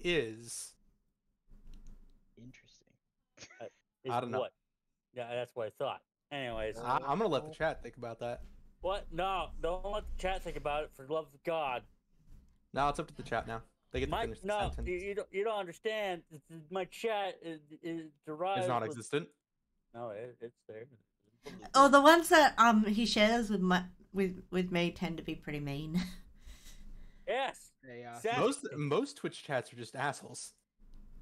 is. Interesting. I don't know. What? Yeah, that's what I thought. Anyways, I'm gonna let the chat think about that. what? No, don't let the chat think about it. For the love of God. Now it's up to the chat. Now they get to Mike, finish the no, sentence. you don't understand. My chat is derived. It's non-existent. No, it's there. Oh, the ones that he shares with me tend to be pretty mean. Yes. Yeah. Exactly. Most Twitch chats are just assholes.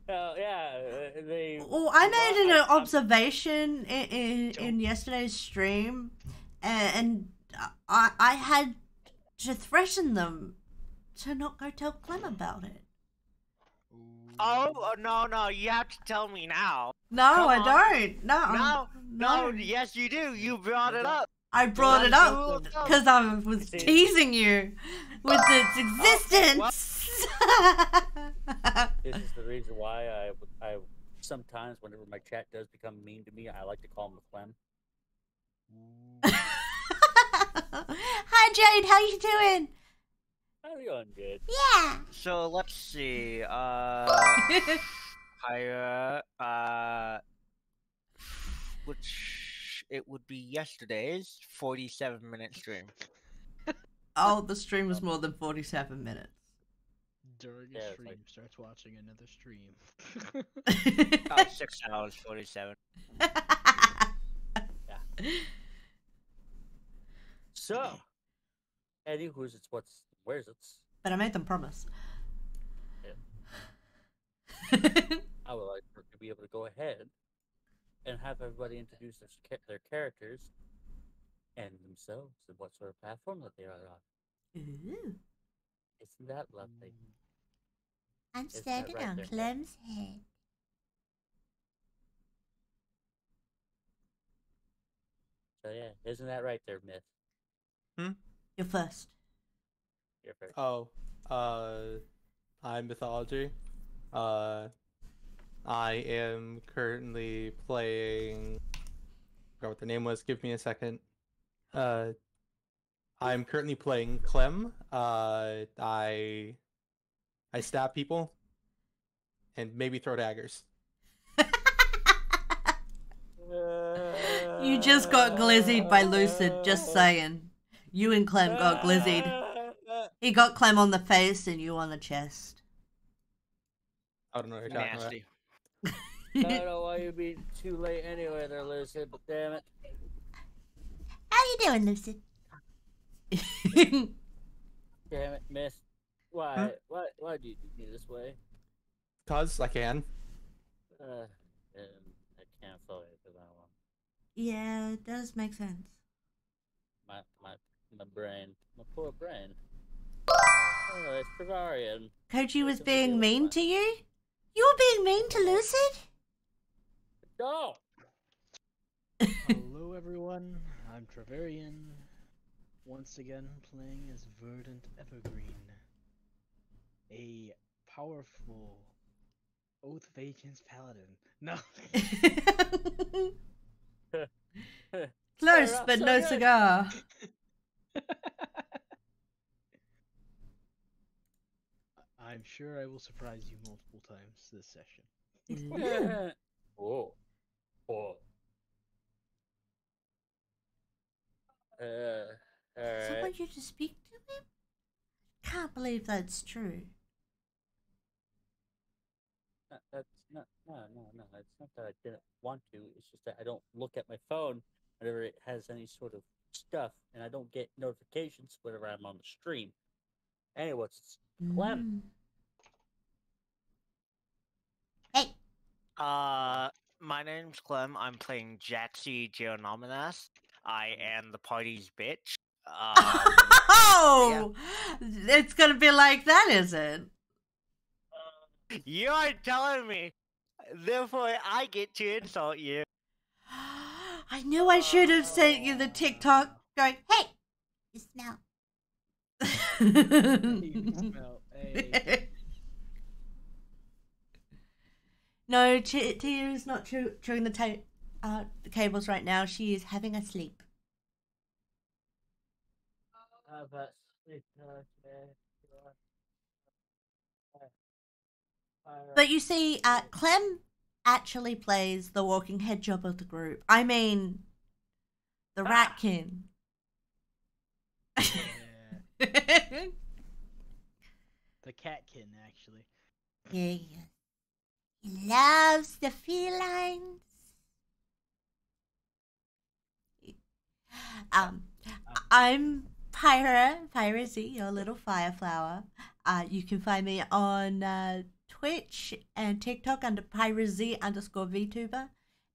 Yeah, they. Well, I made an observation in yesterday's stream, and I had to threaten them to not go tell Clem about it. Oh, no, you have to tell me now. No, Come I on. don't. No, yes you do. You brought it up. I brought it up because I was teasing you with its existence. This is the reason why I sometimes, whenever my chat does become mean to me, I like to call him a Clem. Hi Jade, how you doing? I'm doing good. Yeah. So let's see. Which it would be yesterday's 47-minute stream. Oh, the stream was more than 47 minutes. During a stream, starts watching another stream. 6 hours 47. Yeah. So, Eddie, where's it? But I made them promise. I would like to be able to go ahead and have everybody introduce their characters and themselves and what sort of platform that they are on. Ooh. Isn't that lovely? I'm Isn't that standing right on there, Clem's head. So yeah, isn't that right there, Myth? You're first. You're first. Oh, I'm Mythology. I am currently playing. I forgot what the name was. Give me a second. I'm currently playing Clem. I stab people and maybe throw daggers. You just got glizzied by Lucid, just saying. You and Clem got glizzied. He got Clem on the face and you on the chest. I don't know what you're talking Nasty. I don't know why you'd be too late anyway there, Lucid, but damn it. How you doing, Lucid? Damn it, Myth. Why? Why do you do me this way? Cause I can. I can't follow you for that one. Yeah, it does make sense. My brain. My poor brain. Oh, it's Bavarian. Koji was being mean to you? You were being mean to Lucid? No! Hello everyone, I'm Travarian. Once again playing as Verdant Evergreen. A powerful Oath of Ancients Paladin. No! Close, but so no good. cigar. I'm sure I will surprise you multiple times this session. Oh. Oh. Alright. Someone you to speak to him? Can't believe that's true. That's not. No. It's not that I didn't want to. It's just that I don't look at my phone whenever it has any sort of stuff, and I don't get notifications whenever I'm on the stream. Anyway, it's Clem. Hey. My name's Clem. I'm playing Jaxie Geonominas. I am the party's bitch. Oh! Yeah. It's gonna be like that, is it? You are telling me. Therefore, I get to insult you. I knew I should have sent you the TikTok going, hey, you smell. You smell. Hey. No, Tia is not chewing the cables right now. She is having a sleep. But you see, Clem actually plays the walking head job of the group. I mean, the ratkin. Yeah. The catkin, actually. Yeah. He loves the felines. I'm Pyra Z, your little fire flower. You can find me on Twitch and TikTok under PyraZ_VTuber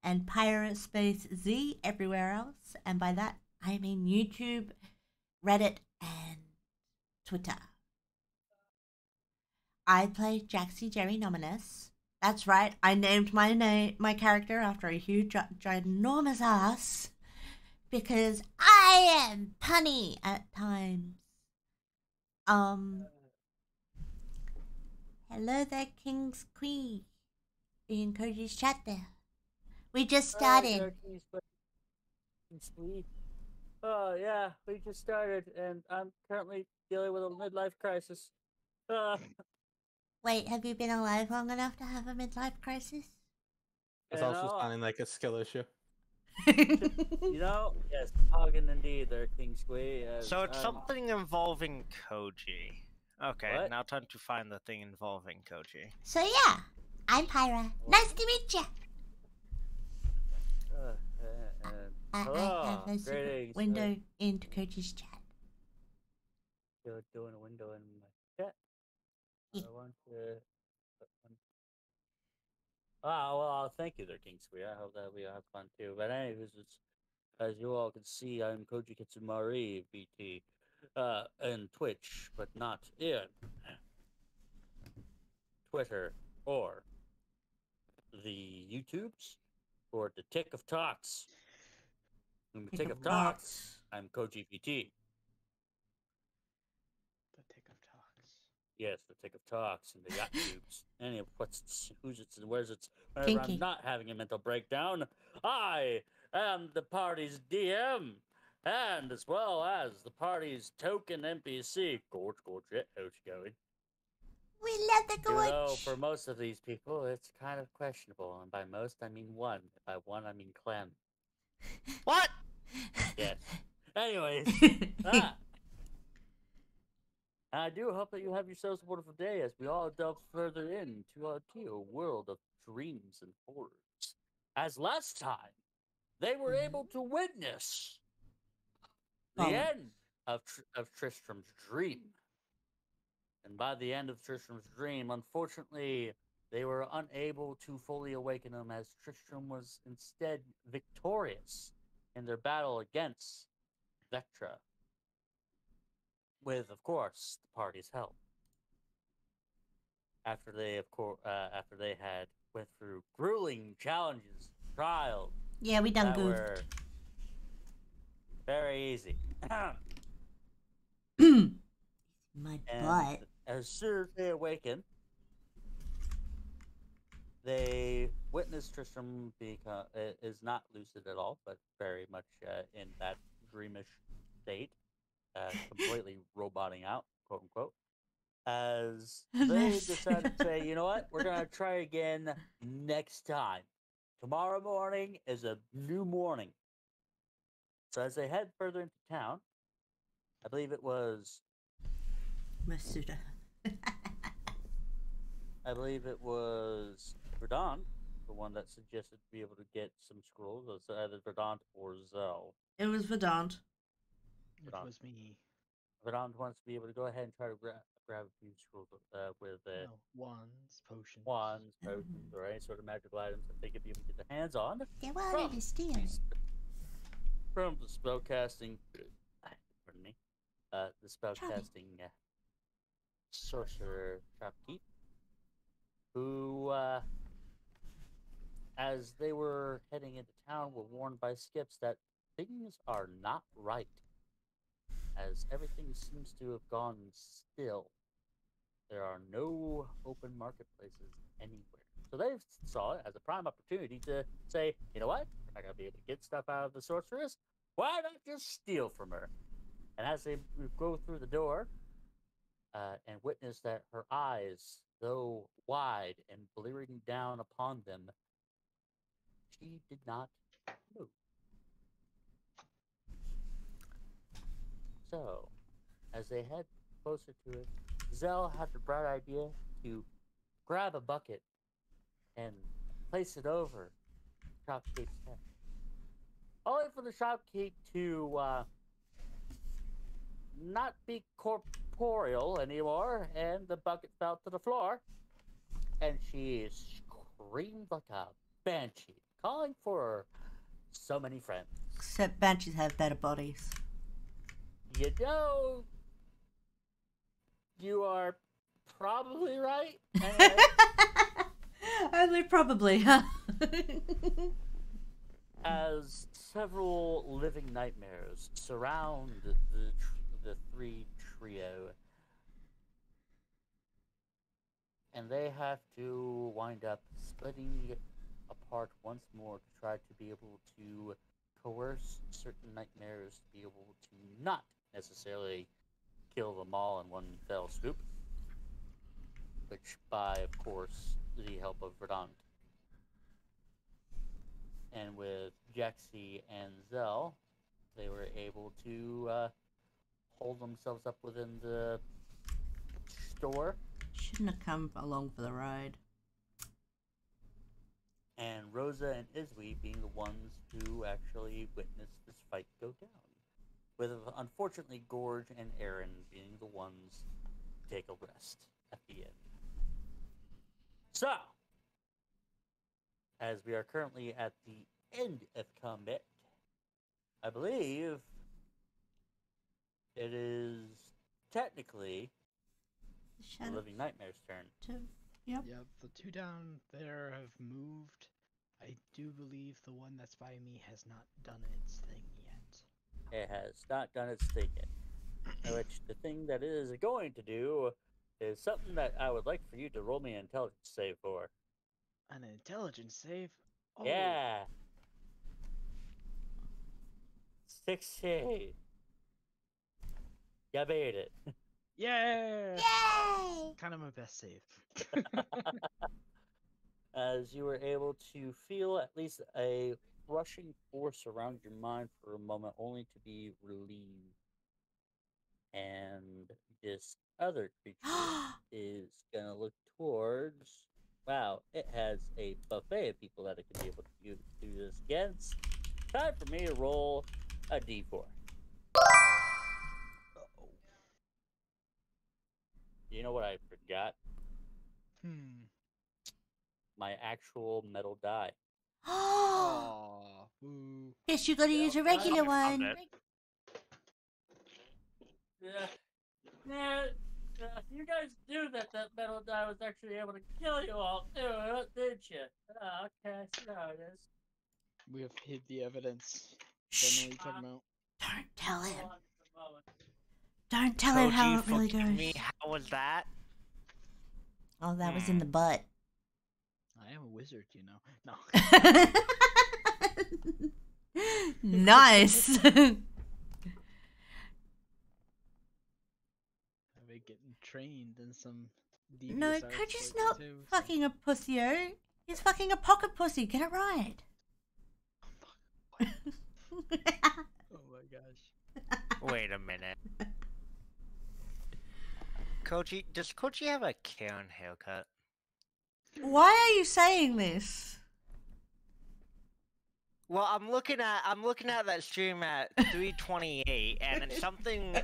and Pyra space Z everywhere else. And by that, I mean YouTube, Reddit, and Twitter. I play Jaxie Jerry Nominus. That's right, I named my character after a huge, ginormous ass. Because I am punny at times. Hello there, King's Queen. In Koji's chat there. We just started. Oh yeah, we just started, and I'm currently dealing with a midlife crisis. Wait, have you been alive long enough to have a midlife crisis? It's also sounding like a skill issue. You know, yes, Hagen indeed, there, King Squee. So it's something involving Koji. Okay, What? now time to find the thing involving Koji. So yeah, I'm Pyra. Nice to meet ya. I have a secret window into Koji's chat. You're doing a window in my chat. I want to. Well, thank you there, King Squee. I hope that we have fun too. But anyways, as you all can see, I'm Koji Kitsumari, VT, and Twitch, but not in Twitter or the YouTubes or the Tick of Talks. In the Tick of Talks, I'm Koji VT. The Tick of Talks. Yes, the Tick of Talks and the YouTubes. Any of who's it's and where's it's. Whenever I'm not having a mental breakdown, I am the party's DM, and as well as the party's token NPC. Gorge, how's it going? We love the gorge. Though for most of these people, it's kind of questionable, and by most I mean one. By one I mean Clem. What? Yes. Anyways, I do hope that you have yourselves a wonderful day as we all delve further into a world of dreams and horrors. As last time, they were able to witness the end of Tristram's dream. And by the end of Tristram's dream, unfortunately, they were unable to fully awaken him as Tristram was instead victorious in their battle against Vectra. With, of course, the party's help. After they, had went through grueling challenges, trials. Yeah, we done that goofed. were very easy. My and butt. as soon as they awaken, they witness Tristram is not lucid at all, but very much in that dreamish state. Completely roboting out, quote unquote, as they decided to say, you know what, we're going to try again next time. Tomorrow morning is a new morning. So as they head further into town, I believe it was... Masuda. I believe it was Verdant, the one that suggested to be able to get some scrolls. It was either Verdant or Zell. It was Verdant. It was me. Verdant wants to be able to go ahead and try to grab a few scrolls with wands, potions. Wands, potions, or any sort of magical items that they could be able to get their hands on. They wanted to steal it. From the spellcasting, pardon me, the spellcasting sorcerer Shopkeep, who, as they were heading into town, were warned by Skips that things are not right, as everything seems to have gone still. There are no open marketplaces anywhere. So they saw it as a prime opportunity to say, you know what, we're not going to be able to get stuff out of the sorceress. Why not just steal from her? And as they go through the door and witness that her eyes, so wide and blearing down upon them, she did not move. So, as they head closer to it, Zell had the bright idea to grab a bucket and place it over Shopkeep's head. Only for the shopkeep to not be corporeal anymore, and the bucket fell to the floor, and she screamed like a banshee, calling for so many friends. Except banshees have better bodies. You know, you are probably right. Anyway, Only probably, huh? as several living nightmares surround the three trio, and they have to wind up splitting apart once more to try to be able to coerce certain nightmares to be able to not necessarily kill them all in one fell swoop, which by, of course, the help of Verdant. And with Jaxie and Zell, they were able to hold themselves up within the store. Shouldn't have come along for the ride. And Rosa and Izwi being the ones who actually witnessed this fight go down. With, unfortunately, Gorge and Aaron being the ones to take a rest at the end. So, as we are currently at the end of combat, I believe it is technically The the shadow Living Nightmare's turn. Yep. Yep, the two down there have moved. I do believe the one that's by me has not done its thing yet. It has not done its thing yet. Which the thing that it is going to do is something that I would like for you to roll me an intelligence save for. An intelligence save? Oh, Yeah. 16. You made it. yeah! Yay! Kind of my best save. As you were able to feel at least a rushing force around your mind for a moment, only to be relieved. And this other creature is gonna look towards. Wow, it has a buffet of people that it can be able to do this against. Time for me to roll a d4. Uh-oh. You know what I forgot? My actual metal die. Aw, boo. Yes, you gotta use a regular one. Yeah, you guys knew that metal die was actually able to kill you all, too, didn't you? Oh, okay, I see how it is. We have hid the evidence. Don't know Shh! what you're talking about. Don't tell him. Hold on just a moment. Don't tell him how it really forgive goes. me, how was that? Oh, that was in the butt. I am a wizard, you know. No. Nice. I've been getting trained in some devious No, arts Koji's lately, not too, so- fucking a pussy-o. He's fucking a pocket pussy. Get it right. Oh my gosh. Wait a minute. Koji, does Koji have a Karen haircut? Why are you saying this? Well, I'm looking at that stream at 3:28, and it's something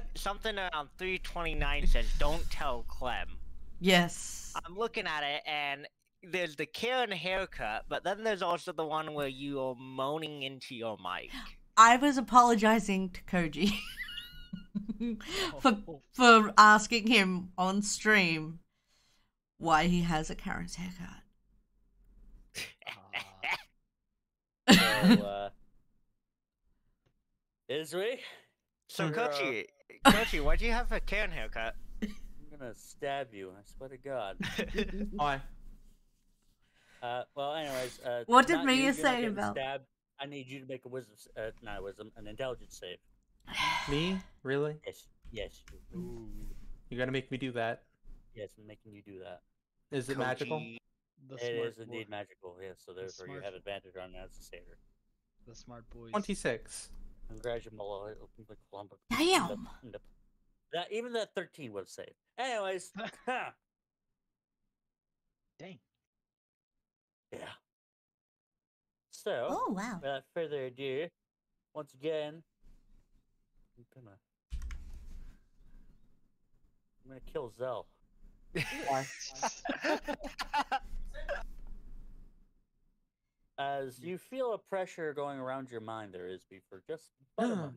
around 3:29 says, "Don't tell Clem." Yes. I'm looking at it, and there's the Karen haircut, but then there's also the one where you are moaning into your mic. I was apologizing to Koji Oh. for asking him on stream why he has a Karen's haircut. So, Izwi, So, You're, Kochi, why do you have a Karen haircut? I'm gonna stab you, I swear to God. Why? Well, anyways, What did not Mia you, you're not say getting about- stabbed. I need you to make a wisdom, not a wisdom, an intelligence save. Me? Really? Yes, Ooh. You gotta make me do that. yes, I'm making you do that. Is it magical? Koji. The It smart is indeed boy, magical, yes. So therefore, you smart- have advantage on that as a satyr. the smart boys. 26. Congratulations, Damn. That even that 13 would have saved. Anyways, Dang. yeah. So, Oh wow. without further ado, once again, I'm gonna kill Zell. As you feel a pressure going around your mind, there is be for just but a moment,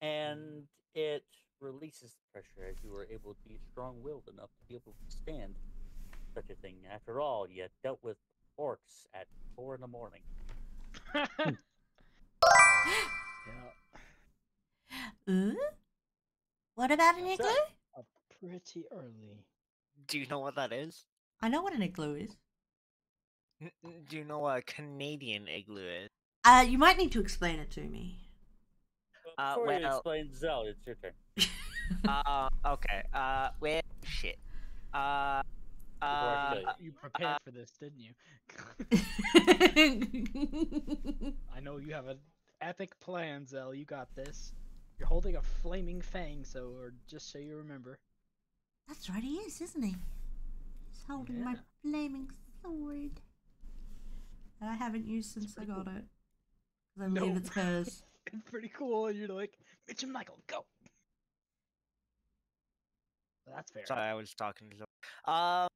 and it releases the pressure as you were able to be strong-willed enough to be able to withstand such a thing. After all, you dealt with orcs at 4 in the morning. Yeah. What about an That's igloo? it. Pretty early. Do you know what that is? I know what an igloo is. Do you know what a Canadian igloo is? You might need to explain it to me. But before you well- explain Zell, it's your turn. Okay. Well, shit. Before I kill you. You prepared for this, didn't you? I know you have an epic plan, Zell. You got this. You're holding a flaming fang, or just so you remember. That's right, he is, isn't he? He's holding my Yeah. flaming sword. That I haven't used since I got it. 'Cause I No. believe it's cursed. It's pretty cool, and you're like, Mitch and Michael, go. That's fair. Sorry, I was talking to. I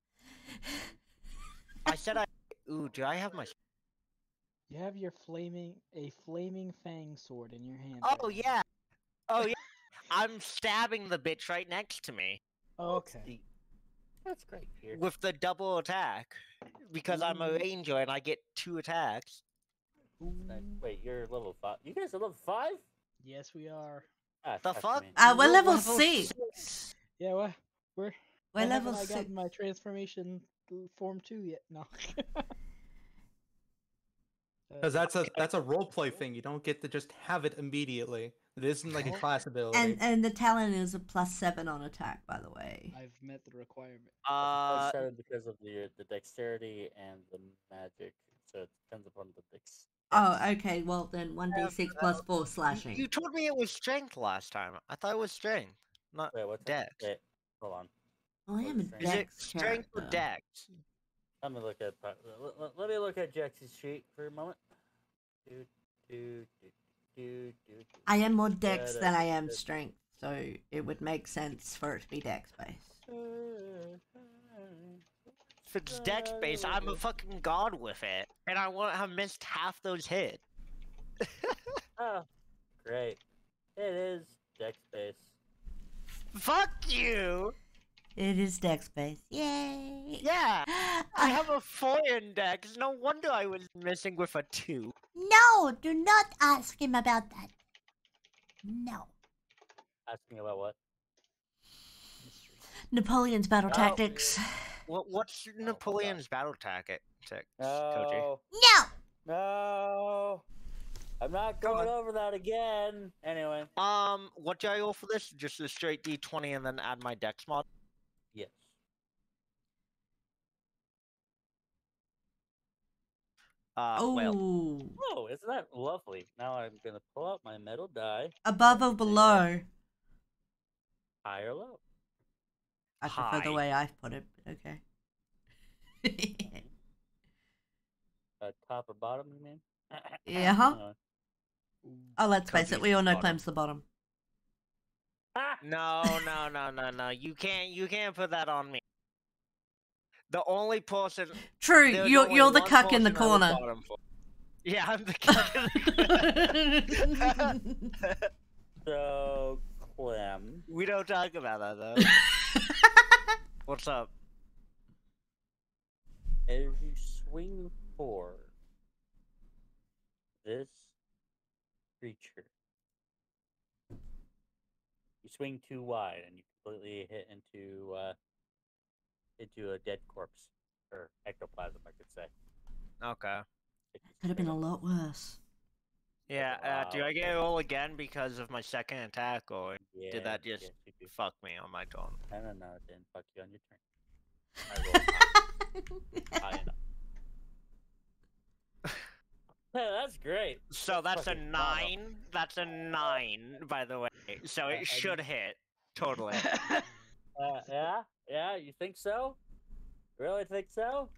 said I. Ooh, do I have my? You have your flaming fang sword in your hand. Oh right now. yeah. Oh yeah. I'm stabbing the bitch right next to me Okay. That's great, here. with the double attack because I'm a Ooh. ranger and I get 2 attacks. Wait, you're level 5? You guys are level 5? Yes, we are. Ah, The fuck fuck? me. We're We're level level 6. Yeah, we're We're I level haven't 6. gotten my transformation form 2 yet. No. Because that's a roleplay thing. You don't get to just have it immediately. It isn't like a Oh. class ability. And the talent is a +7 on attack, by the way. I've met the requirement. Plus 7 because of the dexterity and the magic, so it depends upon the dex. Oh, okay. Well then, 1d6 plus 4 You slashing. told me it was strength last time. I thought it was strength, not Wait, what's dex. Wait, hold on. I am a Is it Is it dex strength or character. dex? Let me look at let me look at Jax's sheet for a moment. Do, do, do, do, do, do. I am more dex than I am strength, so it would make sense for it to be dex based. If it's dex based, I'm a fucking god with it, and I wouldn't have missed half those hits. Oh, great. It is dex based. Fuck you! It is dex based. Yay! Yeah, I have a 4 in dex. No wonder I was missing with a 2. No, do not ask him about that. No. Asking about what? Mystery. Napoleon's battle Oh. tactics. What's Napoleon's battle tactic, Koji? No, No! no. I'm not going over that again. Anyway, What do I roll for this? Just a straight D20 and then add my dex mod? yes. Well, Ooh. Oh, isn't that lovely? Now I'm gonna pull out my metal die, Above or below? high or low. I prefer the High. way I've put it, but okay. Top or bottom, you mean? Yeah, huh? Uh, Oh, let's face it, Cody's we all know bottom. Clem's the bottom. ah! no. You can't put that on me. The only person. True, there's you're only the one cuck in the person I would corner. bottom for. Yeah, I'm the cuck in the corner. So, Clem. We don't talk about that though. What's up? As you swing for this creature, you swing too wide and you completely hit into a dead corpse or ectoplasm, I could say. Okay. Could have been a lot worse. Yeah. Do Wow. I get a roll again because of my second attack, or Yeah, did that just yes, you do. fuck me on my turn? No, it didn't fuck you on your turn. I rolled high enough. Yeah, that's great. So that's a fucking phenomenal. 9. That's a 9, by the way. So it should hit. Totally. Yeah, you think so? Really think so?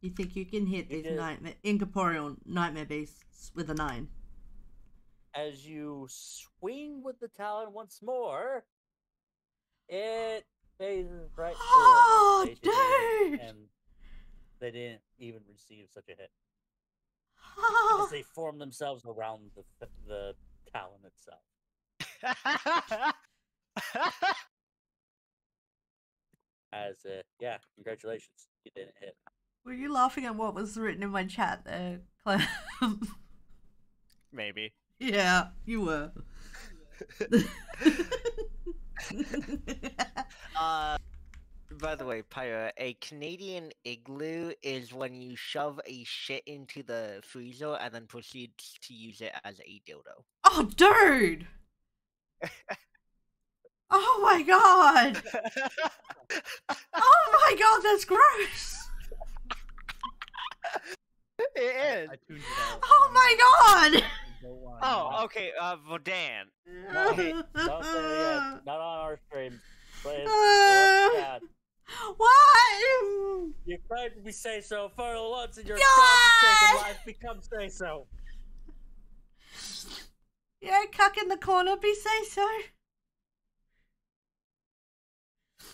You think you can hit You these did. incorporeal nightmare beasts with a 9? As you swing with the talon once more, it phases right through Oh, them. They didn't, dude! and they didn't even receive such a hit. Oh, As they form themselves around the talon itself. Yeah, congratulations. You didn't hit. were you laughing at what was written in my chat there, Clem? Maybe. Yeah, you were. By the way, Pyra, a Canadian igloo is when you shove a shit into the freezer and then proceed to use it as a dildo. Oh, dude! Oh my god! Oh my god, that's gross! It I is. tuned it out. Oh my god! Go on. Oh, okay. Vodan. No, don't say it again. Not on our stream. Please. Uh, what? You tried to be say so for once in your God! godforsaken life. Become say so. Yeah, cuck in the corner, be say so.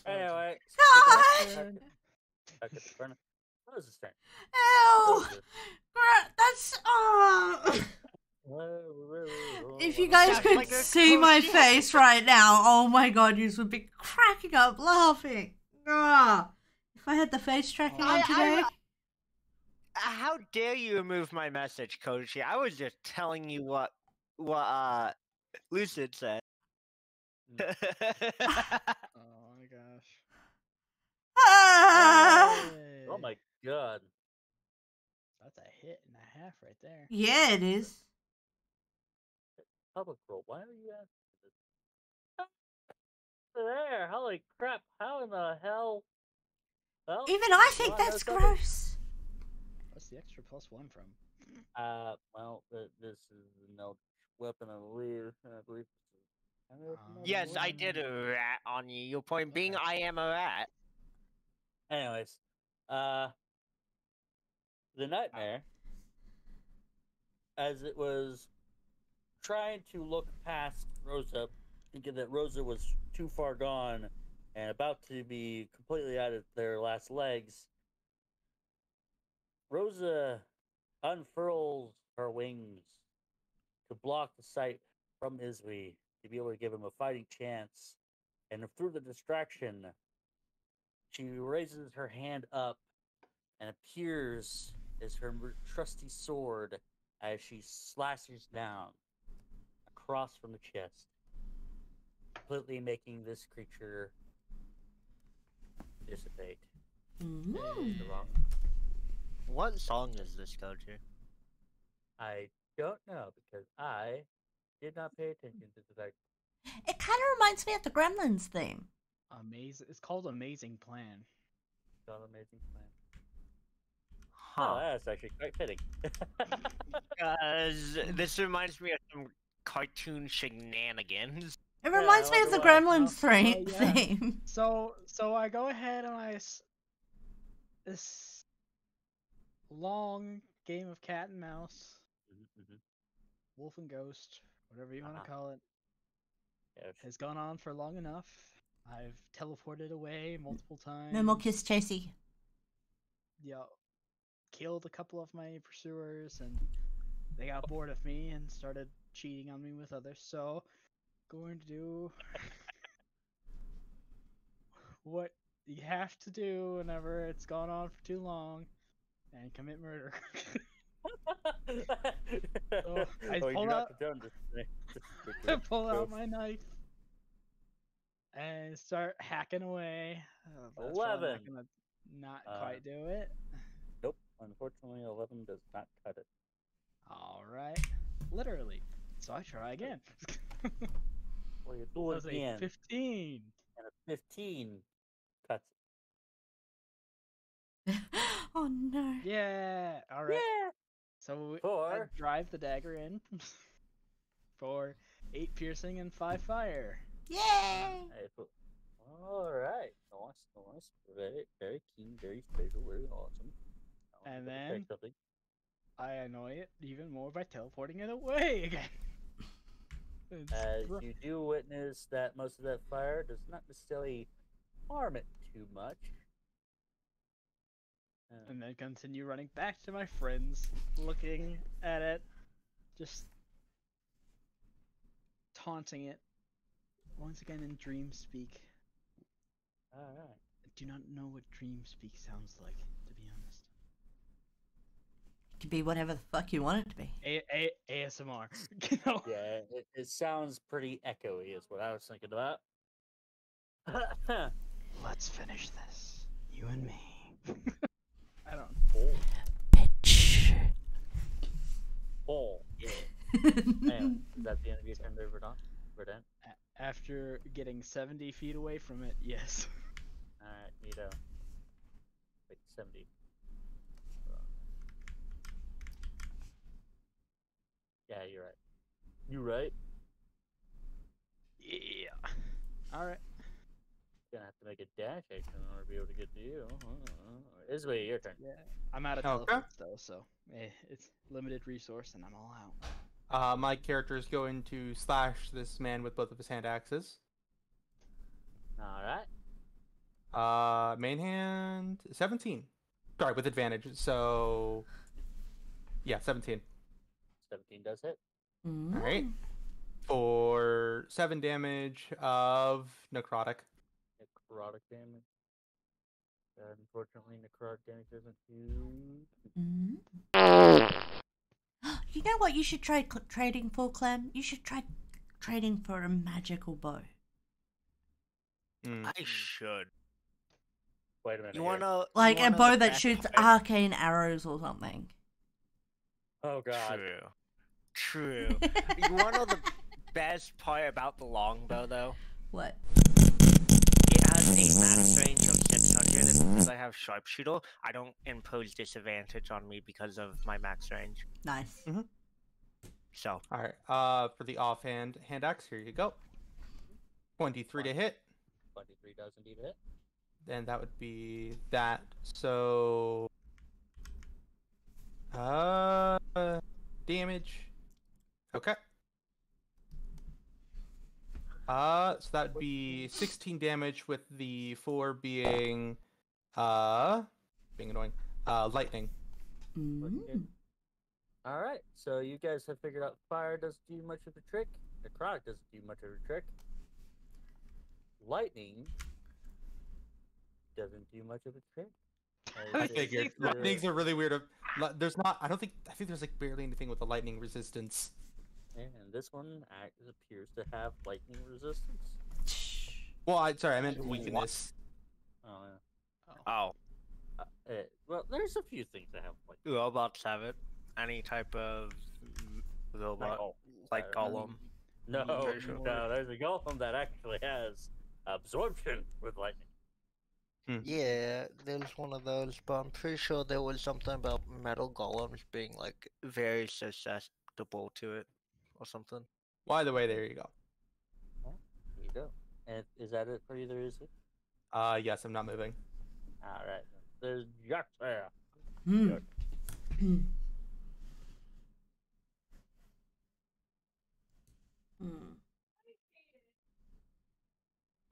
Anyway. God! What is this turn? Ew! That's If you guys Sounds could like a see my coach. face right now, oh my god, you would be cracking up laughing. Ah. If I had the face tracking on today. How dare you remove my message, Koji? I was just telling you what Lucid said. Oh my gosh. Ah. Hey, Oh my god. That's a hit and a half right there. Yeah, it is. Public roll. Why are you asking this? There, holy crap! How in the hell? Well, Even I you think wanna know that's something? gross. What's the extra +1 from? Well, this is an eldritch weapon, I believe. I believe. Yes, I did a rat on you. Your point being, Okay. I am a rat. Anyways, the nightmare, as it was trying to look past Rosa, thinking that Rosa was too far gone and about to be completely out of their last legs, Rosa unfurls her wings to block the sight from Izwi to be able to give him a fighting chance. And through the distraction, she raises her hand up and appears as her trusty sword as she slashes down across from the chest, completely making this creature dissipate. Mm. Mr. Wrong. What song is this, Koji? I don't know because I did not pay attention to the fact. It kind of reminds me of the Gremlins theme. Amazing. It's called Amazing Plan. Got an amazing plan. Huh. Oh, that's actually quite fitting. This reminds me of some cartoon shenanigans. It Yeah, reminds I me of the wonder why. Gremlins yeah. theme. So I go ahead and this long game of cat and mouse, Mhm. wolf and ghost, whatever you want to call it, Yeah, has gone on for long enough. I've teleported away multiple times. No more kiss chasey. Killed a couple of my pursuers, and they got bored of me and started cheating on me with others. So, going to do what you have to do whenever it's gone on for too long, and commit murder. So, I Oh, you pull dropped out- the gun just I pull out my knife and start hacking away. That's probably 11. not quite do it. Nope. Unfortunately, 11 does not cut it. All right, literally. So I try again. Well, you That do was it a again. 15. And a 15 cuts it. Oh no. Yeah. All right. Yeah. So I For drive the dagger in for 8 piercing and 5 fire. Yay! All right. Nice. Very, very keen, very special, very awesome. And Double check then something. I annoy it even more by teleporting it away again. It's As gr- you do witness that most of that fire does not necessarily harm it too much. and then continue running back to my friends, looking at it, just taunting it. Once again in dream speak. All right. I do not know what dream speak sounds like, to be honest. It can be whatever the fuck you want it to be. ASMR. You know? Yeah, it sounds pretty echoey, is what I was thinking about. Let's finish this. You and me. I don't. Oh, Bitch. oh, yeah. Anyway, is that the end of your turn there, Verdun? Verdun? After getting 70 feet away from it, yes. Alright, neato. Wait, 70. Yeah, you're right. You right? Yeah. Alright. Gonna have to make a dash action in order to be able to get to you. Isabel, your turn. Yeah. I'm out of Okay. teleports though, so it's limited resource and I'm all out. My character is going to slash this man with both of his hand axes. Alright. Main hand 17. Sorry, with advantage. So yeah, 17. 17 does hit. Mm. All right. For 7 damage of necrotic. Necrotic damage. Unfortunately, necrotic damage doesn't do. Mm. You know what you should try trading for, Clem? You should try trading for a magical bow. Mm. I should. Wait a minute. You here. wanna Like you a wanna bow the that best shoots part? arcane arrows or something. Oh god. True. You wanna know the best part about the longbow though? What? It has a max range of 600, and because I have sharpshooter, I don't impose disadvantage on me because of my max range. Nice. So All right. For the offhand hand axe, here you go. 23 to hit. 23 does indeed hit. And that would be that. So damage. Okay. So that would be 16 damage with the 4 being annoying. Lightning. Mm. Alright, so you guys have figured out fire doesn't do much of a trick. Necrotic doesn't do much of a trick. Lightning doesn't do much of a trick. I figured. Lightnings are really weird. There's not. I think there's like barely anything with the lightning resistance. And this one appears to have lightning resistance. Well, I meant What? weakness. Oh, yeah. oh, Well, there's a few things that have like robots have it. Any type of robot, like Gollum. No, Very sure. no, there's a golem that actually has absorption with lightning. Yeah, there's one of those, but I'm pretty sure there was something about metal golems being like very susceptible to it, or something. Well, either way, there you go. There you go. And is that it for either? Is it? Yes, I'm not moving. All right. There's Jack there. Mm. Mm.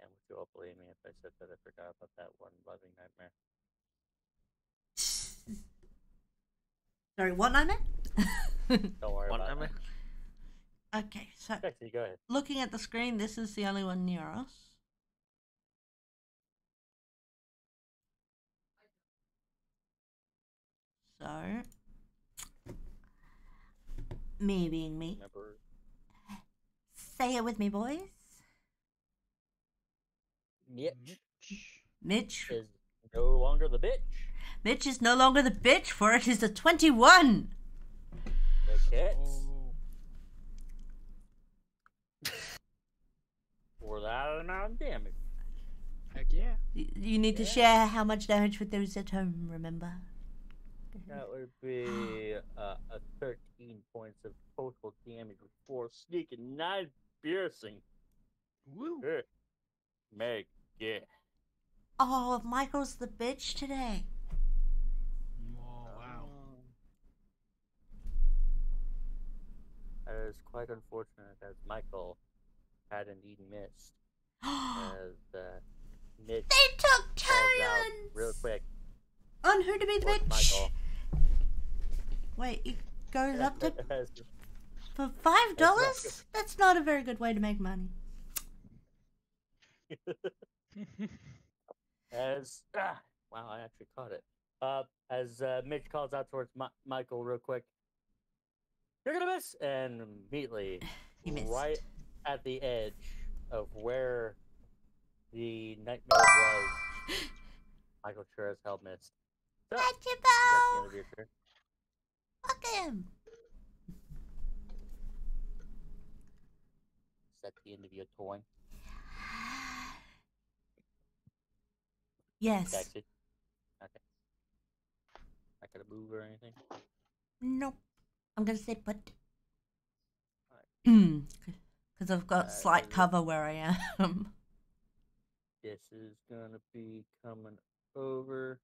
And would you all believe me if I said that I forgot about that one loving nightmare? Sorry, what nightmare? Don't worry One about nightmare? it. Okay, so Actually, go ahead. looking at the screen, this is the only one near us. So, me being me. Remember, Say it with me, boys. Mitch Mitch. is no longer the bitch. Mitch is no longer the bitch, for it is the 21. The kits. For that amount of damage. Heck yeah. You need to Yeah. share how much damage with those at home, remember? That would be 13 points of total damage with 4 sneak and 9 piercing. Woo. Meg, yeah. Oh, Michael's the bitch today. Oh, wow. That is quite unfortunate, as Michael had indeed missed. As Mitch They took calls out real turns quick. on who to be the towards bitch. Michael. Wait, it goes up to As- for $5? That's not a very good way to make money. Wow, I actually caught it. As Mitch calls out towards Michael real quick. You're gonna miss, and immediately, He missed. right at the edge of where the nightmare was, Michael sure as hell missed. So, At that's the end of your turn. Fuck him. Is that the end of your toy? Yes. Taxi? Okay. Not gonna move or anything? Nope. I'm gonna say put. Alright. Because I've got slight cover where I am. This is gonna be coming over.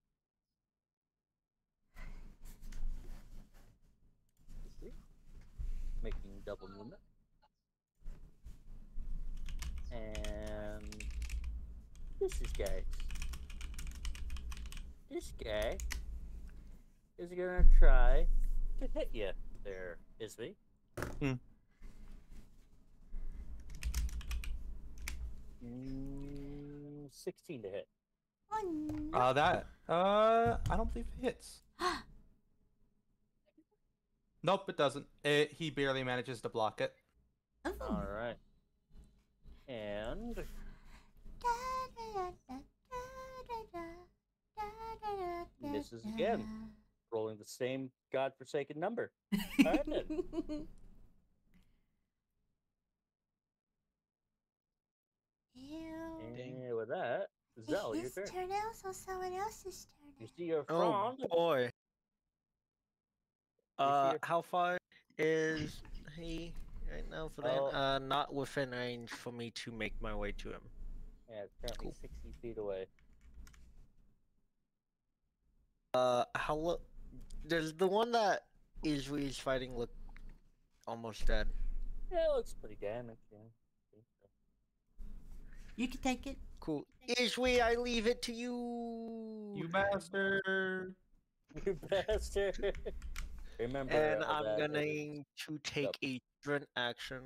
Making double movement. And this is guys. This guy is gonna try to hit you there, Isby. 16 to hit. I don't believe it hits. Nope, it doesn't. He barely manages to block it. Alright. And misses again. Rolling the same godforsaken number. Alright then. And with that, Zell, your turn. turn also someone else's turn. You see your Oh frond. boy. your- How far is he right now for that? Oh. Not within range for me to make my way to him. Yeah, it's currently Cool. 60 feet away. Does the one that Izri's fighting look almost dead? Yeah, it looks pretty damaged, yeah. You can take it. Cool. Izri, I leave it to you. You bastard. You bastard. Remember. And that I'm it gonna is- to take a sprint action.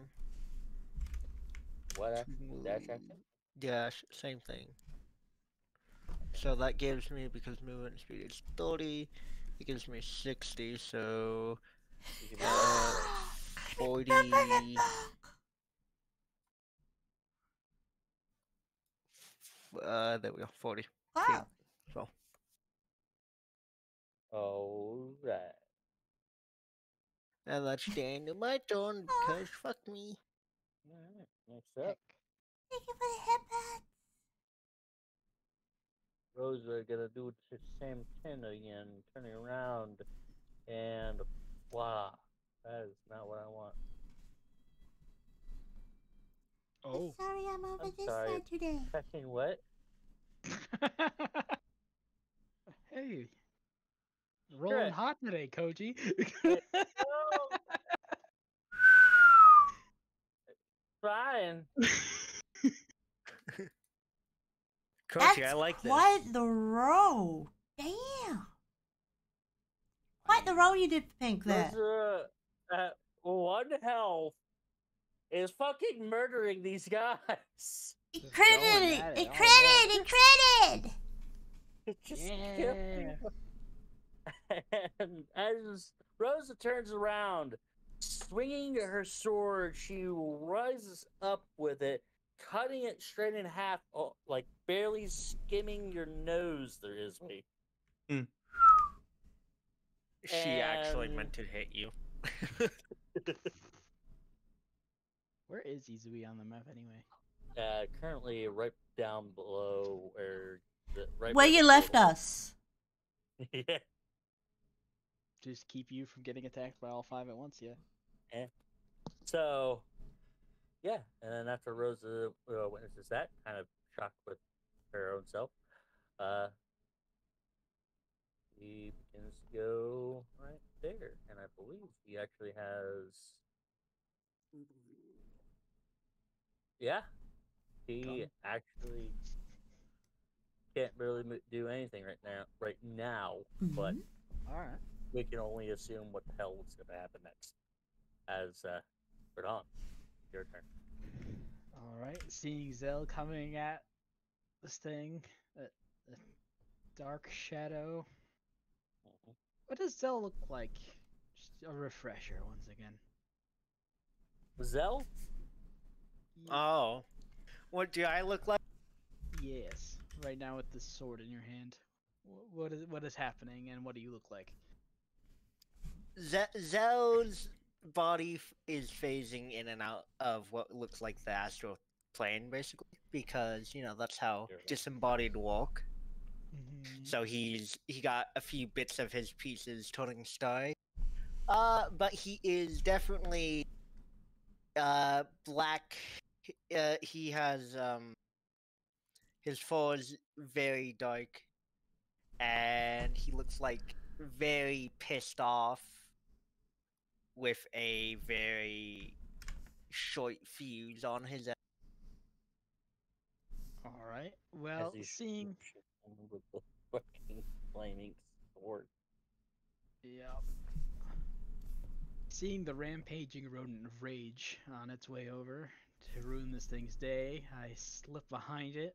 What to action? Dash action? move- Yeah, same thing. So that gives me, because movement speed is 30, it gives me 60, so You can 40. There we go, 40. Wow. So Alright. and that's the end of my turn because fuck me. Alright. Next up, Thank you for the headband. Rosa gonna do the same 10 again, turning around, and wow, that is not what I want. Oh. Sorry, I'm over I'm this sorry. side today. Touching what? Hey. Rolling Good. hot today, Koji. Trying. Coachy, I like this. Quite the roll. Damn. Quite the roll you did, Pink, there. Rosa at 1 health is fucking murdering these guys. It Just critted going it. at it It all critted. It critted. Just Yeah. killing. And as Rosa turns around, swinging her sword, she rises up with it, cutting it straight in half, like barely skimming your nose. There is me. She actually And- meant to hit you. Where is Izui on the map anyway? Currently right down below where Where you left portal. us. Yeah. Just keep you from getting attacked by all 5 at once, yeah. So, yeah, and then after Rosa witnesses that, kind of shocked with her own self, he begins to go right there, and I believe he actually has. Yeah, he actually can't really do anything right now, but All right. we can only assume what the hell is going to happen next. As Verdon, your turn. All right. Seeing Zell coming at this thing, a dark shadow. Mhm. What does Zell look like? Just a refresher once again. Zell? Oh, what do I look like? Yes. Right now with this sword in your hand. What is happening and what do you look like? Zell's body is phasing in and out of what looks like the astral plane, basically, because that's how disembodied walk. Mm-hmm. So he got a few bits of his pieces turning starry. But he is definitely black. He has his fur is very dark, and he looks like very pissed off with a very short fuse on his end. All right. Well, seeing with the fucking flaming sword. yeah, seeing the rampaging rodent of rage on its way over to ruin this thing's day, I slip behind it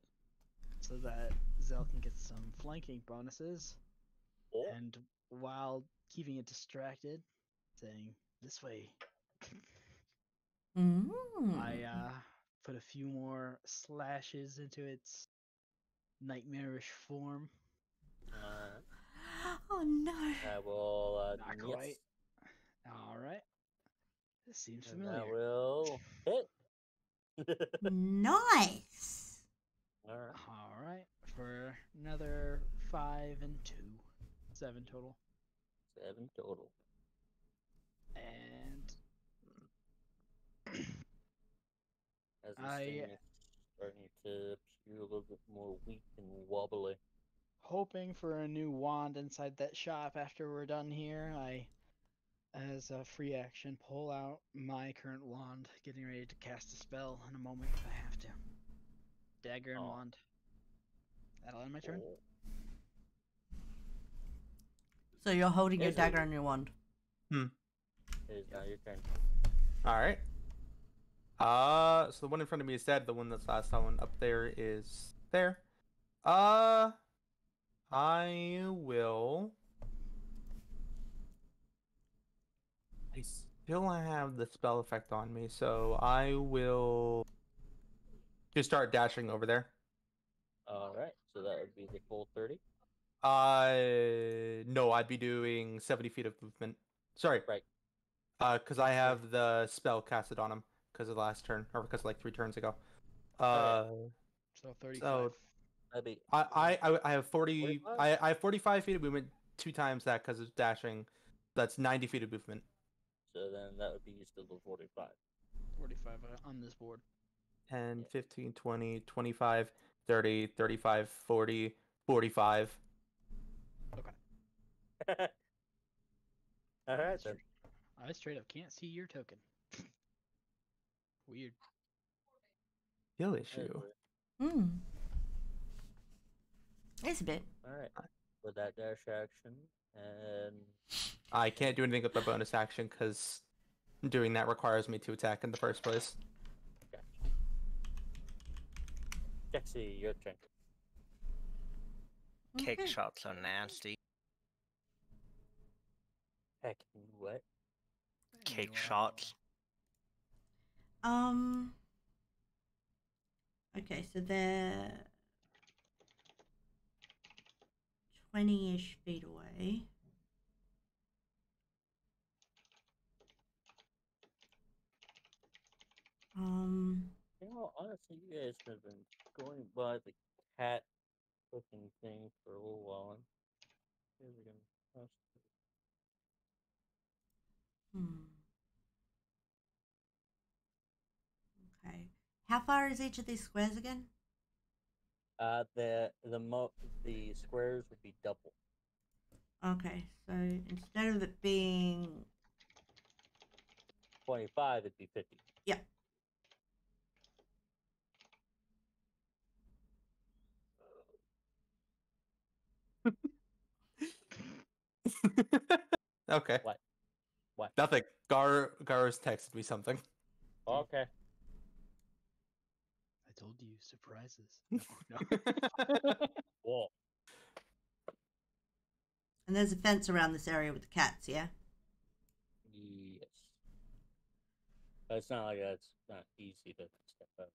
so that Zell can get some flanking bonuses. Oh. And while keeping it distracted, saying, "This way." I put a few more slashes into its nightmarish form. Oh no. I will. Not Yes. quite. All right. This seems And familiar. that will hit. Nice. Alright. All right. For another 5 and 2. 7 total. 7 total. And As this thing is starting to appear a little bit more weak and wobbly. hoping for a new wand inside that shop after we're done here, I, as a free action, pull out my current wand, getting ready to cast a spell in a moment if I have to. Dagger and wand. That'll end my turn. Oh. So you're holding your Is it- dagger and your wand. It is now your turn. All right. So the one in front of me is dead. The one that's last one up there is there. I will. I still have the spell effect on me, so I will just start dashing over there. Alright, so that would be the full 30. No, I'd be doing 70 feet of movement. Sorry. Right. Because I have the spell casted on him because of the last turn, or because like 3 turns ago. So 35. So That'd be I have 40. 45? I have 45 feet of movement 2 times that because of dashing. That's 90 feet of movement. So then that would be still the 45. 45 on this board. 10, 15, 20, 25, 30, 35, 40, 45. Okay. Alright then. I straight up can't see your token. Weird. Skill issue. It's a bit. Alright. With that dash action, and I can't do anything with the bonus action because doing that requires me to attack in the first place. Dexy, your turn. Cake Okay. shots are nasty. Heck, what? Cake shots. Okay, so they're 20-ish feet away. You know, honestly, you guys have been going by the cat looking thing for a little while. Here we go. Hmm. Okay. How far is each of these squares again? The squares would be double. Okay, so instead of it being 25, it'd be 50. yeah. Okay. What? What? Nothing. Gar's texted me something. Okay. I told you, surprises. No. Whoa. And there's a fence around this area with the cats, yeah? Yes. But it's not like it's not easy to step up.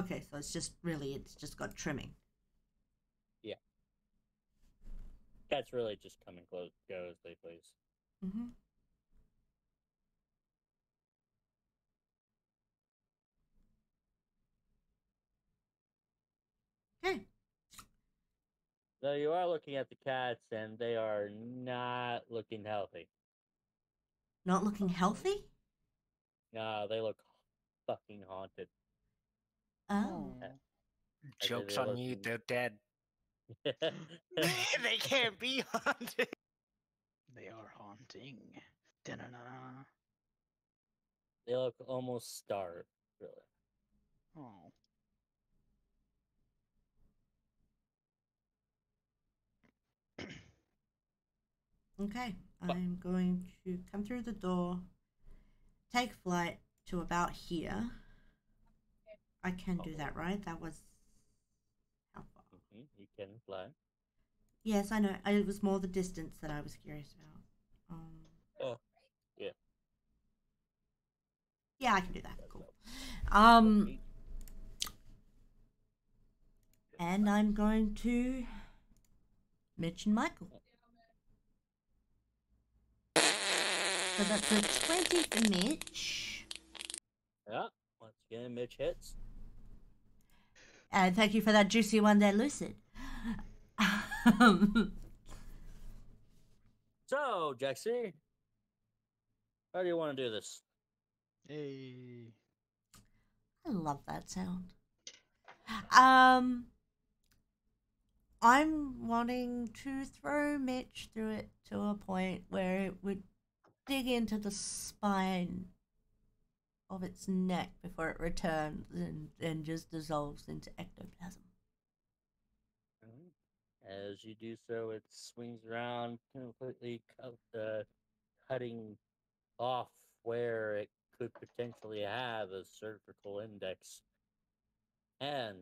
Okay, so it's just got trimming. Yeah. Cats really just come and go as they please. Mm-hmm. Okay. So you are looking at the cats, and they are not looking healthy. Not looking healthy? No, they look fucking haunted. Oh. I said Joke's they're on you, looking- they're dead. They can't be haunted. They are haunting. Da-na-na. They look almost starved, really. Oh. Okay. I'm going to come through the door, take flight to about here. I can do that, right? That was how far? You can fly. Yes, I know. It was more the distance that I was curious about. Oh, yeah. Yeah, I can do that. Cool. And I'm going to Mitch and Michael. So that's a 20 for Mitch. Yeah. Once again, Mitch hits. And thank you for that juicy one there, Lucid. So, Jaxie, how do you want to do this? Hey. I love that sound. I'm wanting to throw Mitch through it to a point where it would dig into the spine of its neck before it returns and just dissolves into ectoplasm. As you do so, it swings around, completely cutting off where it could potentially have a surgical index. And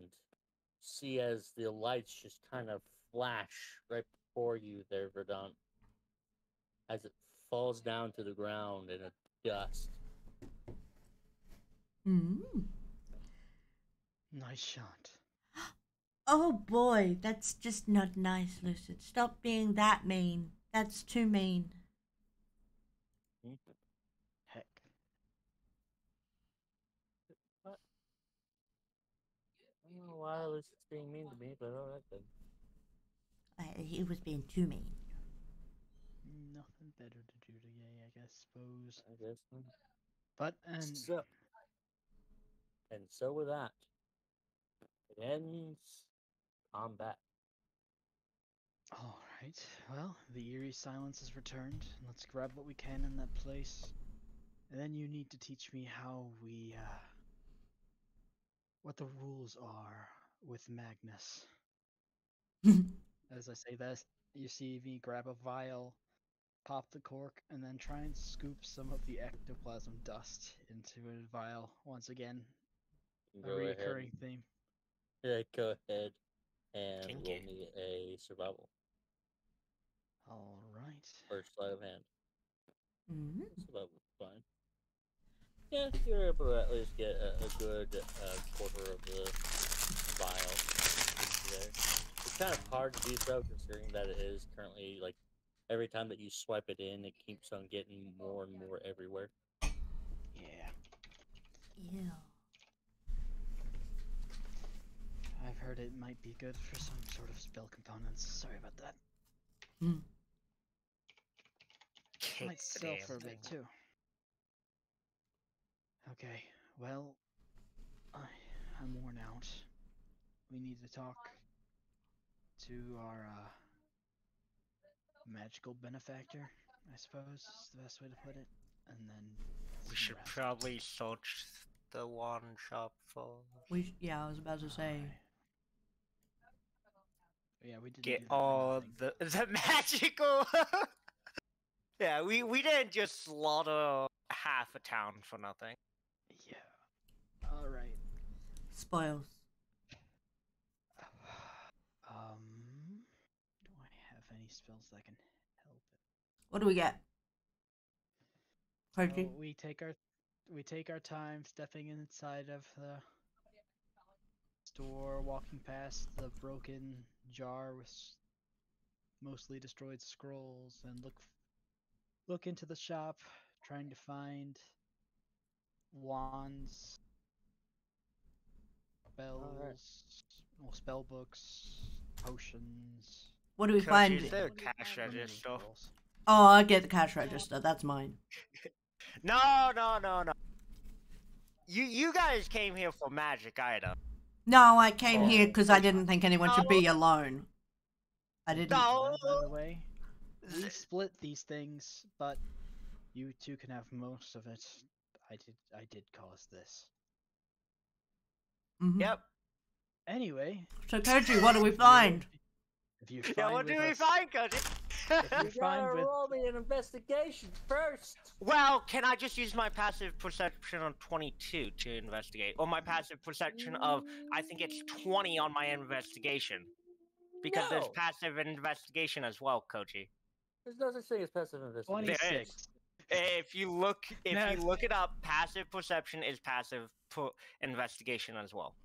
see as the lights just kind of flash right before you there, Verdant, as it falls down to the ground in a dust. Nice shot. Oh boy, that's just not nice, Lucid. Stop being that mean. That's too mean. Heck. I don't know why Lucy's being mean to me, but alright then. He was being too mean. Nothing better to do today, I guess, suppose. I guess. But, So with that, it ends combat. Alright, well, the eerie silence has returned. Let's grab what we can in that place. And then you need to teach me how what the rules are with Magnus. As I say this, you see me grab a vial, pop the cork, and then try and scoop some of the ectoplasm dust into a vial. Once again, a recurring theme. Yeah, go ahead and Thank roll you. me a survival. Alright. First sleight of hand. Mm-hmm. Survival's fine. Yeah, you're able to at least get a good quarter of the vial into there. It's kind of hard to do so considering that it is currently, like, every time that you swipe it in, it keeps on getting more and more everywhere. Yeah. Yeah. I've heard it might be good for some sort of spell components. Sorry about that. Kick Might the sell damn for a bit thing. too. Okay, well, I'm worn out. We need to talk to our magical benefactor, I suppose is the best way to put it. And then We some should rest. probably search the wand shop for. Yeah, I was about to say. Yeah, we didn't Get do that for all nothing. the magical. Yeah, we didn't just slaughter half a town for nothing. Yeah. All right. Spoils. Do I have any spells that can help it? What do we get? So Clergy? we take our time stepping inside of the store, walking past the broken jar with mostly destroyed scrolls, and look into the shop, trying to find wands, spells, well, spell books, potions. What do we Coach, find? is there a cash remaining register? scrolls. Oh, I'll get the cash register. That's mine. No. You guys came here for magic item. No, I came Oh. here because I didn't think anyone should be alone. I didn't. No. By the way, we split these things, but you two can have most of it. I did cause this. Mhm. Yep. Anyway, So, Koji, what do we find? if you Yeah, what do we find, Coach? If You you're fine gotta with roll me an investigation first. Well, can I just use my passive perception on 22 to investigate? Or my passive perception of, I think it's 20 on my investigation. Because there's No. passive investigation as well, Koji. There's no such thing as passive investigation. There 26. is. If you look No. it up, passive perception is passive investigation as well.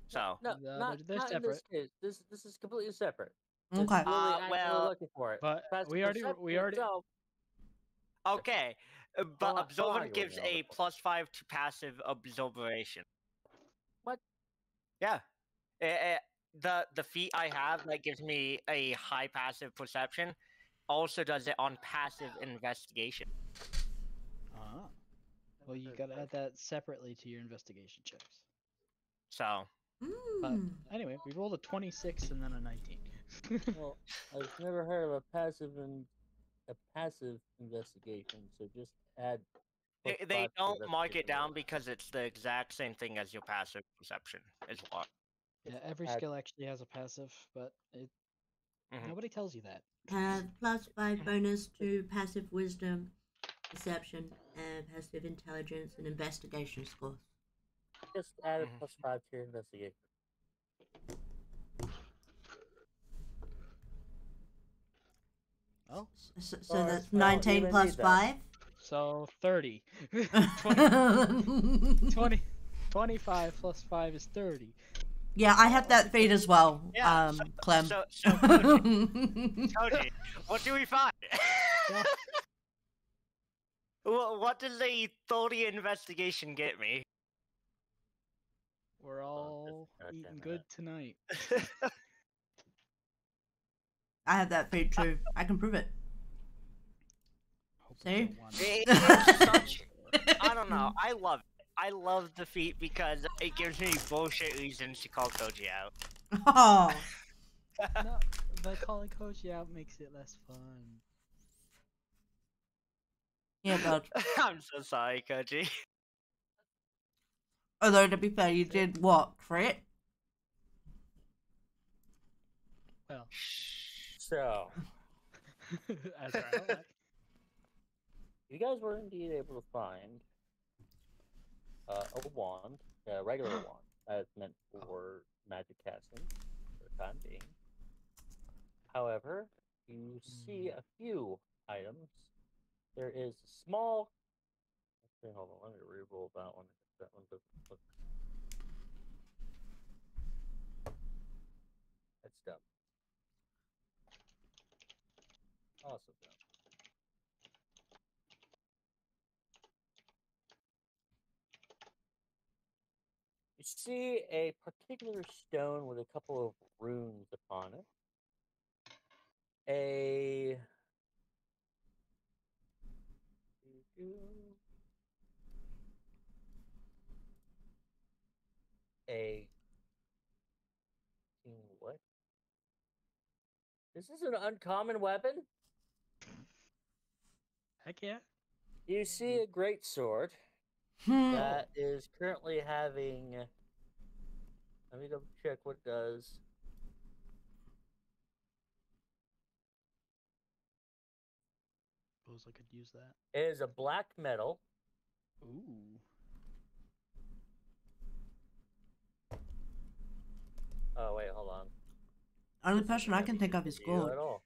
So, No, No, not, they're not in this separate. case. This is completely separate. Okay. Really actively well, looking for it. But Passive we already perception itself, okay. But How are observant you gives working on a it? +5 to passive observation. What? Yeah. The feat I have that gives me a high passive perception also does it on passive investigation. Well, you gotta add that separately to your investigation checks. So, But Mm. anyway, we rolled a 26 and then a 19. well, I've never heard of a passive investigation. So just add. they +5 to don't mark it investigation down roll. because it's the exact same thing as your passive perception is what. Yeah, every add- skill actually has a passive, but Mhm. nobody tells you that. Have +5 bonus to passive wisdom, perception, and passive intelligence and investigation scores. Just add a Mhm. +5 to your investigation. Oh, So Or that's I don't 19 even plus need that. 5. so 30. 25 plus 5 is 30. Yeah, I have that feat as well, Yeah, Clem. So Koji, what do we find? Yeah. What does a 30 investigation get me? We're all goddamn eating minute. good tonight. I have that feat too. I can prove it. Hope we See? don't want It's such, I don't know. I love it. I love the feat because it gives me bullshit reasons to call Koji out. Oh, No, but calling Koji out makes it less fun. yeah, but I'm so sorry, Koji. although to be fair, you did what? Crit? Well, So, as our ally. you guys were indeed able to find a wand, a regular wand, that's meant for magic casting for the time being. However, you see a few items. There is a small. Actually, hold on. Let me re-roll that one. That one doesn't look. That's dumb. Also dumb. You see a particular stone with a couple of runes upon it. What? This is an uncommon weapon? Heck yeah. You see a great sword Hmm. that is currently having. Let me double check what it does. Suppose I could use that. It is a black metal. Ooh. Oh wait, hold on. Only This person isn't I gonna can be think of is useful to you Gold. at all.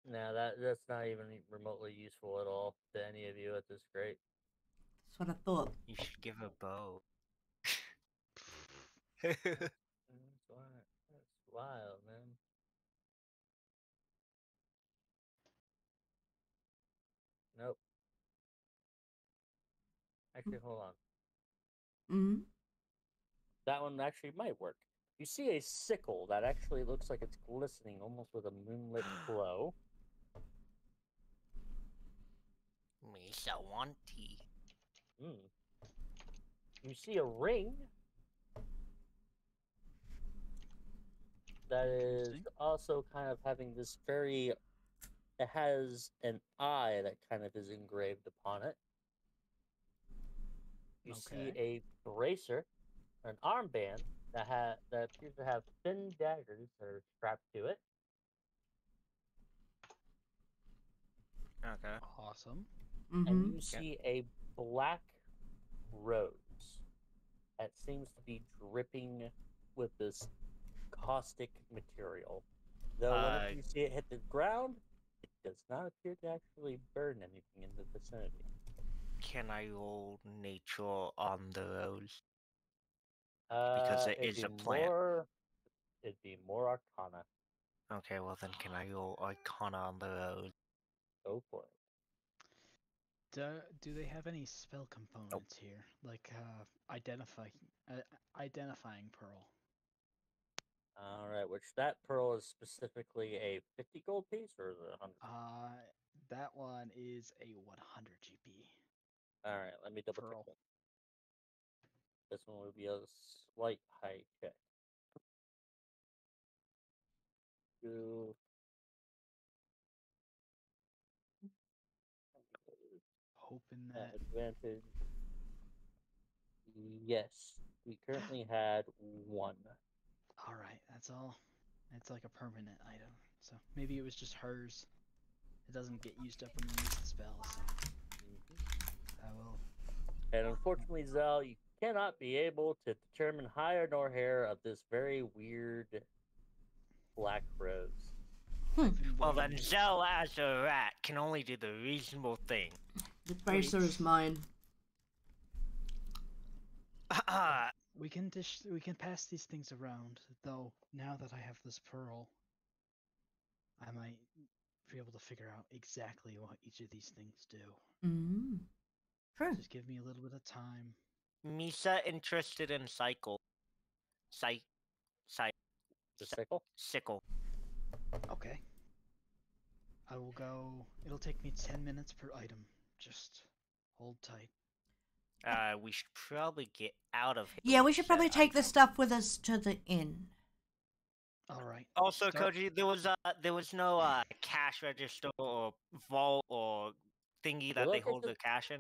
No, that's not even remotely useful at all to any of you at this rate. That's what I thought. You should give a bow. That's wild, man. Nope. Actually, hold on. Mm-hmm. That one actually might work. You see a sickle that actually looks like it's glistening almost with a moonlit glow. Misa wanty. Mm. You see a ring that is Interesting. also kind of having this very. It has an eye that kind of is engraved upon it. You see Okay. a bracer, an armband that appears to have thin daggers that are strapped to it. Okay. Awesome. Mm-hmm. And you see a black rose that seems to be dripping with this caustic material. Though whenever you see it hit the ground, it does not appear to actually burn anything in the vicinity. Can I roll nature on the rose? Because it is a plant. It'd be more arcana. Okay, well then can I roll Arcana on the rose? Go for it. Do they have any spell components here, like identifying pearl? All right, which that pearl is specifically a 50 gold piece or is it 100? That one is a 100 GP All right, let me double check pearl. that. This one would be a slight high check. Do Hoping that. advantage. Yes, we currently had one. All right, that's all. It's like a permanent item, so maybe it was just hers. It doesn't get used up when you use the spell, so I will. And unfortunately, Zell, you cannot be able to determine higher nor hair of this very weird black rose. I've been Well then, waiting. Zell as a rat can only do the reasonable thing. The bracer is mine. We can pass these things around, though. Now that I have this pearl, I might be able to figure out exactly what each of these things do. Mm-hmm. True. Just give me a little bit of time. Misa interested in cycle. The sickle? Sickle. Okay. I will go. It'll take me 10 minutes per item. Just hold tight. We should probably get out of here. Yeah, we with should said probably take the item. stuff with us to the inn. All right. Also, Start- Koji, there was no cash register or vault or thingy that they look at hold the cash in.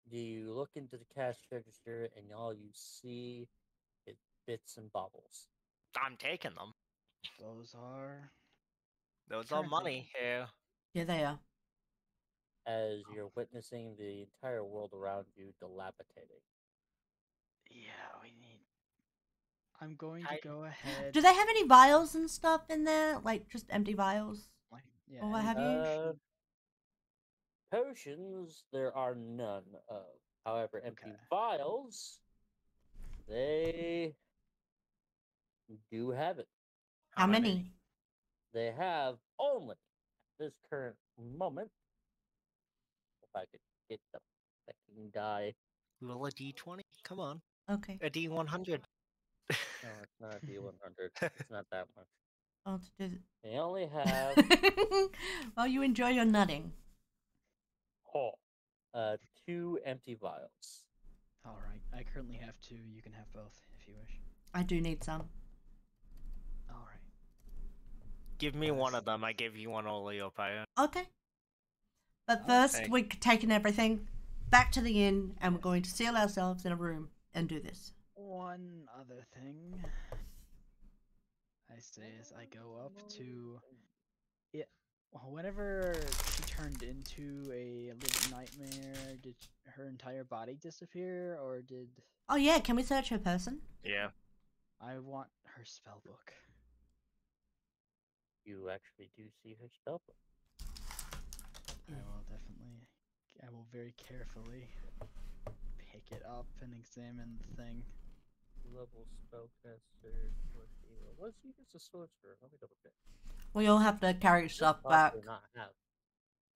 You look into the cash register and all you see is bits and bubbles. I'm taking them. Those are. Those are Current money here. Yeah, they are. As you're witnessing the entire world around you dilapidating. Yeah, we need. I'm going to go ahead. Do they have any vials and stuff in there? Like just empty vials? Yeah. Or what have you? Potions, there are none of. However, empty Okay. vials, they do have it. How many? They have only at this current moment. If I could get the fucking die. Roll a d20. Come on. Okay. A d100. No, it's not a D100. It's not that much. I'll do They only have While you enjoy your nutting. two empty vials. All right. I currently have 2. You can have both if you wish. I do need some. All right. Give me one of them. I give you one, Oleo Pyre. Okay. But first, Okay. we're taking everything back to the inn, and we're going to seal ourselves in a room and do this. One other thing I say as I go up to it. Whenever she turned into a living nightmare, did her entire body disappear, or did Oh yeah, can we search her person? Yeah. I want her spell book? You actually do see her spell book. I will very carefully pick it up and examine the thing. Level spellcaster. Was he just a sorcerer? Let me double check. We all have to carry stuff back. Possibly not have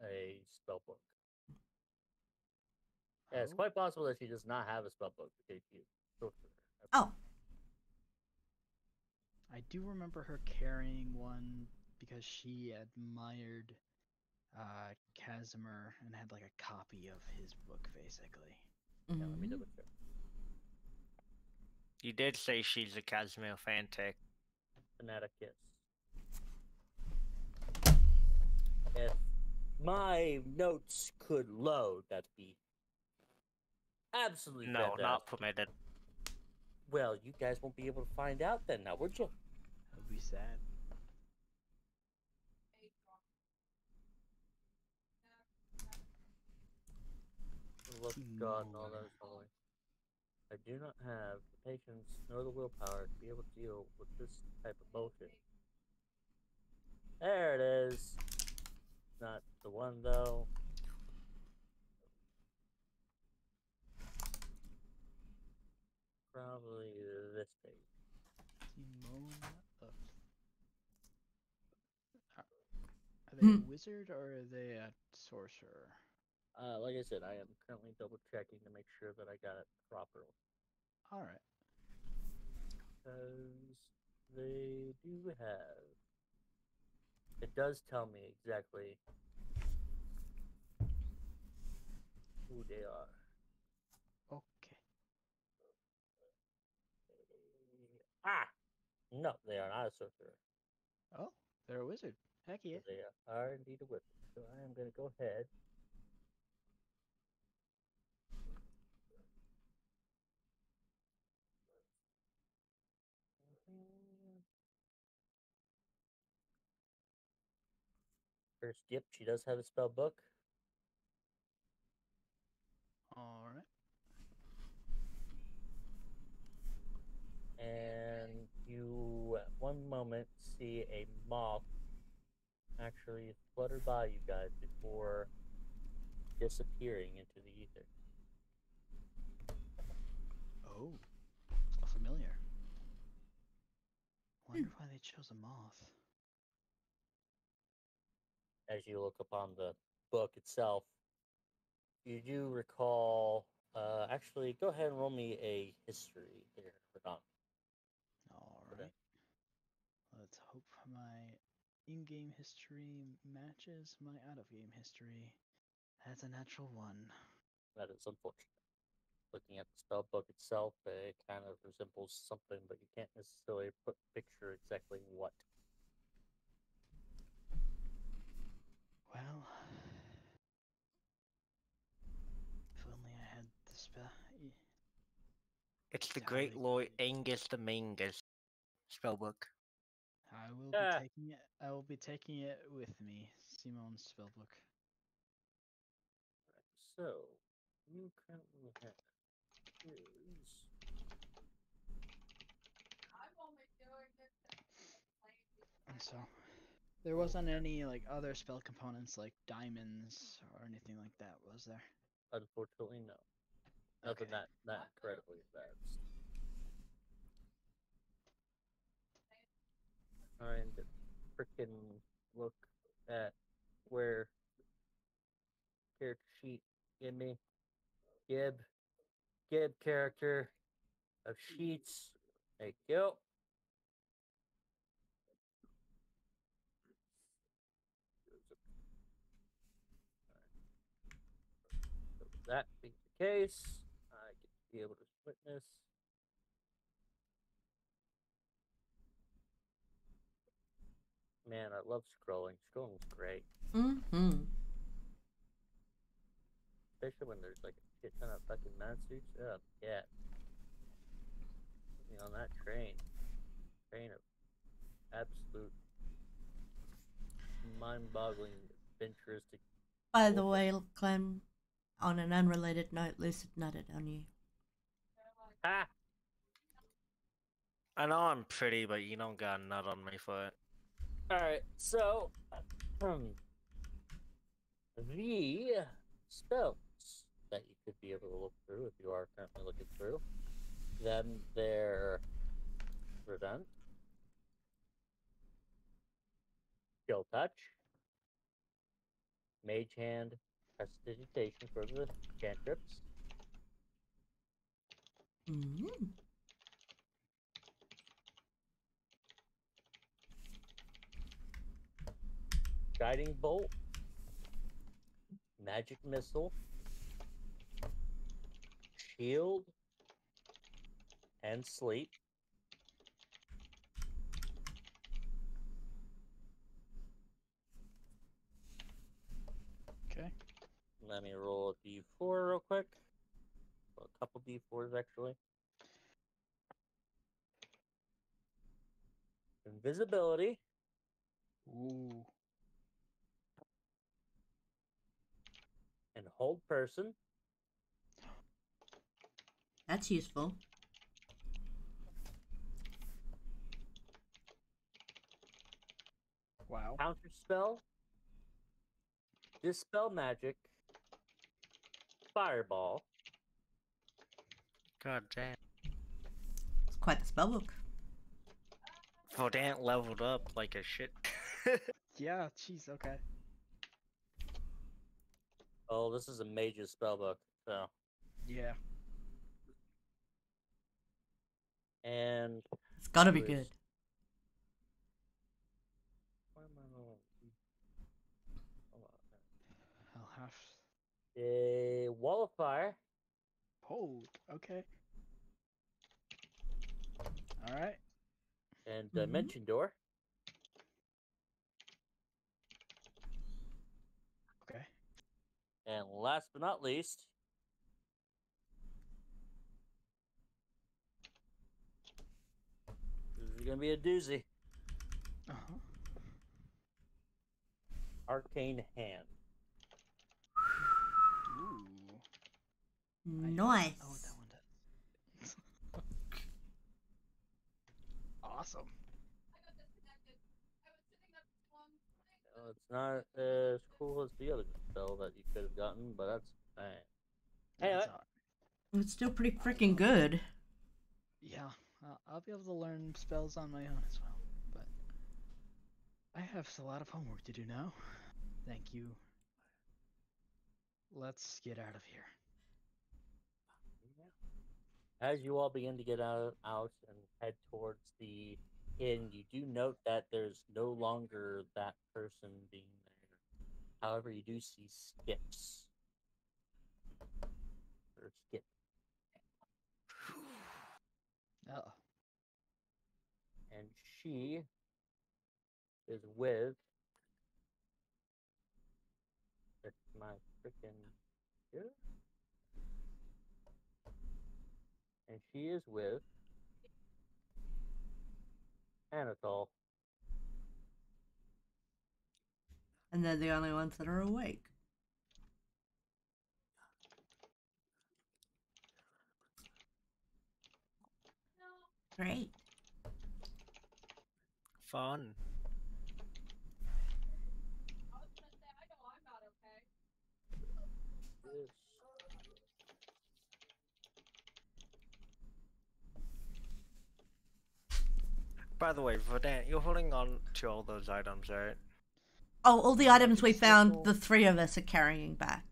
a spell book. Yeah, it's Oh. quite possible that she does not have a spell book because she's a sorcerer. Oh, I do remember her carrying one because she admired Casimir and had like a copy of his book, basically. Yeah, let me mhm. double check. You did say she's a Casimir fanatic. Fanatic, yes. If my notes could load, that'd be absolutely No, fantastic. not permitted. Well, you guys won't be able to find out then, now, would you? That would be sad. Look, God, and all that is holy. I do not have the patience nor the willpower to be able to deal with this type of bullshit. There it is. Not the one, though. Probably this page. Simone of... Are they a wizard or are they a sorcerer? Like I said, I am currently double checking to make sure that I got it properly. All right. Because they do have. It does tell me exactly who they are. Okay. Ah! No, they are not a sorcerer. Oh, they're a wizard. Heck yeah. They are indeed a wizard. So I am going to go ahead. First, yep, she does have a spell book. All right. And you, at one moment, see a moth actually flutter by you guys before disappearing into the ether. Oh, a familiar. Wonder why they chose a moth. As you look upon the book itself, you do recall. Actually, go ahead and roll me a history here, Radon. All Okay. right. Let's hope my in-game history matches my out-of-game history. That's a natural 1. That is unfortunate. Looking at the spell book itself, it kind of resembles something, but you can't necessarily picture exactly what. Well, if only I had the spell. It's the Yeah, Great like- Lord Angus the Mangus spellbook. I will Ah. be taking it. I will be taking it with me, Simone's spellbook. So, you currently have is And so, there wasn't any like other spell components like diamonds or anything like that, was there? unfortunately no. Nothing Okay. that incredibly advanced. Trying to freaking look at where character sheet give me. Gib. Gib character of Sheets. There you go. So that being the case, I get to be able to witness. Man, I love scrolling. Scrolling's great. Mm-hmm. Especially when there's like a shit ton of fucking monsters. Oh, yeah. Put me on that train. Train of absolute mind-boggling, adventuristic. By the way, Clem, on an unrelated note, Lucid nutted on you. Ha! I know I'm pretty, but you don't got a nut on my foot. Alright, so the spells that you could be able to look through if you are currently looking through them, they're prevent, chill touch, mage hand, prestidigitation for the cantrips, Mm-hmm. guiding bolt, magic missile, shield, and sleep. Okay. Let me roll a d4 real quick. Well, a couple d4s actually. Invisibility, Ooh. and hold person. That's useful. Wow. Counter spell, dispel magic, fireball, God damn. It's quite the spellbook. Vodant leveled up like a shit. Yeah, jeez, okay. oh, this is a major spellbook, so. Yeah. And It's gotta be Which- good. why am I rolling? Hold on. I'll have. A wall of fire, Hold. Okay. Alright. and Mhm. dimension door, Okay. and last but not least, this is gonna be a doozy. Uh-huh. Arcane hand. Ooh. Nice. Oh, that one does. Awesome. It's not as cool as the other spell that you could have gotten, but that's fine. Anyway, That's all- It's still pretty freaking good. Yeah, I'll be able to learn spells on my own as well, but I have a lot of homework to do now. Thank you. Let's get out of here. as you all begin to get out and head towards the inn, you do note that there's no longer that person being there. However, you do see Skips. Or Skip. Oh, And she is with. It's my freaking. And she is with Anatole. And they're the only ones that are awake. Great. Fun. Yes. By the way, Vodant, you're holding on to all those items, right? Oh, all the items we found, Circle. the three of us are carrying back.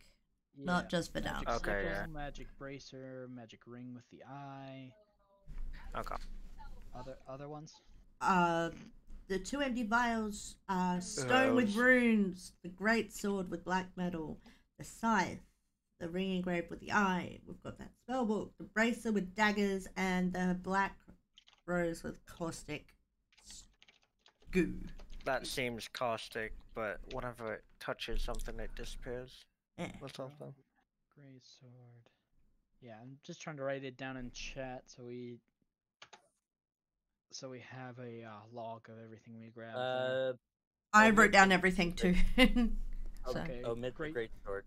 not Yeah, just for now. magic Okay, sickle, yeah. magic bracer, magic ring with the eye. Okay. Other ones? The 2 empty vials, stone with runes, the great sword with black metal, the scythe, the ring engraved with the eye. We've got that spellbook, the bracer with daggers, and the black rose with caustic goo. That seems caustic, but whenever it touches something, it disappears. Eh. Or something. Gray sword. Yeah, I'm just trying to write it down in chat so we have a log of everything we grabbed. There. I Omit wrote down the everything too. So. Okay. Omit the great. great sword.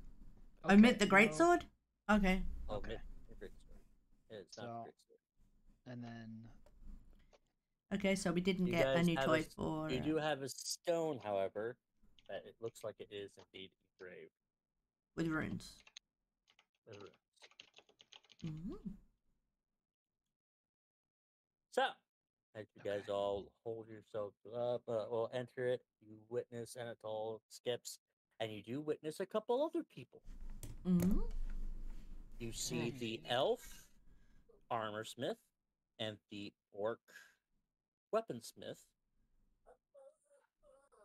Omit the no- great sword? Okay. Okay. Omit the great sword. It's not the So- great sword. And then Okay, so we didn't You get a guys new have toy for... You do have a stone, however, that it looks like it is indeed engraved. with runes. with runes. Mm-hmm. So, as you guys all hold yourselves up, well, enter it, you witness Anatole skips, and you do witness a couple other people. Mm-hmm. You see the elf armor smith and the orc weaponsmith.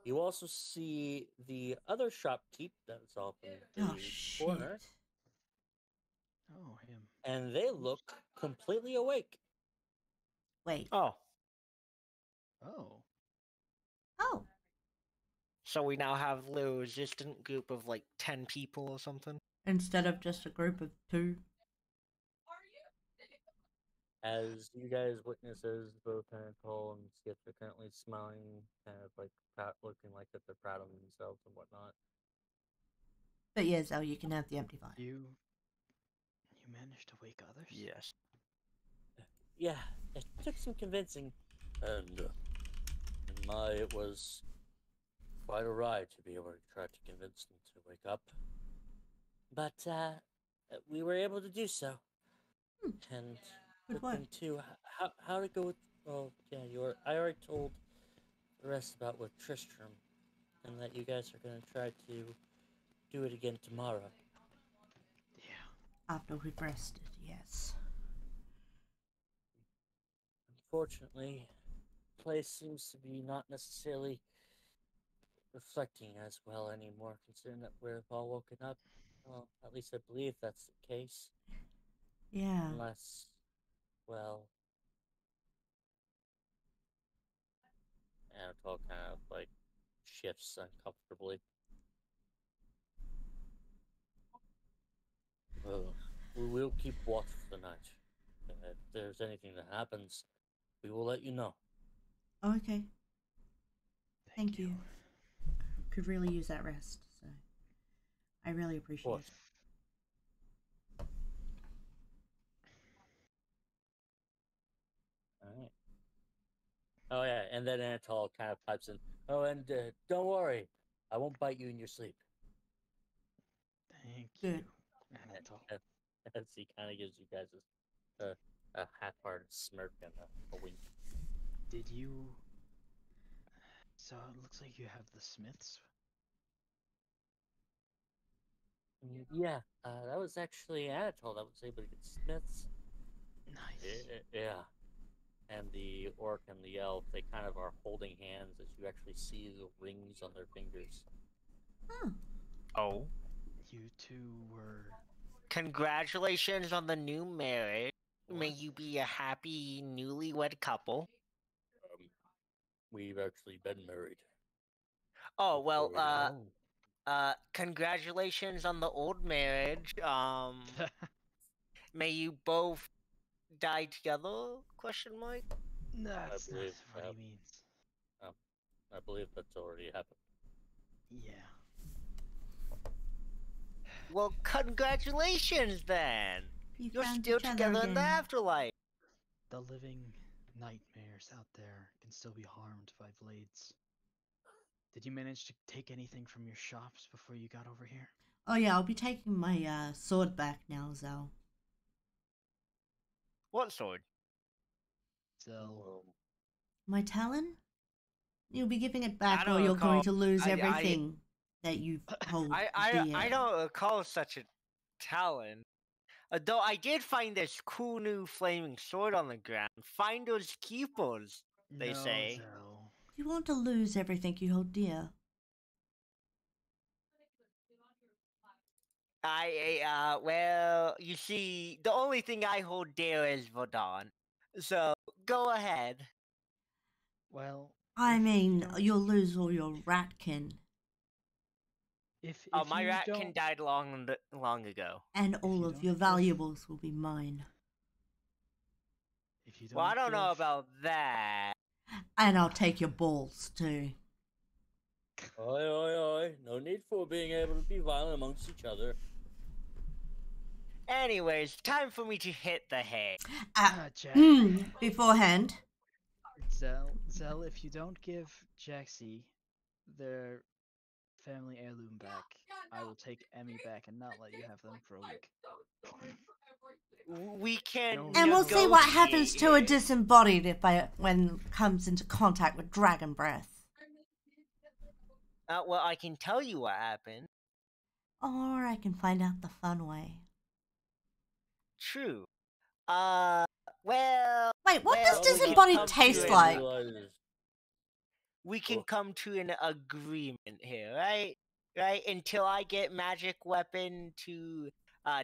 You also see the other shopkeep that's off in the Oh, shit. corner, oh him. and they look completely awake. Wait. Oh, Oh. Oh. so we now have a little resistant group of like 10 people or something? Instead of just a group of 2. As you guys witnesses, both Anatole and Skip are currently smiling, kind of like looking like that they're proud of themselves and whatnot. But yeah, Zell, you can have the empty vial. You managed to wake others? Yes. Yeah, it took some convincing, and it was quite a ride to be able to try to convince them to wake up. But we were able to do so. And Good good work. thing too. How to go with? Oh yeah, I already told the rest about with Tristram, and that you guys are gonna try to do it again tomorrow. Yeah. After we've rested, yes. Unfortunately, the place seems to be not necessarily reflecting as well anymore, considering that we've all woken up. Well, at least I believe that's the case. Yeah. Unless, well, Anatole kind of like shifts uncomfortably. Well, we will keep watch for the night. If there's anything that happens, we will let you know. Oh, okay. Thank you. Could really use that rest, so I really appreciate course. it. Alright. Oh yeah, and then Anatole kind of pipes in. Oh, and don't worry, I won't bite you in your sleep. Thank Good. you. Anatole. As he kind of gives you guys a half-hearted smirk and a wink. Did you? So it looks like you have the Smiths. Yeah, that was actually Anatole that was able to get Smiths. Nice. Yeah. And the orc and the elf, they kind of are holding hands as you actually see the rings on their fingers. Huh. Oh. You two were. Congratulations on the new marriage. May What? you be a happy newlywed couple. We've actually been married. Oh, well, before we congratulations on the old marriage. May you both die together? Question mark. That's not believe what that. he means. I believe that's already happened. Yeah. Well, congratulations then. You You're found still each other together in the again. afterlife. The living nightmares out there can still be harmed by blades. Did you manage to take anything from your shops before you got over here? Oh yeah, I'll be taking my sword back now, Zell. What sword? So My talon? You'll be giving it back, I or don't you're going recall- to lose I- everything that you hold I dear. don't recall such a talent. Though I did find this cool new flaming sword on the ground. Finders keepers, they No, say. Zell. You want to lose everything you hold dear. Well, you see, the only thing I hold dear is Vodon. So, go ahead. Well, I if you mean, don't- you'll lose all your ratkin if My you ratkin don't, died long ago. and all you of don't your give- valuables will be mine. if you don't, Well, I don't know give- about that. And I'll take your balls too. Oi, oi, oi. No need for being able to be violent amongst each other. Anyways, time for me to hit the hay. Jack. Beforehand, Zell, if you don't give Jaxie their family heirloom back, I will take Emmy back and not let you have them for a week. We can No, and we'll see what happens to a negotiate. disembodied when comes into contact with dragon breath. Well, I can tell you what happened. Or I can find out the fun way. True. Well. Wait, what well, does we can disembodied come to taste an- like? We can Oh. come to an agreement here, right? Right? Until I get magic weapon to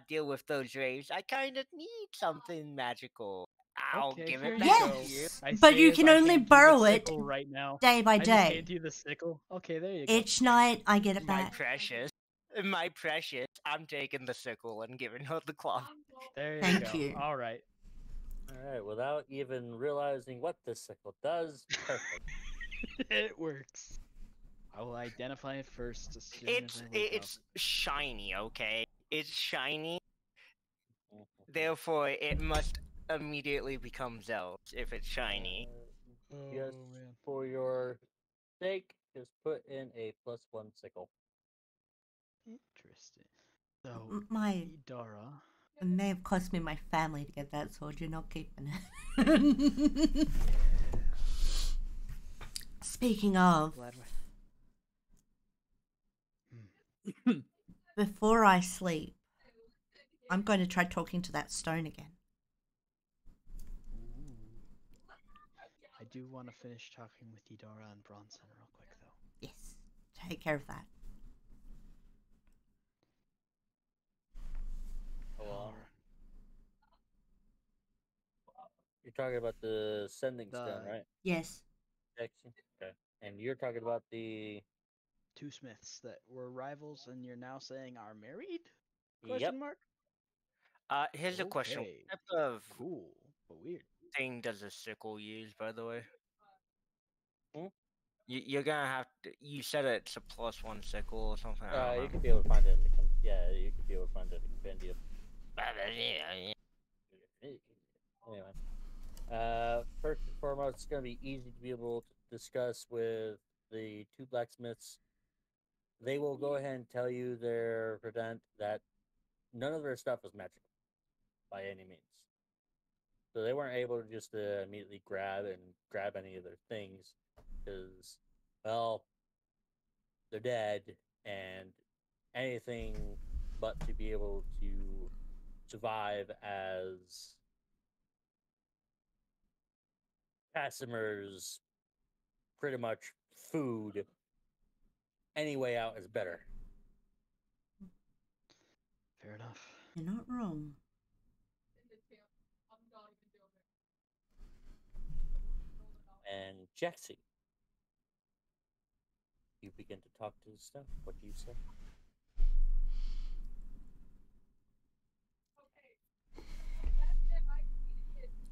deal with those rays, I kind of need something magical. I'll Okay, give here it you back go. to you. Yes, I but say you as can I only hand you the borrow it sickle right now. day by I just day. hand you the sickle. Okay, there you go. Each night I get it My back. precious. My precious. I'm taking the sickle and giving her the claw. There you Thank go. you. All right. Alright, without even realizing what this sickle does, perfect. It works. I will identify it first as soon as I wake It's shiny, okay? It's shiny, Mhm. therefore it must immediately become Zell's if it's shiny. up. Just Oh, man. for your sake, just put in a +1 sickle. Interesting. So, My Idara. it may have cost me my family to get that sword. You're not keeping it. Speaking of, Glad before I sleep, I'm going to try talking to that stone again. I do want to finish talking with Idara and Bronson real quick, though. Yes, take care of that. Hold on. Alright. You're talking about the sending stone, The- right? Yes. Jackson? Okay. And you're talking about the... Two Smiths that were rivals and you're now saying are married? Yep. Question mark? Here's a question. Okay. What type of Cool, but weird. thing does a sickle use, by the way? Hmm? You're gonna have to. You said it's a +1 sickle or something. I don't you know. could be able to find it in the... Yeah, you could be able to find it in the compendium. Anyway. First and foremost, it's going to be easy to be able to discuss with the two blacksmiths. They will go ahead and tell you their present that none of their stuff is magical by any means. So they weren't able to just immediately grab any of their things because, well, they're dead and anything but to be able to survive as customers, pretty much food. Any way out is better. Fair enough. You're not wrong. And Jaxie, you begin to talk to the stuff. What do you say?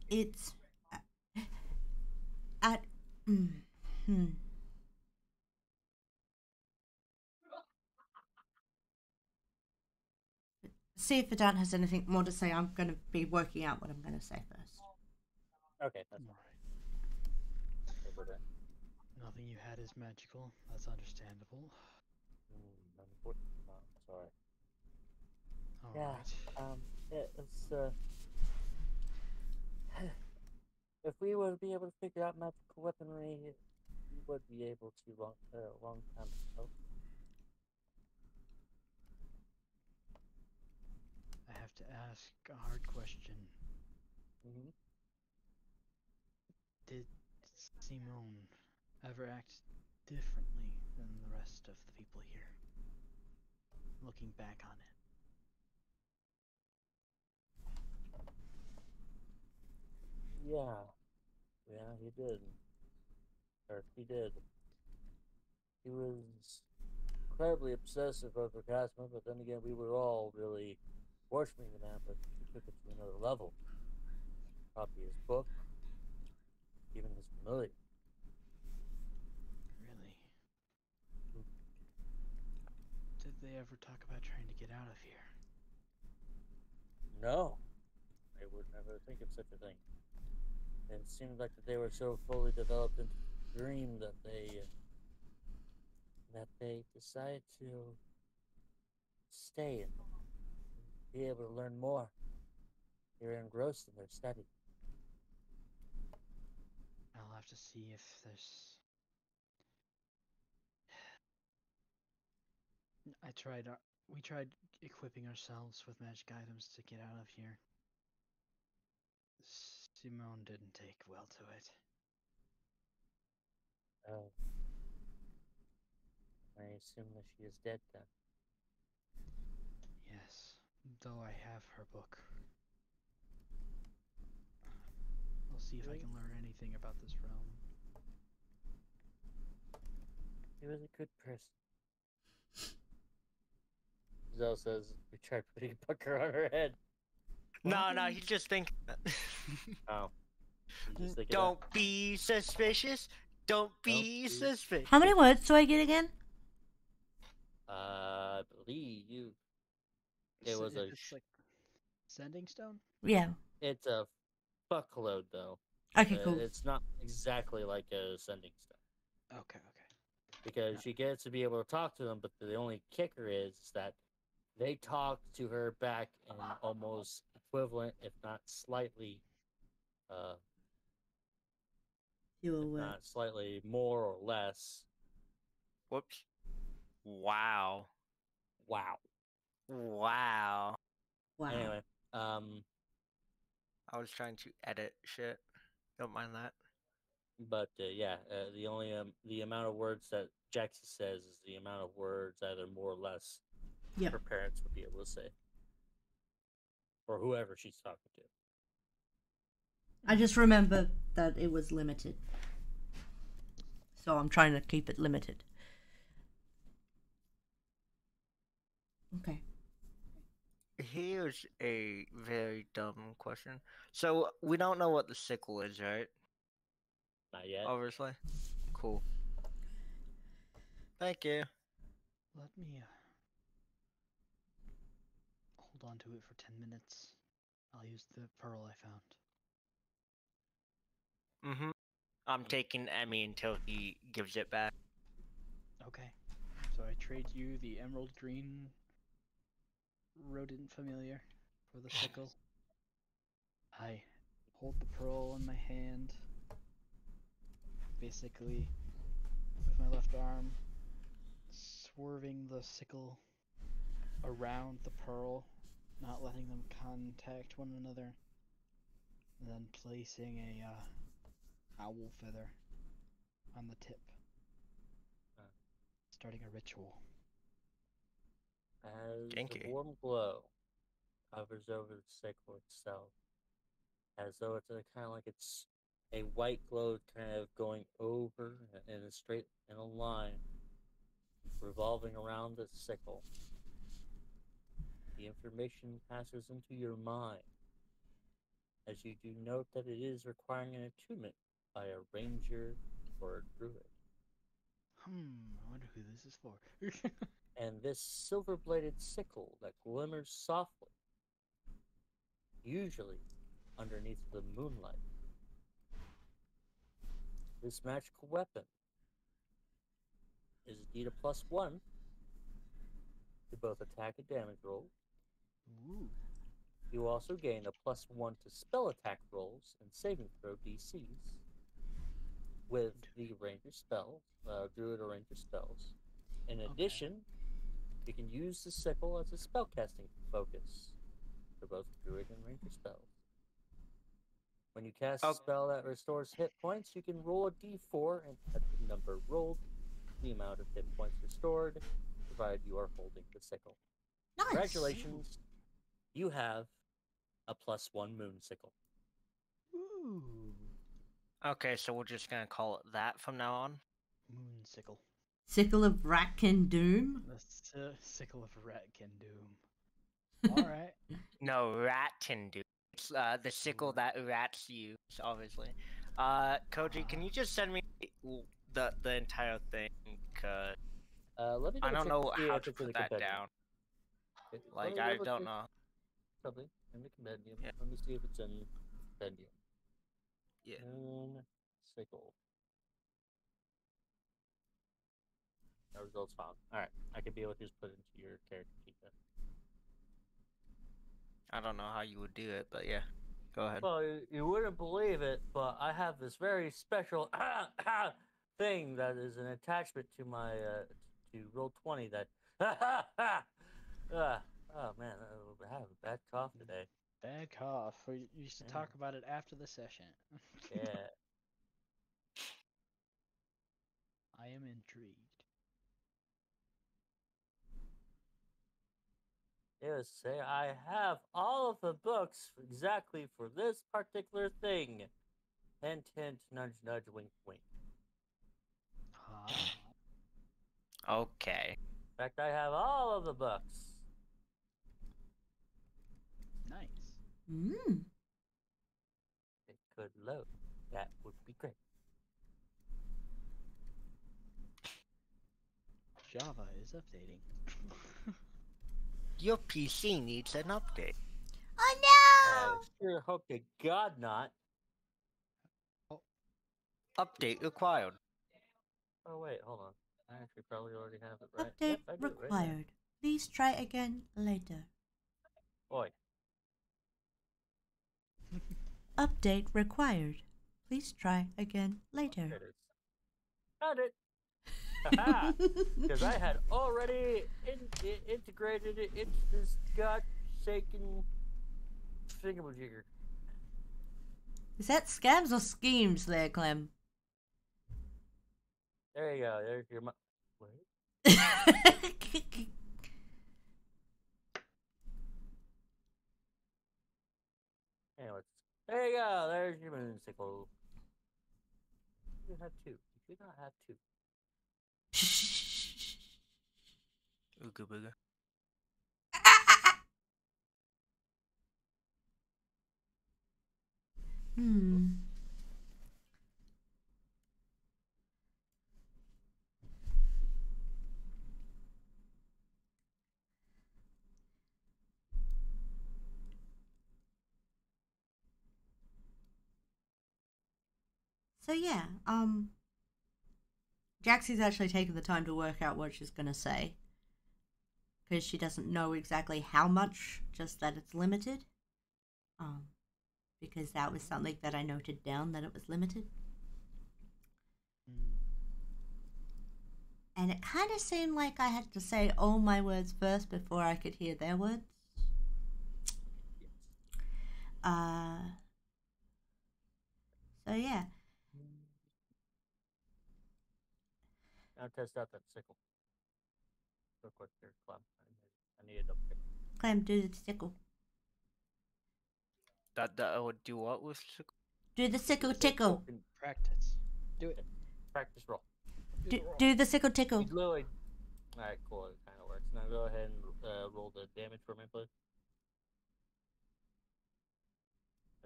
It's at See if Adan has anything more to say. I'm going to be working out what I'm going to say first. Okay, that's Alright. over there. Nothing you had is magical. That's understandable. Unfortunately not. Sorry. Alright. It's if we would be able to figure out magical weaponry, we would be able to long time ago. to ask a hard question. Mm-hmm. Did Simone ever act differently than the rest of the people here? Looking back on it. Yeah. Yeah, he did. Or he did. He was incredibly obsessive over Casma, but then again, we were all really worshiping the man, but he took it to another level. Copy his book, even his familiar. Really? Did they ever talk about trying to get out of here? No, I would never think of such a thing. It seemed like that they were so fully developed into the dream that they decided to stay and be able to learn more. They were engrossed in their study. I'll have to see if there's. We tried equipping ourselves with magic items to get out of here. Simone didn't take well to it. Oh, I assume that she is dead then. Yes, though I have her book. I'll see if I can learn anything about this realm. He was a good person. Zell says we tried putting a pucker on her head. No, he's just thinking. Oh. You just think of Don't be suspicious. Don't be be- suspicious. How many words do I get again? that? I believe you. It was a. It's like sending stone. Yeah. It's a fuckload though. Okay, cool. It's not exactly like a sending stone Okay. because she gets to be able to talk to them, but the only kicker is that they talk to her back in almost equivalent, if not slightly, You if will not slightly more or less. Whoops. Wow. Wow. Wow. Wow. Anyway, I was trying to edit shit. Don't mind that. but yeah, the amount of words that Jaxie says is the amount of words, either more or less, Yep. her parents would be able to say, or whoever she's talking to. I just remember that it was limited. So I'm trying to keep it limited. Okay. Here's a very dumb question. So we don't know what the sickle is, right? Not yet. Obviously. Cool. Thank you. Let me hold on to it for 10 minutes. I'll use the pearl I found. Mm-hmm. I'm taking Emmy until he gives it back. Okay. So I trade you the emerald green rodent familiar for the sickle. I hold the pearl in my hand, basically with my left arm, swerving the sickle around the pearl, not letting them contact one another, and then placing a owl feather on the tip, starting a ritual. As Kinky. the warm glow hovers over the sickle itself, as though it's kind of like it's a white glow kind of going over in a line, revolving around the sickle. The information passes into your mind as you do note that it is requiring an attunement by a ranger or a druid. I wonder who this is for. And this silver-bladed sickle that glimmers softly, usually underneath the moonlight. This magical weapon is indeed a +1 to both attack and damage rolls. Ooh. You also gain a +1 to spell attack rolls and saving throw DCs with the ranger spells, druid or ranger spells. In addition, you can use the sickle as a spellcasting focus. for both druid and ranger spells. When you cast Oh. a spell that restores hit points, you can roll a d4 and add the number rolled to the amount of hit points restored, provided you are holding the sickle. Nice. Congratulations, you have a +1 moon sickle. Ooh. Okay, so we're just gonna call it that from now on. Moonsicle. Sickle of Rack and Doom. The sickle of Ratkin Doom. Alright. No, rat can do. It's the sickle that rats use, obviously. Koji, can you just send me the entire thing? Cause Let me I don't know see how if to it's in put the that compendium. down. Let Like me I double don't check. know. Probably in the compendium. Yeah. Let me see if it's in compendium. Yeah. Moon sickle. No results found. Alright, I can be able to just put it into your character sheet then. I don't know how you would do it, but yeah. Go ahead. Well, you wouldn't believe it, but I have this very special thing that is an attachment to my to Roll20 that oh man, I have a bad cough today. Bad cough. We used to talk about it after the session. Yeah. I am intrigued. It was say I have all of the books exactly for this particular thing. Hint, hint, nudge, nudge, wink, wink. Huh? Okay. In fact, I have all of the books. Nice. Mm. It could load. That would be great. Java is updating. Your PC needs an update. Oh I no! sure hope to God not. Update required. Oh wait, hold on. I actually probably already have it right. Update Yep, I do it right now. required. Please try again later. Oi. Update required. Please try again later. There it is. Found it. Because I had already integrated it into this god-shaking thingamajigger. Is that scams or schemes there, Clem? There you go. There's your Wait. Anyways, there you go. There's your moonsicle. You have two. You should not have two. Ooga booga. Hmm. So yeah, Jaxie's actually taken the time to work out what she's gonna say. Because she doesn't know exactly how much, just that it's limited. Because that was something that I noted down, that it was limited. And it kind of seemed like I had to say all my words first before I could hear their words. So yeah. Now test out that sickle. Real quick here, Clem. I need it up here. Clem, do the sickle. That would do what with sickle? Do the sickle tickle. Practice. Do it. Practice roll. Do the sickle tickle. You literally. Alright, cool. It kind of works. Now go ahead and roll the damage for me, please.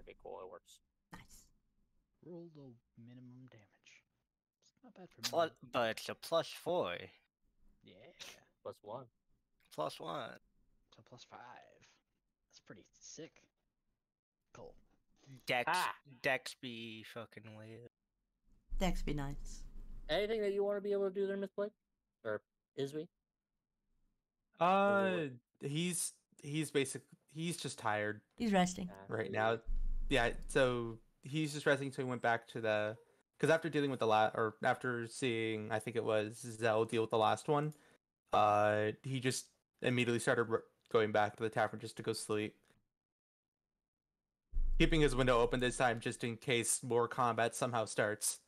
Okay, cool. It works. Nice. Roll the minimum damage. It's not bad for me. But it's a +4. Yeah. +1. +1. So +5. That's pretty sick. Cool. Dex be fucking weird. Dex be nice. Anything that you want to be able to do there, Miss Blake? Or Isby? He's just tired He's resting. right now. Yeah, so he's just resting. So he went back to because after dealing with after seeing, I think it was Zell deal with the last one, he just immediately started going back to the tavern just to go sleep. keeping his window open this time just in case more combat somehow starts.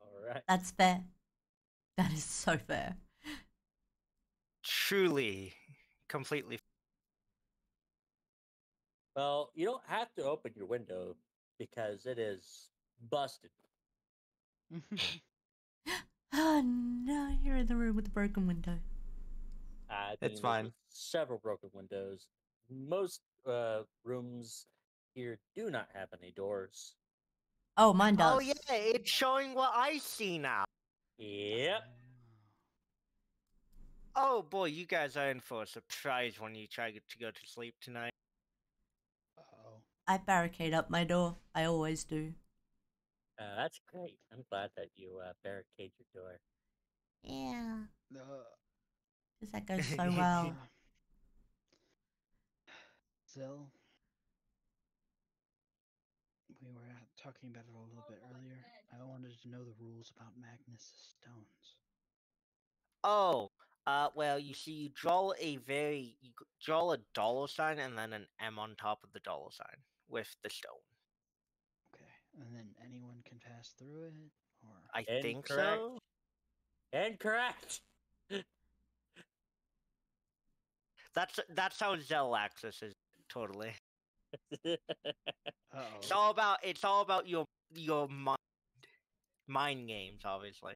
All right. That's fair. That is so fair. Truly, completely. Well, you don't have to open your window because it is busted. Oh no, you're in the room with the broken window. I It's mean, fine. there's several broken windows. Most rooms here do not have any doors. Oh, mine does. Oh yeah, it's showing what I see now. Yep. Oh boy, you guys are in for a surprise when you try to go to sleep tonight. Uh-oh. I barricade up my door. I always do. That's great. I'm glad that you barricade your door. Yeah. Uh, Because that goes so well. Zell, we were talking about it a little bit earlier. I wanted to know the rules about Magnus' stones. Oh, well, you see, you draw draw a dollar sign and then an M on top of the dollar sign with the stone. Okay, and then anyone can pass through it, or I think Incorrect. so. Incorrect. That's how Zell accesses totally. uh-oh. It's all about your mind games, obviously.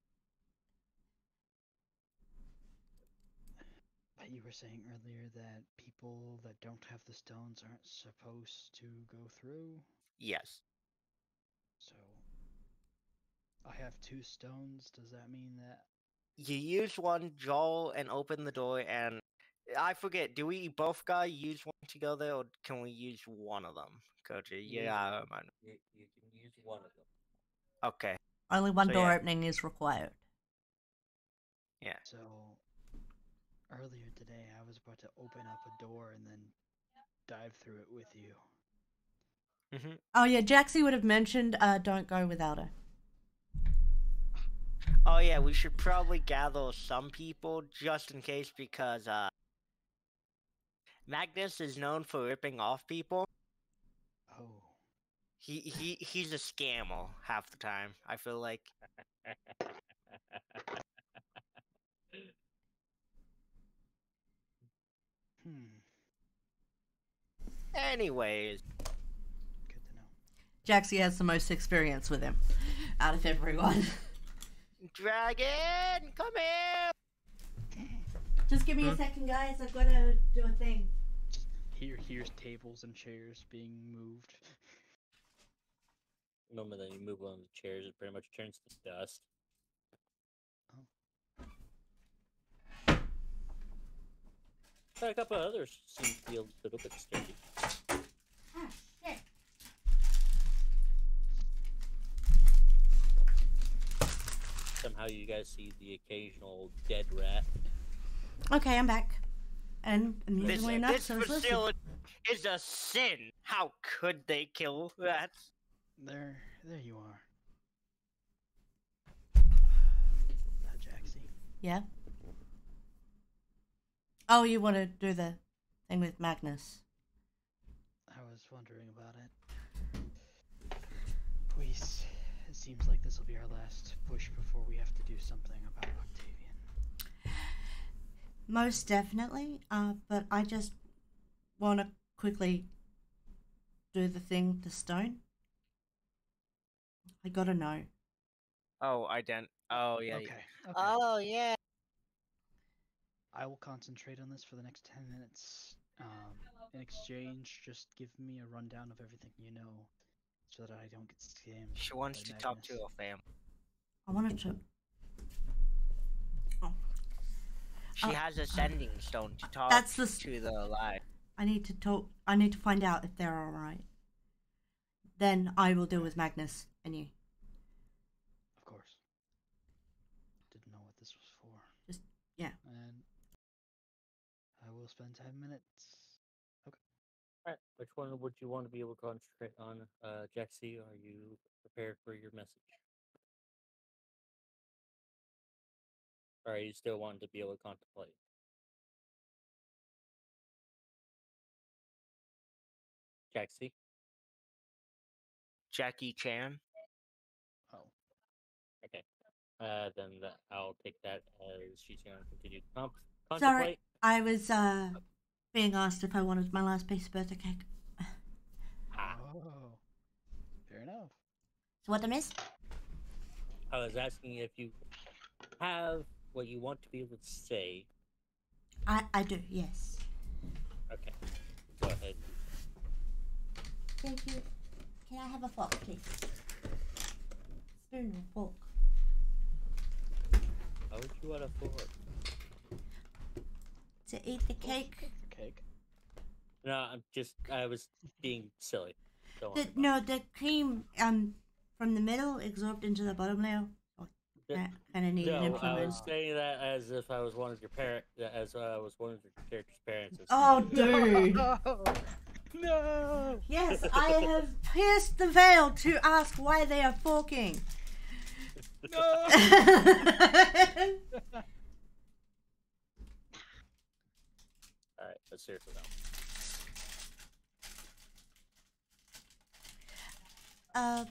But you were saying earlier that people that don't have the stones aren't supposed to go through. Yes. So I have 2 stones. Does that mean that? You use one, draw, and open the door, and I forget. Do we both gotta use one to go there, or can we use one of them? Koji, yeah, man. You can use one of them. Okay. Only one So, door yeah. opening is required. Yeah. So earlier today, I was about to open up a door and then dive through it with you. Mhm. Oh yeah, Jaxie would have mentioned don't go without her. Oh yeah, we should probably gather some people just in case because Magnus is known for ripping off people. Oh. He's a scammer half the time. I feel like. Hmm. Anyways, Good to know. Jaxie has the most experience with him out of everyone. Dragon, come here. Just give me a second, guys. I've got to do a thing. Here's tables and chairs being moved. The moment that you move one of the chairs, it pretty much turns to dust. But a couple of others seem to be a little bit sturdy. Ah, shit. Somehow you guys see the occasional dead rat. Okay, I'm back. And amusingly enough, This so is Lucy. facility is a sin. How could they kill rats? There you are. Jaxie. Yeah? Oh, you want to do the thing with Magnus? I was wondering about it. Please, it seems like this will be our last push before we have to do something about Octavian. Most definitely. But I just want to quickly do the thing with the stone. I gotta know. Oh, Oh yeah. Okay. Oh yeah. I will concentrate on this for the next 10 minutes. In exchange, just give me a rundown of everything you know, so that I don't get scammed. She wants by to talk to Magnus. her family. I wanted to. Oh. She has a sending stone to talk That's the to the alive. I need to talk. I need to find out if they're all right. Then I will deal with Magnus and you. Of course. Didn't know what this was for. Just yeah. And I will spend 10 minutes. Okay. Alright, which one would you want to be able to concentrate on? Jaxie, are you prepared for your message? Or are you still wanting to be able to contemplate? Jaxie? Jackie Chan. Oh. Okay. Then I'll take that as she's going to continue to Sorry, contemplate. I was being asked if I wanted my last piece of birthday cake. Oh. Fair enough. So what I miss? I was asking if you have what you want to be able to say. I do, yes. Okay. Go ahead. Thank you. Can I have a fork, please? Spoon or fork? How would you want a fork? To eat the cake? For cake. No, I was being silly. Don't worry about No, the cream from the middle absorbed into the bottom layer. it. Kind of needed No, I improvement. was saying that as if I was one of your as I was one of your character's parents. Oh, dude. No! No! Yes, I have pierced the veil to ask why they are forking. No! All right, but seriously though. Um,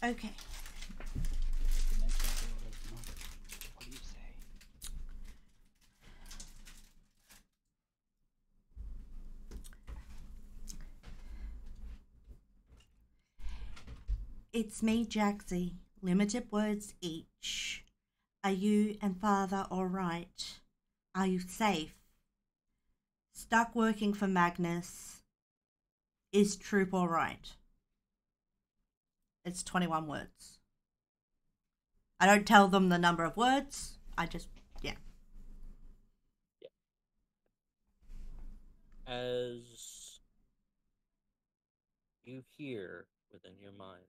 okay. What do you say? It's me, Jaxie. Limited words each. Are you and father alright? Are you safe? Stuck working for Magnus. Is Troop alright? It's 21 words. I don't tell them the number of words. I just, yeah. As you hear within your mind,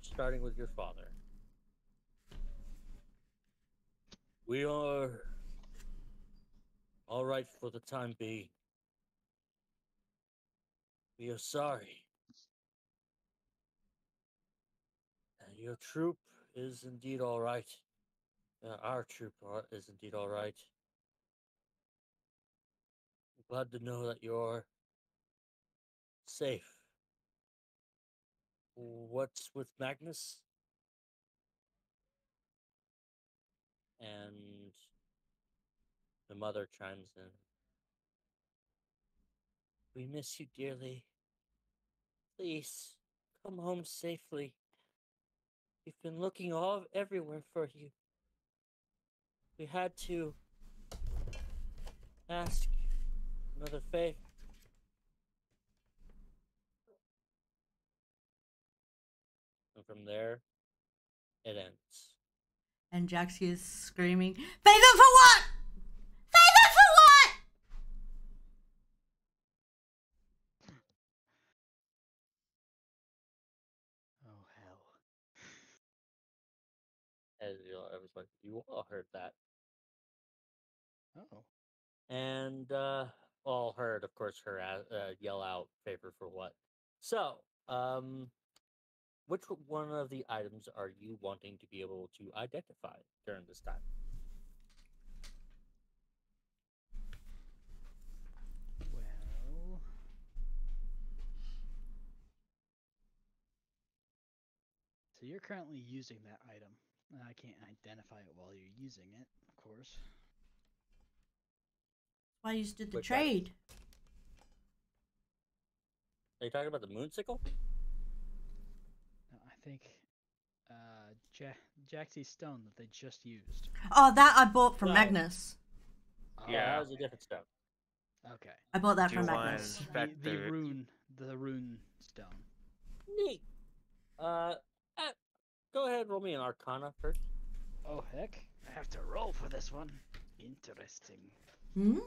starting with your father, we are all right for the time being. We are sorry. And your troop is indeed all right. Our troop is indeed all right. I'm glad to know that you're safe. What's with Magnus? And the mother chimes in. We miss you dearly. Please, come home safely. We've been looking all everywhere for you. We had to ask another favor. And from there, it ends. And Jaxie is screaming, favor for what? Favor for what? Oh, hell. As everybody, you all heard that. Oh. And all heard, of course, her yell out favor for what. So, which one of the items are you wanting to be able to identify during this time? Well. So you're currently using that item. I can't identify it while you're using it, of course. Why you did the Which item? trade? Are you talking about the moonsicle? No, I think Jaxie's stone that they just used. Oh, that I bought from No. Magnus. Yeah, that Oh, was a different stone. okay. I bought that Do from you want Magnus. The rune stone. Neat. Go ahead, roll me an Arcana first. Oh heck! I have to roll for this one. Interesting. Hmm.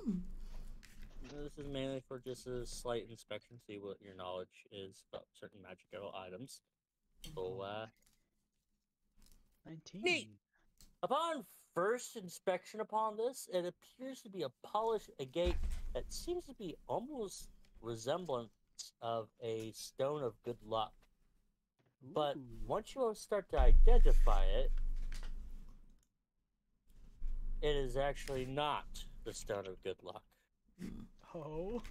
This is mainly for just a slight inspection, see what your knowledge is about certain magical items. So, 19. Neat. Upon first inspection upon this, it appears to be a gate that seems to be almost resemblance of a stone of good luck. But Ooh. once you start to identify it, it is actually not the stone of good luck. Oh.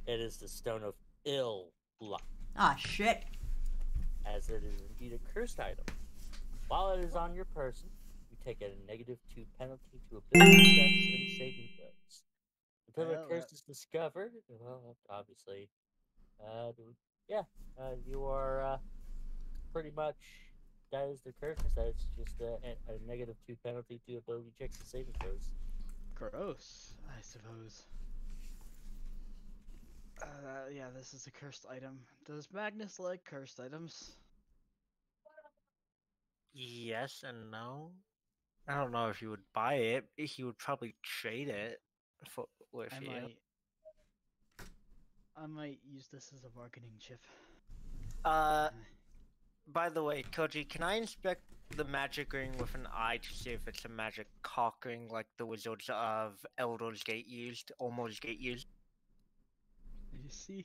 It is the stone of ill luck, Ah, shit. as it is indeed a cursed item. While it is on your person, you take a -2 penalty to ability checks and saving throws. Until the Well, curse is discovered, well, obviously, you are pretty much, that is the curse. That it's just a -2 penalty to ability checks and saving throws. gross, I suppose. Yeah, this is a cursed item. Does Magnus like cursed items? Yes and no. I don't know if he would buy it. He would probably trade it with I you. might use this as a bargaining chip. By the way, Koji, can I inspect the magic ring with an eye to see if it's a magic cock ring like the Wizards of Elder's Gate used, Almost Gate used? You see?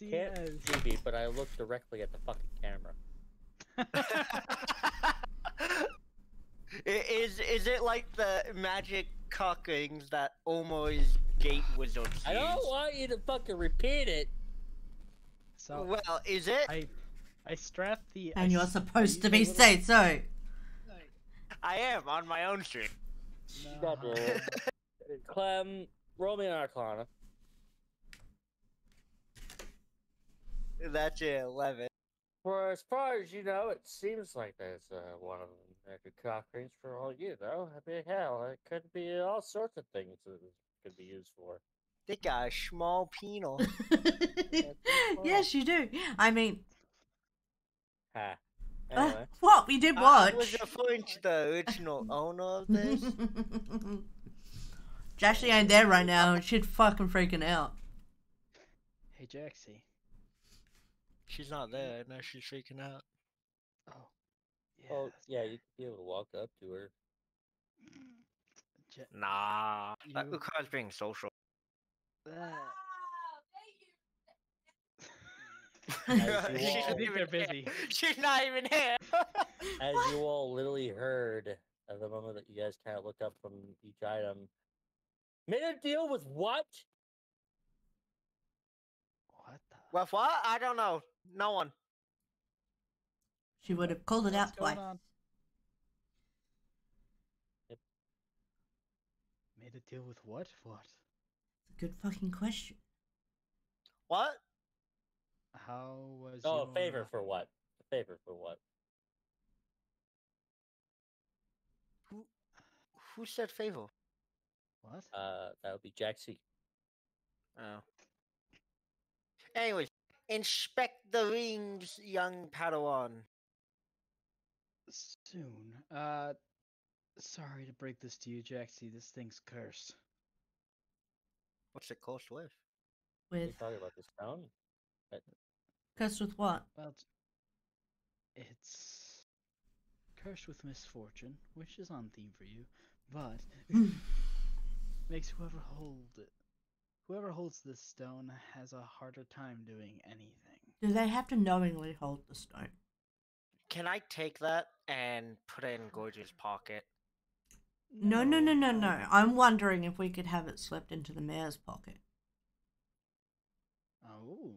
You can't see me, but I look directly at the fucking camera. Is it like the magic cock rings that Almost Gate Wizards used? I don't want you to fucking repeat it. So Well, is it? I strapped the. And you're supposed to use be a little- said so. I am on my own stream. No. Clem, roll me an Arcana. That's it, 11. For as far as you know, it seems like there's one of them magic cock rings for all you know. I mean, hell, it could be all sorts of things that it could be used for. They got a small penal. Yes, you do. I mean, Ha. Anyway. what? We did I was watch. referring to the original owner of this. Jaxie ain't there right now and she's fucking freaking out. Hey, Jaxie. She's not there, now she's freaking out. Oh. Yeah. Oh, yeah, you'd be able to walk up to her. Nah, that You- requires being social. As you She's all- not I think even they're busy. here. She's not even here. As you all literally heard at the moment that you guys kind of looked up from each item, made a deal with what? What the? With what? I don't know. No one. She would have called it What's out going twice. on? Yep. Made a deal with what? What? It's a good fucking question. What? How was Oh, your... a favor for what? A favor for what? Who said favor? What? That would be Jaxie. Oh. Anyways, inspect the rings, young Padawan. Soon. Sorry to break this to you, Jaxie. This thing's cursed. What's it cost with? You're With talking about the stone? cursed with what? Well, it's cursed with misfortune, which is on theme for you, but makes whoever holds this stone has a harder time doing anything. Do they have to knowingly hold the stone? Can I take that and put it in Gorge's pocket? No. I'm wondering if we could have it slipped into the mayor's pocket. Oh.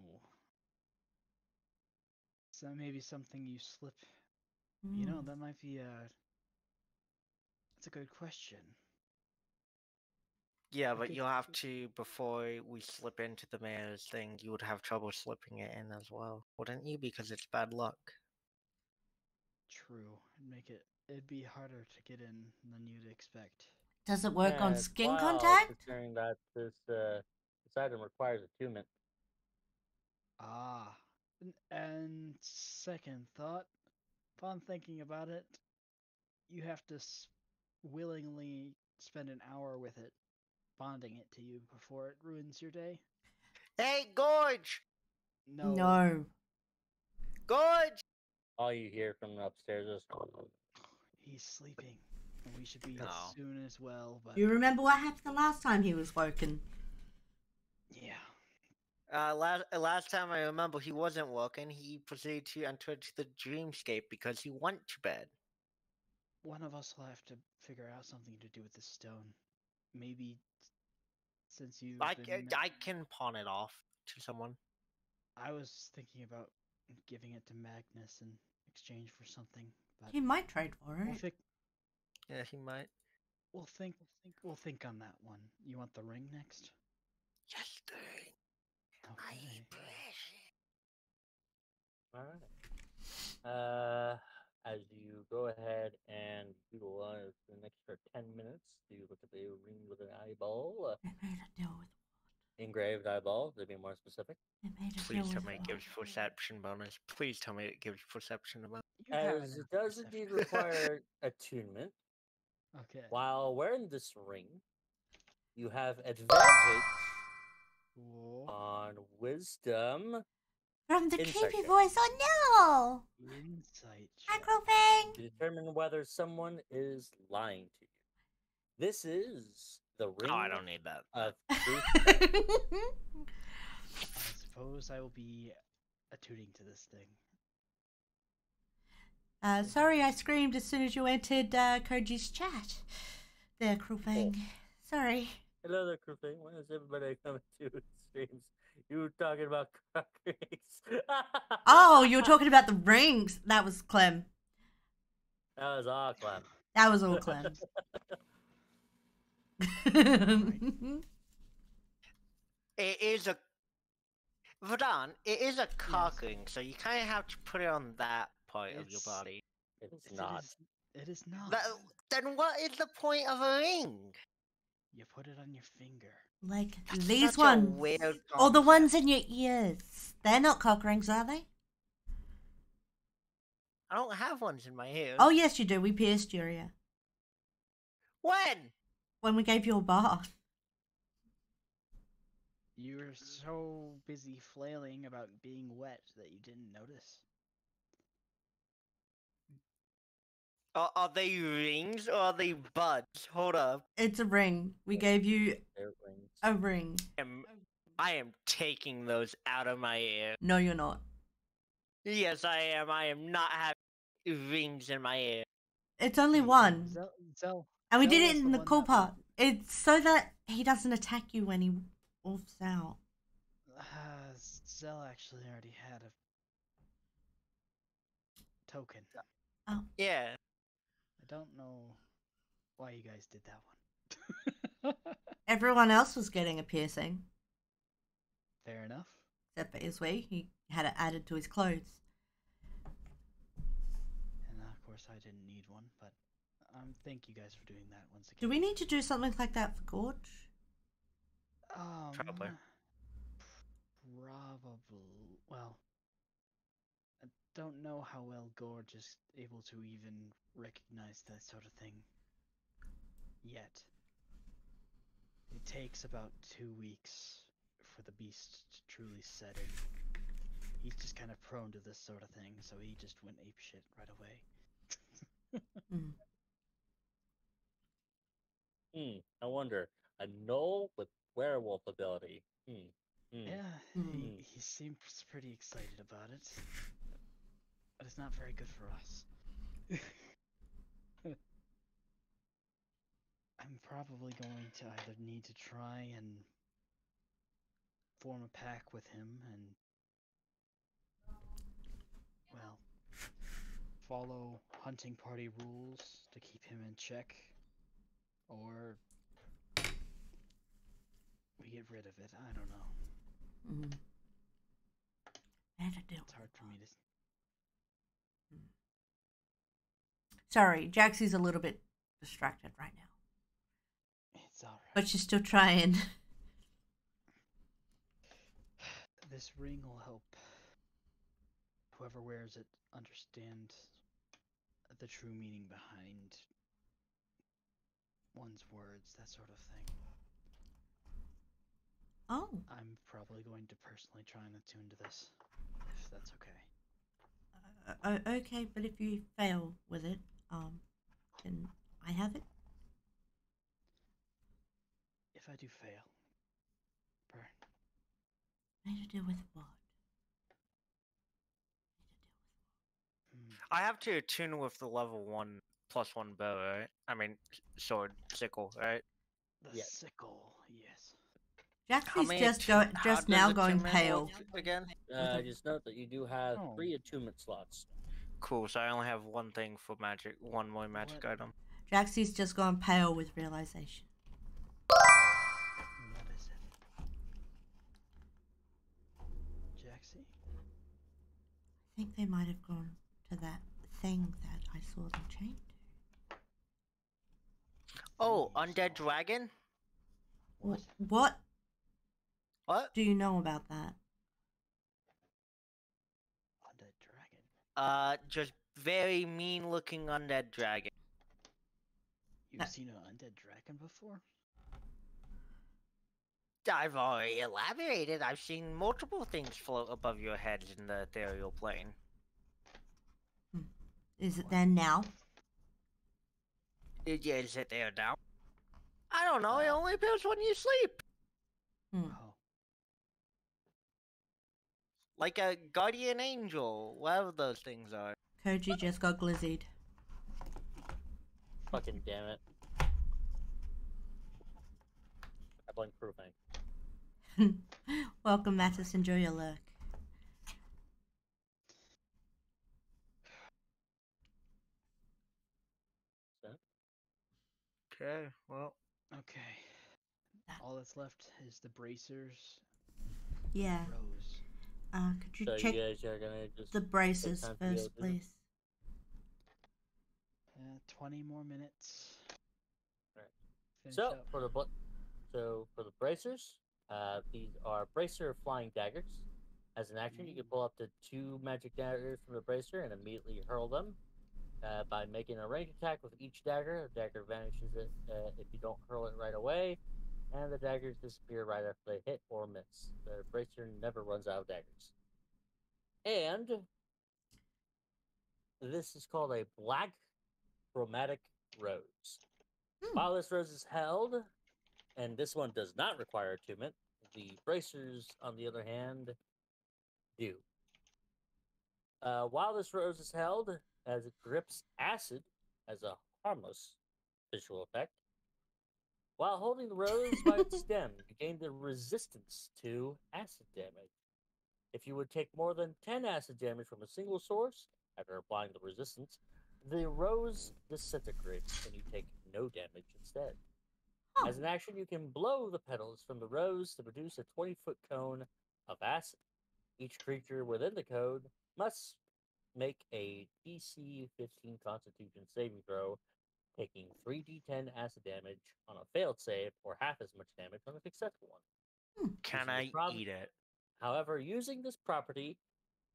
So maybe something you slip. You know, that might be that's a good question. Yeah, I but think- you'll have to, before we slip into the mayor's thing, you would have trouble slipping it in as well, wouldn't you? Because it's bad luck. True. It'd be harder to get in than you'd expect. Does it work on it's skin wild contact? Considering that this item requires attunement. Ah. And second thought, upon thinking about it, you have to willingly spend an hour with it, bonding it to you before it ruins your day. Hey, Gorge! No. Gorge! All you hear from upstairs is. He's sleeping. And we should be No. soon as well, but You remember what happened the last time he was woken? yeah. Last time I remember, he wasn't working. He proceeded to enter into the dreamscape because he went to bed. One of us will have to figure out something to do with this stone. Maybe since you've been... I can pawn it off to someone. I was thinking about giving it to Magnus in exchange for something, but He might trade for we'll, it. Yeah, he might. we'll think on that one. You want the ring next? Yes, thing. Okay. Alright. As you go ahead and utilize the extra 10 minutes to look at the ring with an eyeball, It made a deal with engraved eyeball, to be more specific. It made a Please deal tell with me it gives perception bonus. Please tell me it gives perception bonus. You have As an it does perception. indeed require attunement, Okay. while wearing this ring, you have advantage Whoa. on wisdom From the Insight creepy check. voice. Oh no! Insight Hi, check. Crow to determine whether someone is lying to you. This is the ring Oh, I don't need that. of truth. Fang! I suppose I will be attuning to this thing. Sorry, I screamed as soon as you entered Koji's chat. There, Krupang. Sorry. Hello there, Croofing. When is everybody coming to streams? You were talking about cupcakes. Oh, you were talking about the rings. That was Clem. That was all, Clem. That was all Clem. It is a. Vadan, it is a cock Yes. ring, so you kind of have to put it on that part of your It's- body. It's not. It is not. Then what is the point of a ring? You put it on your finger. Like That's these such a ones. weird Or the ones concept. in your ears. They're not cock rings, are they? I don't have ones in my ear. Oh, yes, you do. We pierced your ear When? when we gave you a bath. You were so busy flailing about being wet that you didn't notice. Are they rings or are they buds? Hold up. It's a ring. We gave you They're rings. a ring. I am taking those out of my ear. No, you're not. Yes, I am. I am not having rings in my ear. It's only Hey, one. Zell, And we Zell did was it in the the one cool that part. It's so that he doesn't attack you when he wolfs out. Zell actually already had a token. Yeah. I don't know why you guys did that one. Everyone else was getting a piercing. Fair enough. Except for Iswee. He had it added to his clothes. And of course I didn't need one, but thank you guys for doing that once again. Do we need to do something like that for Gorge? Probably. Probably. Well, I don't know how well Gorge is able to even recognize that sort of thing yet. It takes about 2 weeks for the beast to truly set in. He's just kind of prone to this sort of thing, so he just went apeshit right away. I wonder. A gnoll with werewolf ability. Yeah, Hmm. he seems pretty excited about it. But it's not very good for us. I'm probably going to either need to try and form a pack with him and, well, follow hunting party rules to keep him in check, or we get rid of it. I don't know. It's hard for me to... Sorry, Jaxie's a little bit distracted right now. It's alright. But she's still trying. This ring will help whoever wears it understand the true meaning behind one's words, that sort of thing. Oh. I'm probably going to personally try and attune to this, if that's okay. Okay, but if you fail with it, can I have it? If I do fail, burn. Made to deal with what? I have to attune with the level 1+1 bow, right? I mean, sword, sickle, right? The Yes. sickle, yes. Jaxie's how just does now going attunement pale. work again? Just note that you do have Oh. 3 attunement slots. Cool, so I only have one thing for magic, one more magic What? item. Jaxie's just gone pale with realization. What is it? Jaxie? I think they might have gone to that thing that I saw them chained to. Oh, Thing you undead saw. dragon? What? What What? do you know about that? Undead dragon. Just very mean looking undead dragon. You've seen an undead dragon before? I've already elaborated. I've seen multiple things float above your heads in the ethereal plane. Is it there now? Is it there now? I don't know, it only appears when you sleep. Oh. Like a guardian angel, whatever those things are. Koji just got glizzied. Fucking damn it. I blame proofing. Welcome, Mattis. Enjoy your lurk. So, Okay, well. Okay. All that's left is the bracers. Yeah. Rose. Could you so check you guys are gonna just the braces time to go first, do them? please? 20 more minutes. Alright. Finish So up. for the bracers, these are bracer flying daggers. As an action, you can pull up to 2 magic daggers from the bracer and immediately hurl them. By making a range attack with each dagger, the dagger vanishes if you don't hurl it right away, and the daggers disappear right after they hit or miss. The bracer never runs out of daggers. And this is called a black chromatic rose. While this rose is held, and this one does not require attunement, the bracers, on the other hand, do. While this rose is held, as it drips acid as a harmless visual effect, while holding the rose by its stem, you gain the resistance to acid damage. If you would take more than 10 acid damage from a single source, after applying the resistance, the rose disintegrates and you take no damage instead. Oh. As an action, you can blow the petals from the rose to produce a 20-foot cone of acid. Each creature within the cone must make a DC 15 Constitution saving throw, taking 3d10 acid damage on a failed save, or half as much damage on a successful one. Can Using I this eat it? However, using this property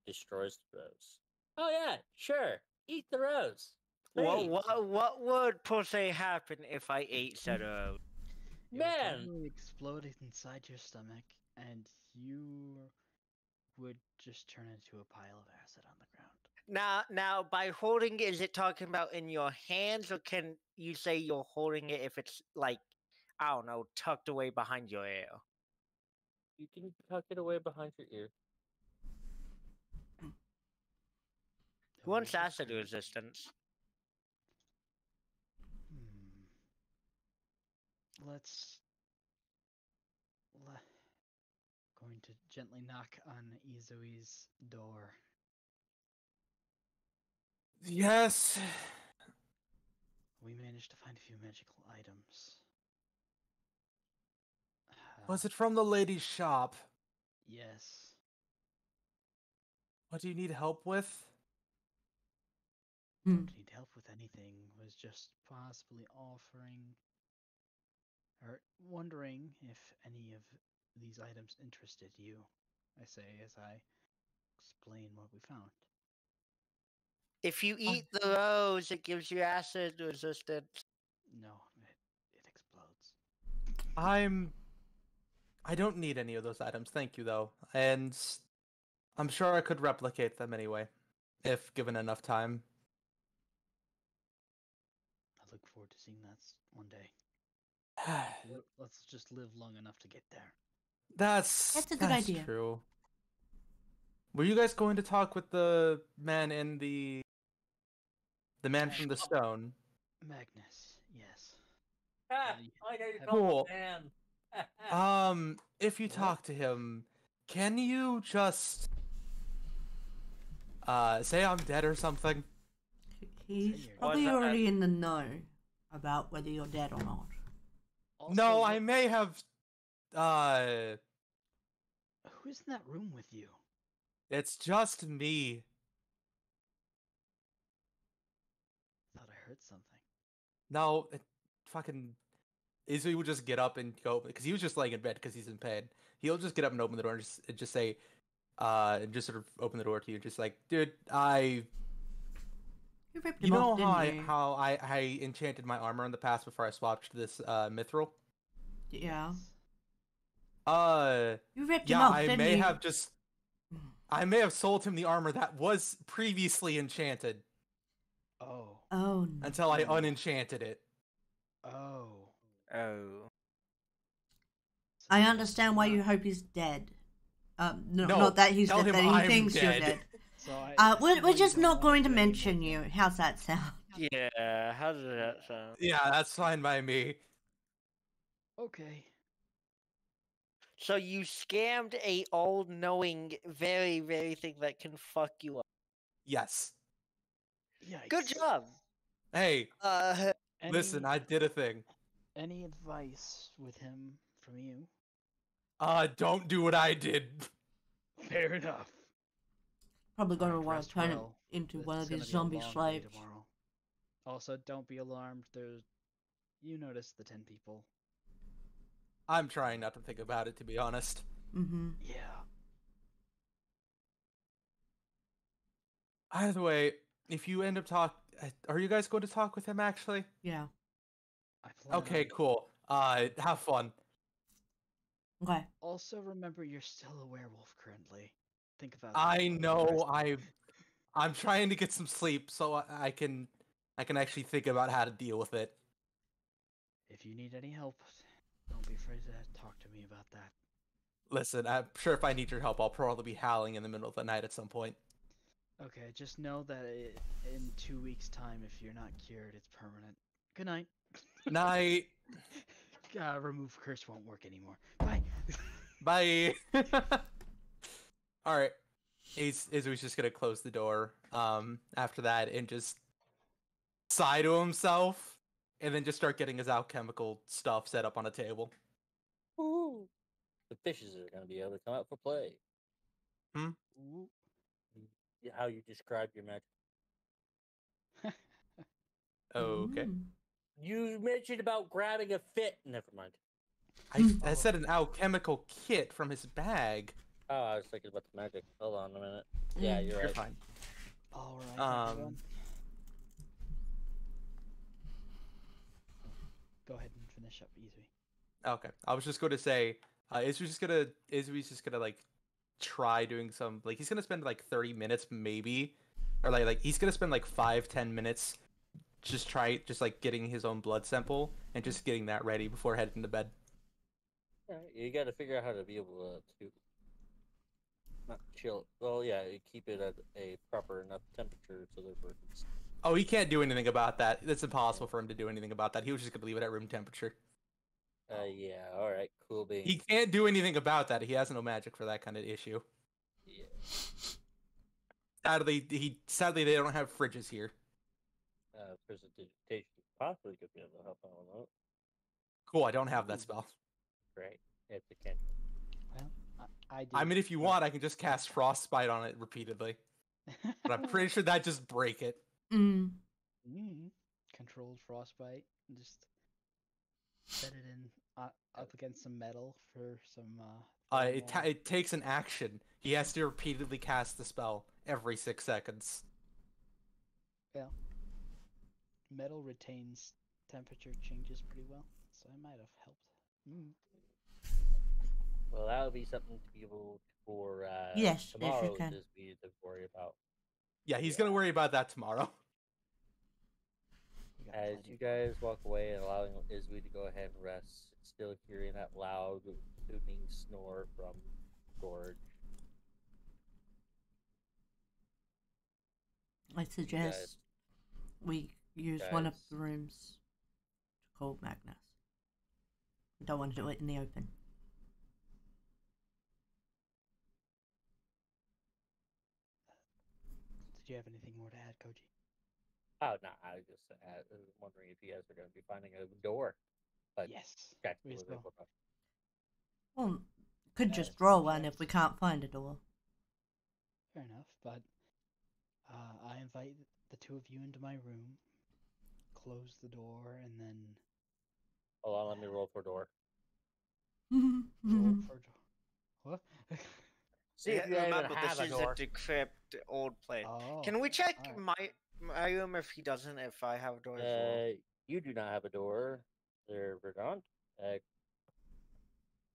destroys the rose. Oh yeah, sure. Eat the rose. Please. What would per se happen if I ate said rose? It would Man! probably explode inside your stomach, and you would just turn into a pile of acid on the ground. Now, by holding it, is it talking about in your hands, or can you say you're holding it if it's like, I don't know, tucked away behind your ear? You can tuck it away behind your ear. Who wants Those are acid cool. resistance? Let's. Going to gently knock on Izui's door. Yes. We managed to find a few magical items. Was it from the lady's shop? Yes. What do you need help with? Don't need help with anything. Was just possibly offering or wondering if any of these items interested you. I say as I explain what we found. If you eat the rose, it gives you acid resistance. No, it explodes. I don't need any of those items, thank you though. And I'm sure I could replicate them anyway, if given enough time. I look forward to seeing that one day. Let's just live long enough to get there. That's That's a good idea. true. Were you guys going to talk with the man in the man from the stone? Magnus, yes. Ah, I I like how you have- call Cool. him man. If you What? talk to him, can you just say I'm dead or something? He's you're probably not- already in the know about whether you're dead or not. No, Also, I may have Who's in that room with you? it's just me. Thought I heard something. No, fucking Izzy would just get up and go because he was just laying in bed because he's in pain. He'll just get up and open the door and just say, and just sort of open the door to you, just like, dude, You ripped you him know off, how didn't you? I enchanted my armor in the past before I swapped to this mithril. Yeah. You ripped him yeah, off, I didn't may you? have just, I may have sold him the armor that was previously enchanted Oh. Oh no. until I unenchanted it. Oh. Oh. I understand why you hope he's dead. No, No, not that he's tell dead, him that he I'm thinks you're dead. dead. So We're just not going to mention you. How's that sound? Yeah, how does that sound? Yeah, that's fine by me. Okay. So you scammed a all-knowing, very, very thing that can fuck you up. Yes. Yikes. Good job. Hey, listen, Any- I did a thing. Any advice with him from you? Don't do what I did. Fair enough. Probably going to Alright, want rest to turn well. it into This one is of gonna his be a zombie long day slaves. tomorrow. Also, don't be alarmed. You noticed the 10 people. I'm trying not to think about it, to be honest. Mm-hmm. Yeah. Either way, if you end up are you guys going to talk with him actually? Yeah. I plan Okay, on- cool. Have fun. Okay. Also, remember you're still a werewolf currently. Think about that. I for the know. rest- I'm trying to get some sleep so I can actually think about how to deal with it. If you need any help, don't be afraid to talk to me about that. Listen, I'm sure if I need your help, I'll probably be howling in the middle of the night at some point. Okay, just know that in 2 weeks' time, if you're not cured, it's permanent. Good night. Night. Remove curse won't work anymore. Bye. Bye. All right. Izui's just gonna close the door. After that, and just sigh to himself, and then just start getting his alchemical stuff set up on a table. Ooh. The fishes are going to be able to come out for play. Hmm? Ooh. How you describe your magic. Okay. Mm. You mentioned about grabbing a fit. Never mind. I said an alchemical kit from his bag. Oh, I was thinking about the magic. Hold on a minute. Yeah, you're You're right. fine. All right. Um, Go ahead and finish up, Easy. Okay. I was just going to say, Izui's just gonna like try doing some like he's gonna spend like 30 minutes maybe, or like he's gonna spend like 5-10 minutes just like getting his own blood sample and just getting that ready before heading to bed. Alright, you got to figure out how to be able to not chill. Well, yeah, you keep it at a proper enough temperature so that it's. Oh, he can't do anything about that. It's impossible for him to do anything about that. He was just gonna leave it at room temperature. Yeah. All right. Cool beans. He can't do anything about that. He has no magic for that kind of issue. Yeah. Sadly they don't have fridges here. Precipitation possibly could be able to help out on that. Cool. I don't have that spell. Great. It's a cantrip. Well, I did. I mean, if you want, I can just cast frostbite on it repeatedly. But I'm pretty sure that just break it. Mm. Controlled frostbite. Just set it in up against some metal for some. It takes an action. He has to repeatedly cast the spell every 6 seconds. Well, metal retains temperature changes pretty well, so it might have helped. Well, that would be something to be able for Yes, if you tomorrow can. to be to worry about. Yeah, he's gonna worry about that tomorrow. We got As plenty you of guys walk away and allowing Izui to go ahead and rest, still hearing that loud booming snore from Gorge. I You suggest guys, we use one of guys- the rooms to call Magnus. We don't want to do it in the open. Did you have anything more to add, Koji? oh no, I was just wondering if you guys are going to be finding a door. But Yes. Jack we was as well. able to- Well, could just Yes, draw one if yes. we can't find a door. Fair enough, but I invite the two of you into my room, close the door, and then Hold on, let me roll for door. roll for door. What? See if you even Remember, have this a is door. a decrepit old place. Oh. Can we check alright. my room if he doesn't, if I have a door as well? You do not have a door, there, Verdant.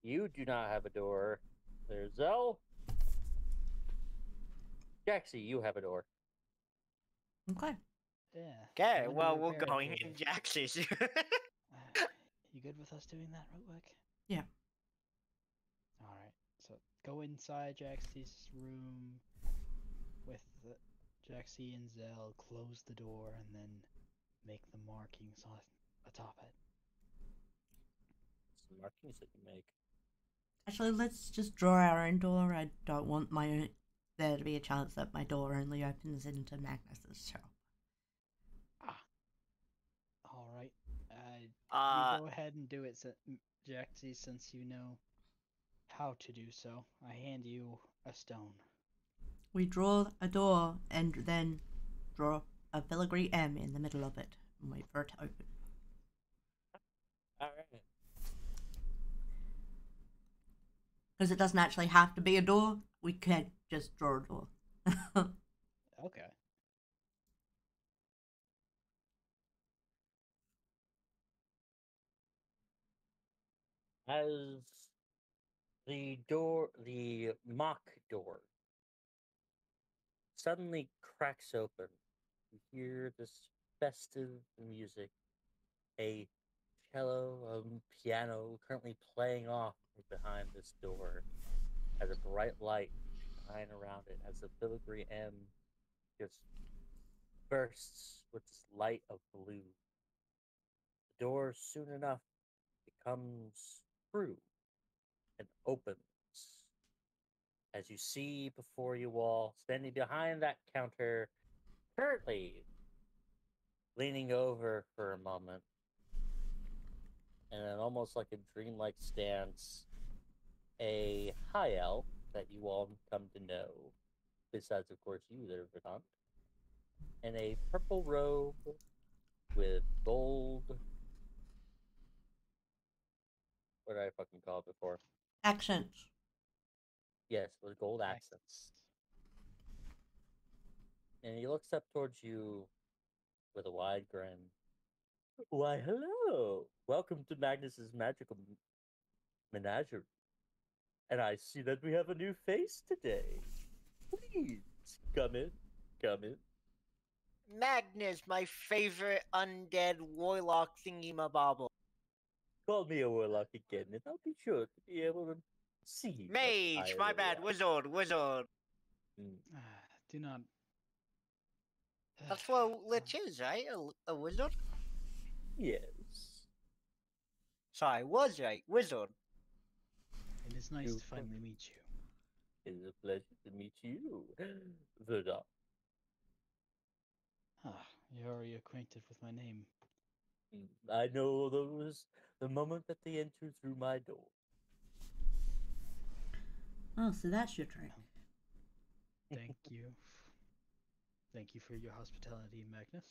You do not have a door. There's Zell. Jaxie, you have a door. Okay. Yeah. Okay, I'm gonna well, we're repair it going for in you. Jax's. You good with us doing that real quick? Yeah. Alright, so go inside Jaxie's room with Jaxie and Zell, close the door, and then make the markings on atop it. Some markings that you make. Actually, let's just draw our own door. I don't want there to be a chance that my door only opens into Magnus's shop. Alright, you go ahead and do it, Jaxie, since you know how to do so. I hand you a stone. We draw a door and then draw a filigree M in the middle of it and wait for it to open. Alright. Because it doesn't actually have to be a door. We can just draw a door. Okay. As the mock door, suddenly cracks open, you hear this festive music, a cello, a piano currently playing off behind this door, as a bright light shine around it, as the filigree M just bursts with this light of blue. The door soon enough becomes true and opens as you see before you all, standing behind that counter, currently leaning over for a moment, and then almost like a dreamlike stance, a high elf that you all come to know, besides of course you there, Verdant, in a purple robe with gold. What did I fucking call it before? Accents. Yes, with gold accents. And he looks up towards you with a wide grin. Why, hello! Welcome to Magnus's Magical Menagerie. And I see that we have a new face today. Please, come in. Come in. Magnus, my favorite undead warlock thingy-mabobble. Call me a warlock again, and I'll be sure to be able to see what Mage, my I bad, want. wizard. Do not. That's what a lich is, right? A wizard? Yes. Sorry, was right, wizard. It is nice You to finally meet you. It is a pleasure to meet you, Verdant. You're already acquainted with my name. I know those the moment that they enter through my door. Oh, so that's your trick. Thank you. Thank you for your hospitality, Magnus.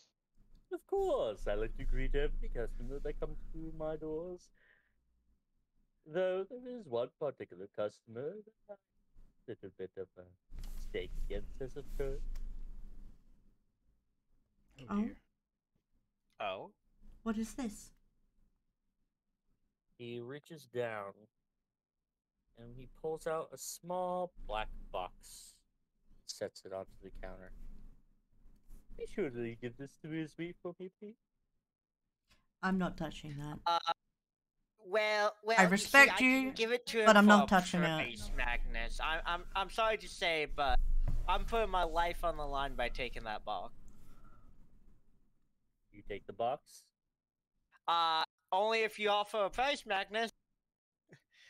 Of course, I like to greet every customer that comes through my doors. Though there is one particular customer that a little bit of a stake against has occurred. Oh Oh. dear. Oh? What is this? He reaches down and he pulls out a small black box, sets it onto the counter. Be sure to give this to Miss Me for me, please. I'm not touching that. Well, I you see, respect I can you, give it to him but I'm for not a touching it. price, Magnus. I'm sorry to say, but I'm putting my life on the line by taking that box. You take the box. Only if you offer a price, Magnus.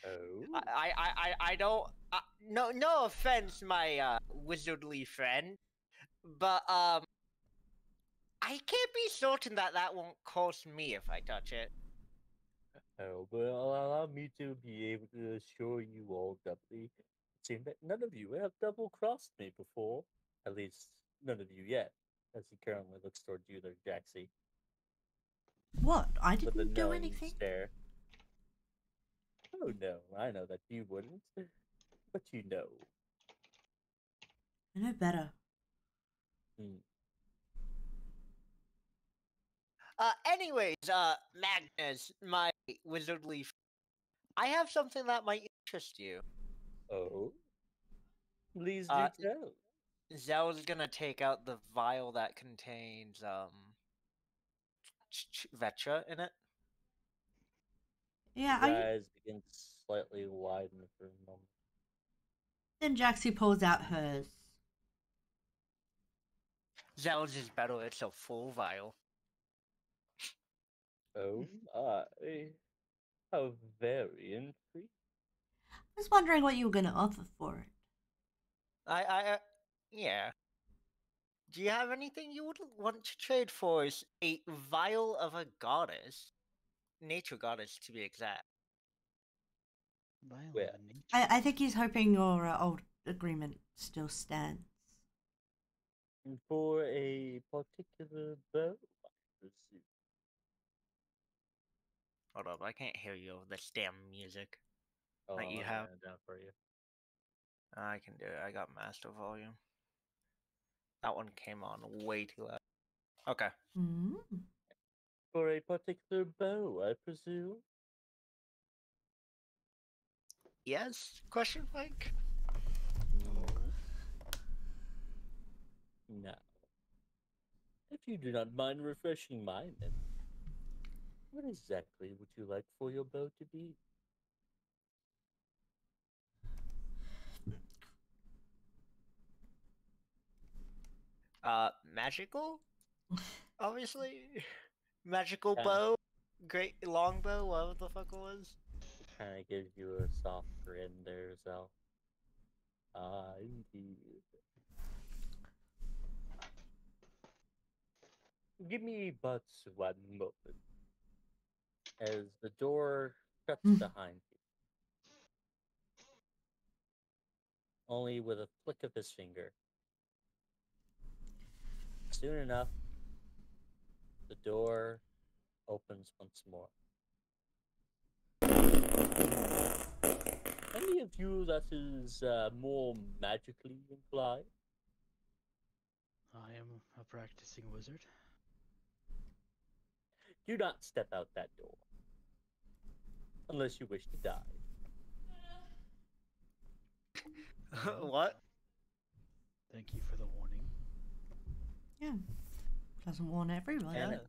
Oh. I don't. No offense, my wizardly friend, but I can't be certain that that won't cost me if I touch it. Oh, well, allow me to be able to assure you all doubly. It seems that none of you have double-crossed me before. At least, none of you yet. As he currently looks towards you there, Jaxie, What? I with a didn't do knowing anything. stare. Oh no, I know that you wouldn't. But you know. I know better. Hmm. Anyways, Magnus, my wizardly I have something that might interest you. Oh? Please do Uh, tell. Zell's gonna take out the vial that contains, Vetra in it. Yeah, His eyes begin to slightly widen for a moment. Then Jaxie pulls out hers. Zell's is better, it's a full vial. Oh my. How very intriguing. I was wondering what you were going to offer for it. Yeah. Do you have anything you would want to trade for? Is a vial of a goddess. Nature goddess, to be exact. Vial of Well, a nature. I think he's hoping your old agreement still stands. For a particular bow, I presume. Hold up, I can't hear you over this damn music. Oh, That you I'll have. write it down for you. I can do it. I got master volume. That one came on way too loud. Okay. Mm. For a particular bow, I presume. Yes? Question mark? Now, if you do not mind refreshing my memory, what exactly would you like for your bow to be? Magical? Obviously. Magical Yeah. bow? Great longbow? Whatever the fuck it was. Kind of gives you a soft grin there, Zell. Ah, indeed. Give me but one moment. As the door shuts behind you, only with a flick of his finger. Soon enough, the door opens once more. Any of you that is more magically inclined? I am a practicing wizard. Do not step out that door. Unless you wish to die. What? Thank you for the warning. Yeah. Doesn't warn everyone. And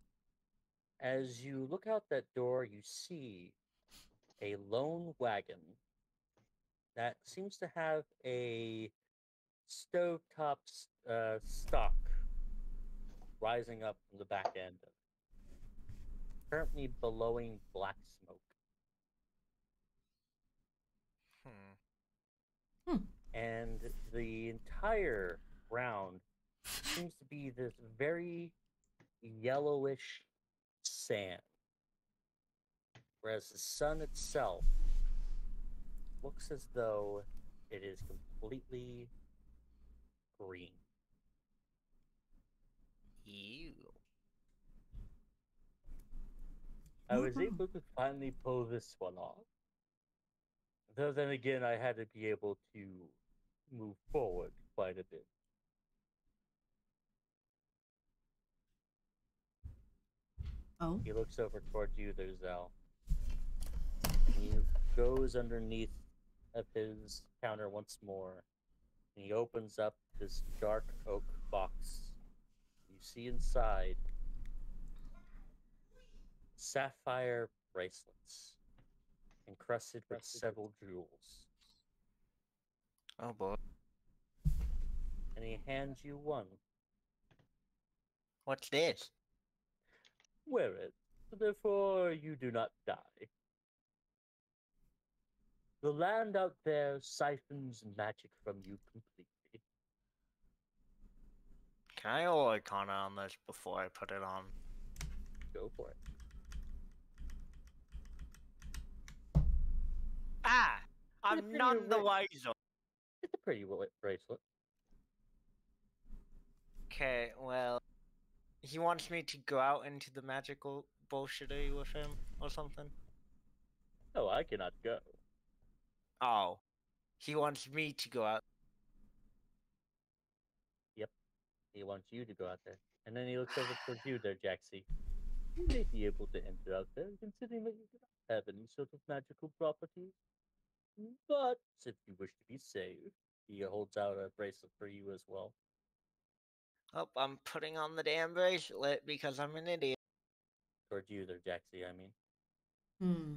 as you look out that door, you see a lone wagon that seems to have a stovetop stock rising up from the back end of it, currently billowing black smoke. And the entire ground seems to be this very yellowish sand, whereas the sun itself looks as though it is completely green. Ew. I was able to finally pull this one off. Though then again, I had to be able to move forward quite a bit. Oh. He looks over towards you there, Zell. He goes underneath of his counter once more. And he opens up this dark oak box. You see inside sapphire bracelets encrusted with several jewels. Oh boy. And he hands you one. What's this? Wear it, therefore you do not die. The land out there siphons magic from you completely. Can I roll Arcana on this before I put it on? Go for it. Ah! I'm pretty none the right. wiser. It's a pretty bracelet. Okay, well, he wants me to go out into the magical bullshittery with him or something. No, I cannot go. Oh, he wants me to go out. He wants you to go out there. And then he looks over towards you there, Jaxie. You may be able to enter out there, considering that you do not have any sort of magical properties. But if you wish to be safe, he holds out a bracelet for you as well. Oh, I'm putting on the damn bracelet because I'm an idiot. Towards you there, Jaxie, I mean. Hmm.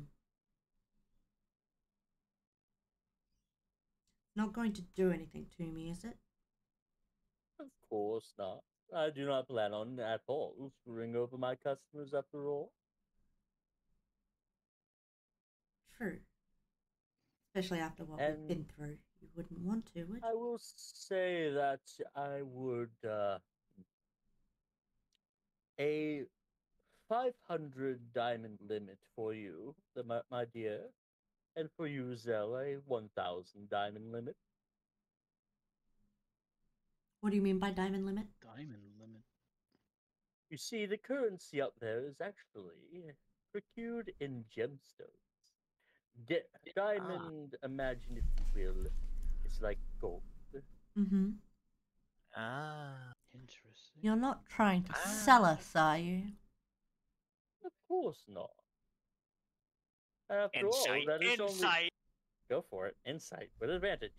Not going to do anything to me, is it? Of course not. I do not plan on at all screwing over my customers after all. True. Especially after what And we've been through. You wouldn't want to, would I you? will say that I would a 500 diamond limit for you, my dear, and for you, Zell, a 1,000 diamond limit. What do you mean by diamond limit? Diamond limit. You see, the currency up there is actually procured in gemstones. Diamond, imagine if you will, it's like gold. Mm-hmm. Ah. Interesting. You're not trying to sell us, are you? Of course not. After all, Insight. that is only... Insight. Go for it. Insight with advantage.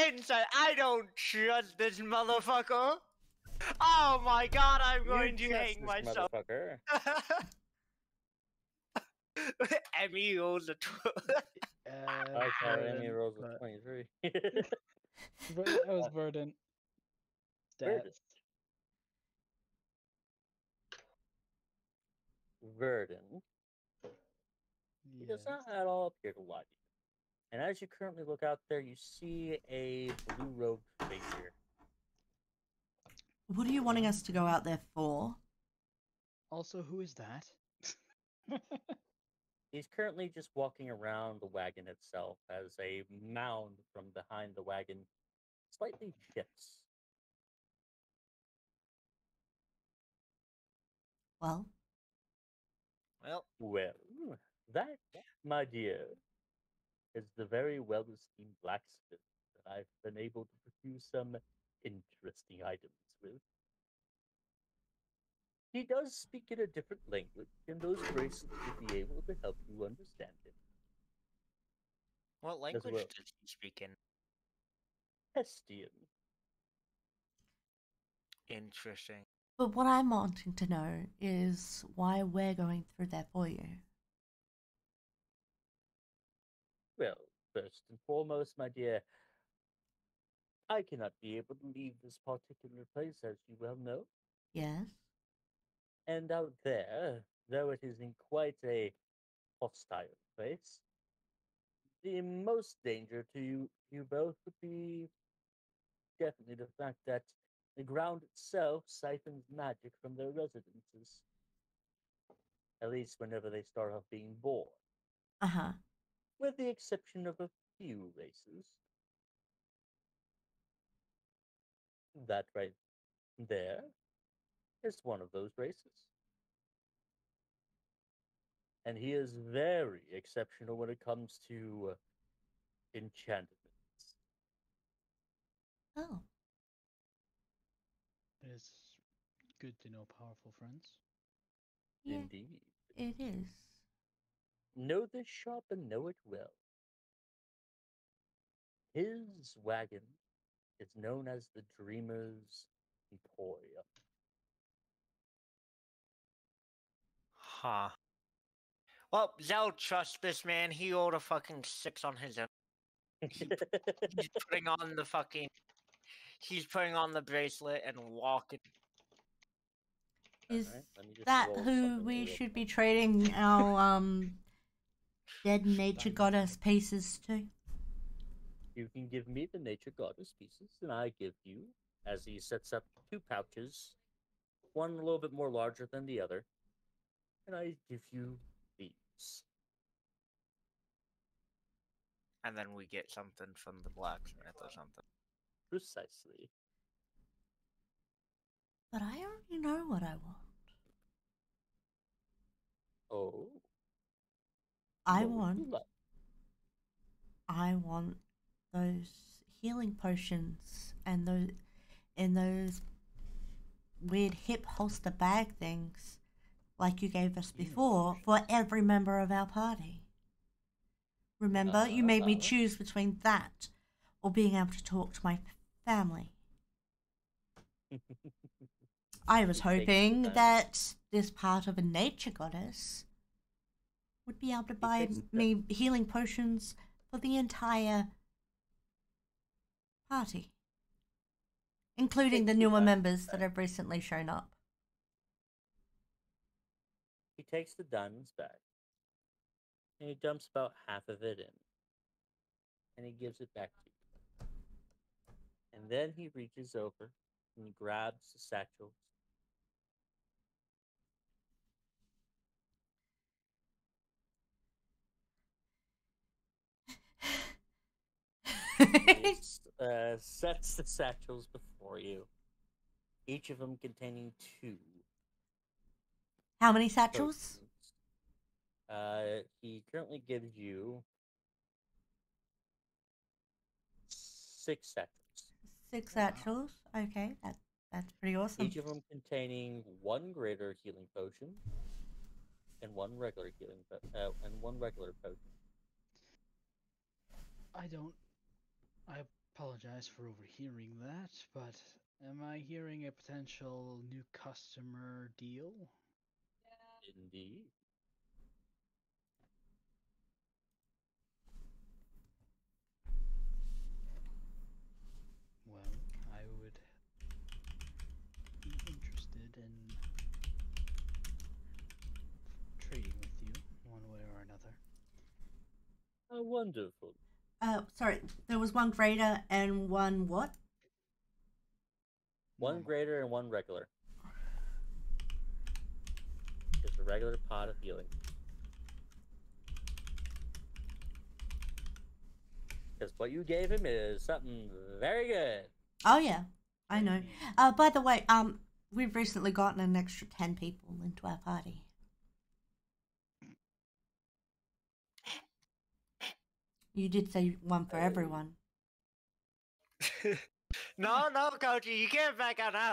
Insight. I don't trust this motherfucker. Oh my god, I'm going You to trust hang this myself. motherfucker. Emmy rolls a 12. I saw Emmy Verdant, rolls with but- 23. That was Verdant. Verdant. Stats. Verdant. He does not at all appear to lie to you. And as you currently look out there, you see a blue-robed figure. What are you wanting us to go out there for? Also, who is that? He's currently just walking around the wagon itself as a mound from behind the wagon slightly shifts. Well, Well, Well, that, my dear, is the very well-esteemed blacksmith that I've been able to produce some interesting items with. He does speak in a different language, and those bracelets will be able to help you understand him. what language well. does he speak in? Hestian. Interesting. but what I'm wanting to know is why we're going through there for you. Well, first and foremost, my dear, I cannot be able to leave this particular place, as you well know. Yes? And out there, though it is in quite a hostile place, the most danger to you both would be definitely the fact that the ground itself siphons magic from their residences. At least whenever they start off being born. Uh-huh. With the exception of a few races. That right there is one of those races. And he is very exceptional when it comes to enchantments. Oh. It's good to know powerful friends. Yeah, Indeed. it is. Know this shop and know it well. His wagon is known as the Dreamer's Emporium. Huh. Well, Zell trust this man. He rolled a fucking 6 on his own. He's putting on the fucking. He's putting on the bracelet and walking. Is Alright, let me just that roll who something we real should quick. be trading our dead nature Diamond. goddess pieces to? You can give me the nature goddess pieces, and I give you, as he sets up 2 pouches, one a little bit more larger than the other, and I give you these. And then we get something from the blacksmith or something. Precisely. But I already know what I want. Oh. I what would want you like? I want those healing potions and those weird hip holster bag things like you gave us before for every member of our party. Remember, you made me choose between that or being able to talk to my family. I was He takes the hoping diamond. that this part of a nature goddess would be able to buy takes the- me healing potions for the entire party, including the takes the newer diamond members that back. have recently shown up. He takes the diamonds back, and he dumps about half of it in, and he gives it back to you. And then he reaches over and he grabs the satchels. He sets the satchels before you, each of them containing 2 How many satchels? potions. He currently gives you 6 satchels, 6 Wow. satchels. Okay, that's pretty awesome. each of them containing 1 greater healing potion and 1 regular potion. I apologize for overhearing that, but am I hearing a potential new customer deal? Indeed. Well, I would be interested in trading with you one way or another. Wonderful. Sorry, there was 1 greater and 1 what? 1 Normal. greater and 1 regular. Just a regular pot of healing. Because what you gave him is something very good. Oh yeah, I know. Very By the way, we've recently gotten an extra 10 people into our party. You did say 1 for everyone. No, Koji, you can't back out now.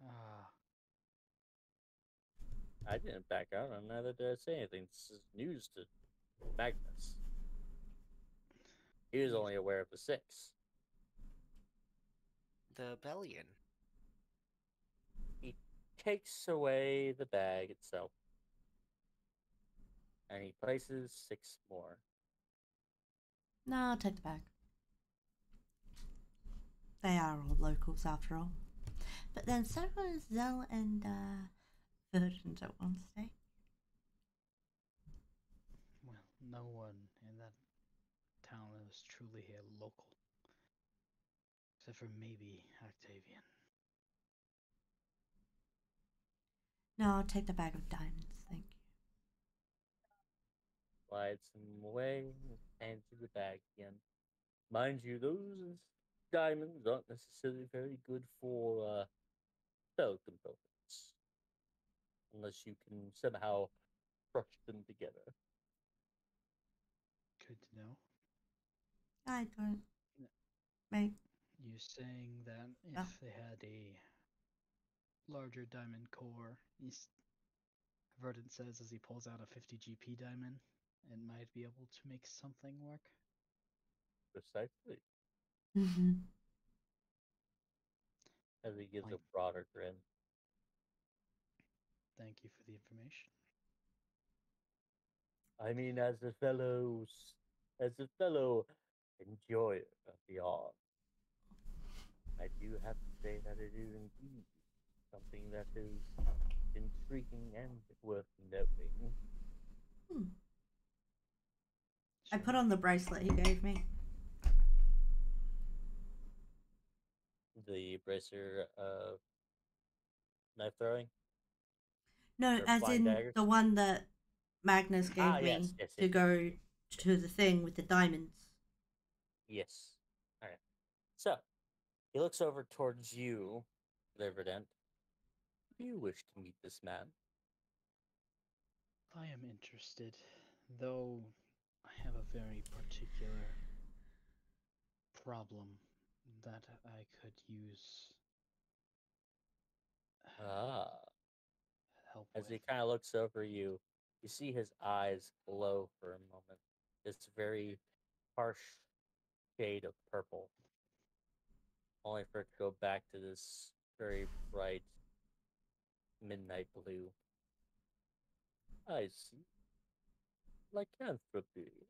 Ah, I didn't back out, and neither did I say anything. This is news to Magnus. He was only aware of the 6. The Bellion. He takes away the bag itself, and he places 6 more. No, I'll take the bag. They are all locals after all. But then so was Zell and Verdant at one stage. well, no one in that town is truly a local. Except for maybe Octavian. No, I'll take the bag of diamonds, thank you. Slides him away and hands you the bag again. Mind you, those diamonds aren't necessarily very good for spell components. Unless you can somehow crush them together. Good to know. I don't. No. Mate. You saying that if Oh. they had a larger diamond core, Verdant says as he pulls out a 50 GP diamond, it might be able to make something work. Precisely. Mm-hmm. As he gives a Fine. broader grin. Thank you for the information. I mean, as a fellow enjoyer of the art, I do have to say that it is indeed something that is intriguing and worth knowing. Hmm. I put Sure. on the bracelet he gave me. The bracer of knife throwing No, or as flying in daggers. the one that Magnus Ah, gave yes, me yes, to yes, go to the thing with the diamonds. yes. All right. So he looks over towards you, Liverdent. Do you wish to meet this man? I am interested, though I have a very particular problem that I could use Ah. help As he with. kind of looks over you, you see his eyes glow for a moment. This very harsh shade of purple, only for it to go back to this very bright midnight blue. I see. Lycanthropy.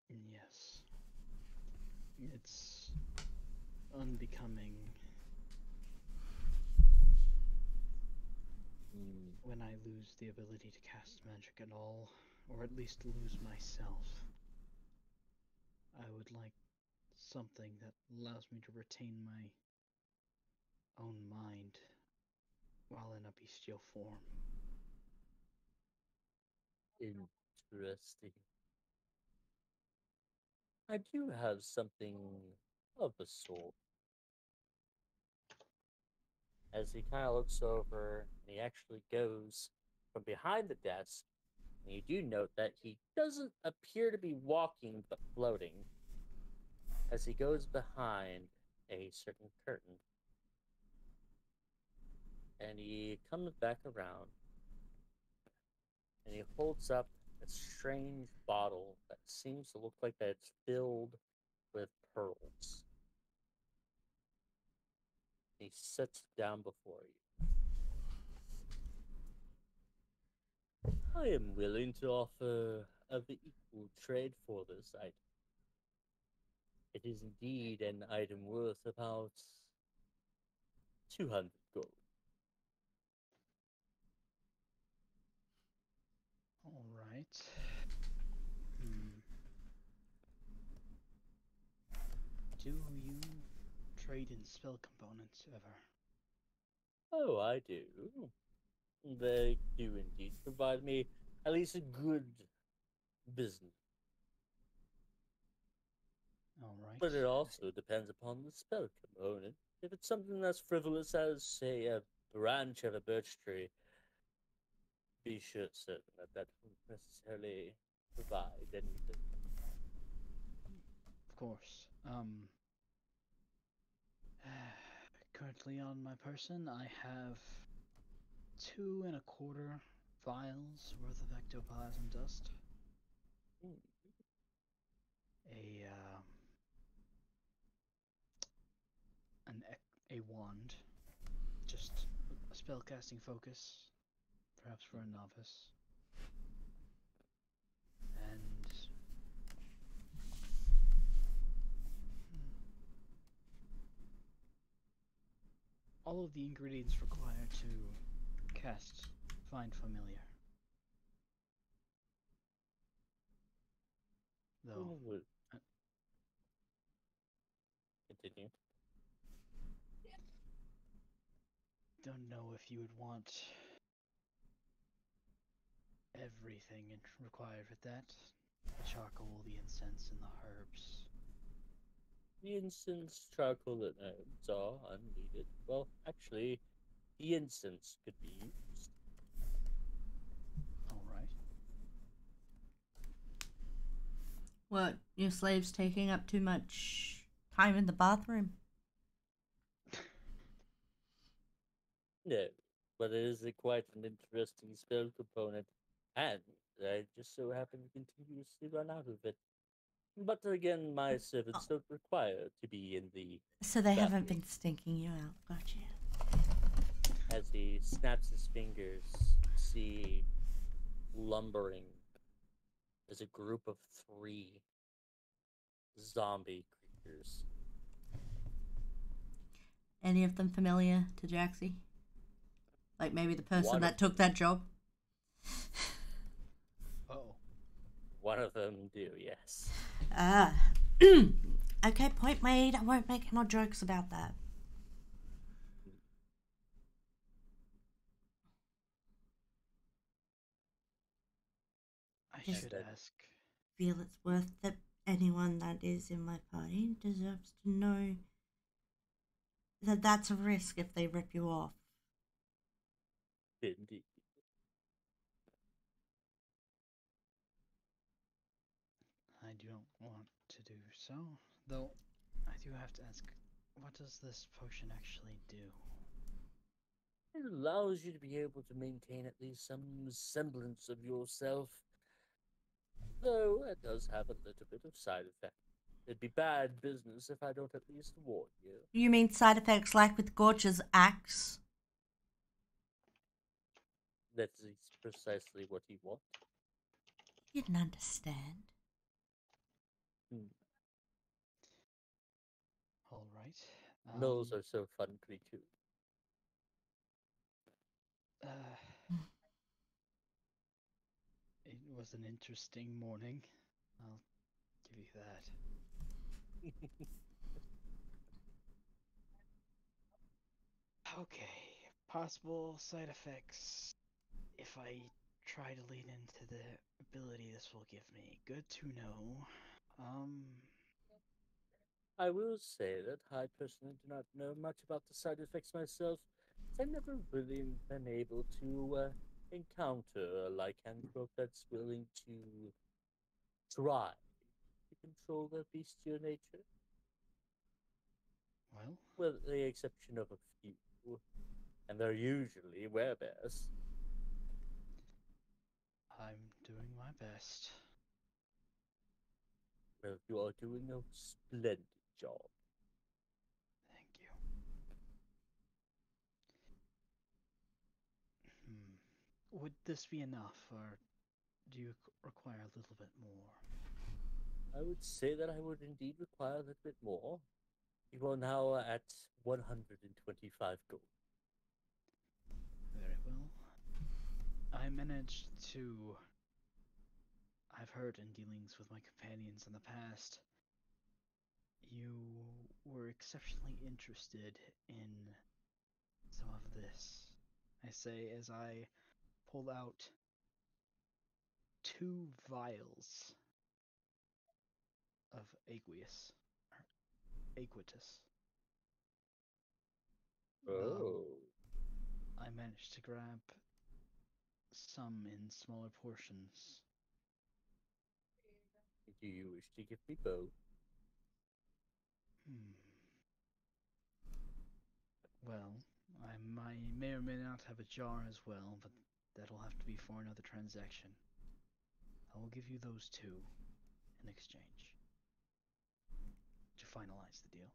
Yes. It's unbecoming Hmm. when I lose the ability to cast magic at all, or at least lose myself. I would like something that allows me to retain my own mind while in a bestial form. Interesting. I do have something of the sort. As he kind of looks over, and he actually goes from behind the desk, and you do note that he doesn't appear to be walking but floating as he goes behind a certain curtain. And he comes back around and he holds up a strange bottle that seems to look like that it's filled with pearls. He sets it down before you. I am willing to offer of the equal trade for this item. It is indeed an item worth about 200 gold. All right. Hmm. Do you trade in spell components ever? Oh, I do. They do indeed provide me at least a good business. All right. But it also depends upon the spell component. If it's something that's frivolous as, say, a branch of a birch tree, be sure certain that that won't necessarily provide anything. Of course. Currently on my person, I have 2.25 vials worth of ectoplasm dust, Hmm. a a wand, just a spellcasting focus, perhaps for a novice, and all of the ingredients required to cast Find Familiar. Though, Would uh, continue. don't know if you would want everything required with that. The charcoal, the incense, and the herbs. The incense, charcoal, and herbs are unneeded. Well, actually, the incense could be used. All right. What? Your slave's taking up too much time in the bathroom? No, but it is quite an interesting spell component, and I just so happen to continuously run out of it. But again, my servants don't require to be in the So they haven't bathroom. been stinking you out. Gotcha. As he snaps his fingers, you see lumbering as a group of 3 zombie creatures. Any of them familiar to Jaxie? Like maybe the person One that of took that job? Oh. One of them do, yes. Ah. Okay, point made. I won't make no jokes about that. I Just should that- ask. Feel it's worth that anyone that is in my party deserves to know that that's a risk if they rip you off. Indeed. I don't want to do so, though. I do have to ask, what does this potion actually do? It allows you to be able to maintain at least some semblance of yourself. Though it does have a little bit of side effect. It'd be bad business if I don't at least warn you. You mean side effects like with Gorge's axe? That is precisely what he wants. You didn't understand. All right. Those are so fun too. It was an interesting morning. I'll give you that. Okay. Possible side effects. If I try to lean into the ability this will give me. Good to know. I will say that I personally do not know much about the side effects myself. I've never really been able to encounter a lycanthrope that's willing to try to control their bestial nature. Well, With the exception of a few, and they're usually werebears. I'm doing my best. Well, you are doing a splendid job. Thank you. Would this be enough, or do you require a little bit more? I would say that I would indeed require a little bit more. You are now at 125 gold. Very well. I managed to. I've heard in dealings with my companions in the past, you were exceptionally interested in some of this. I say as I pull out 2 vials of aqueous, aquatus. Oh. I managed to grab some in smaller portions. Do you wish to give me both? Well, may or may not have a jar as well, but that'll have to be for another transaction. I will give you those 2 in exchange to finalize the deal.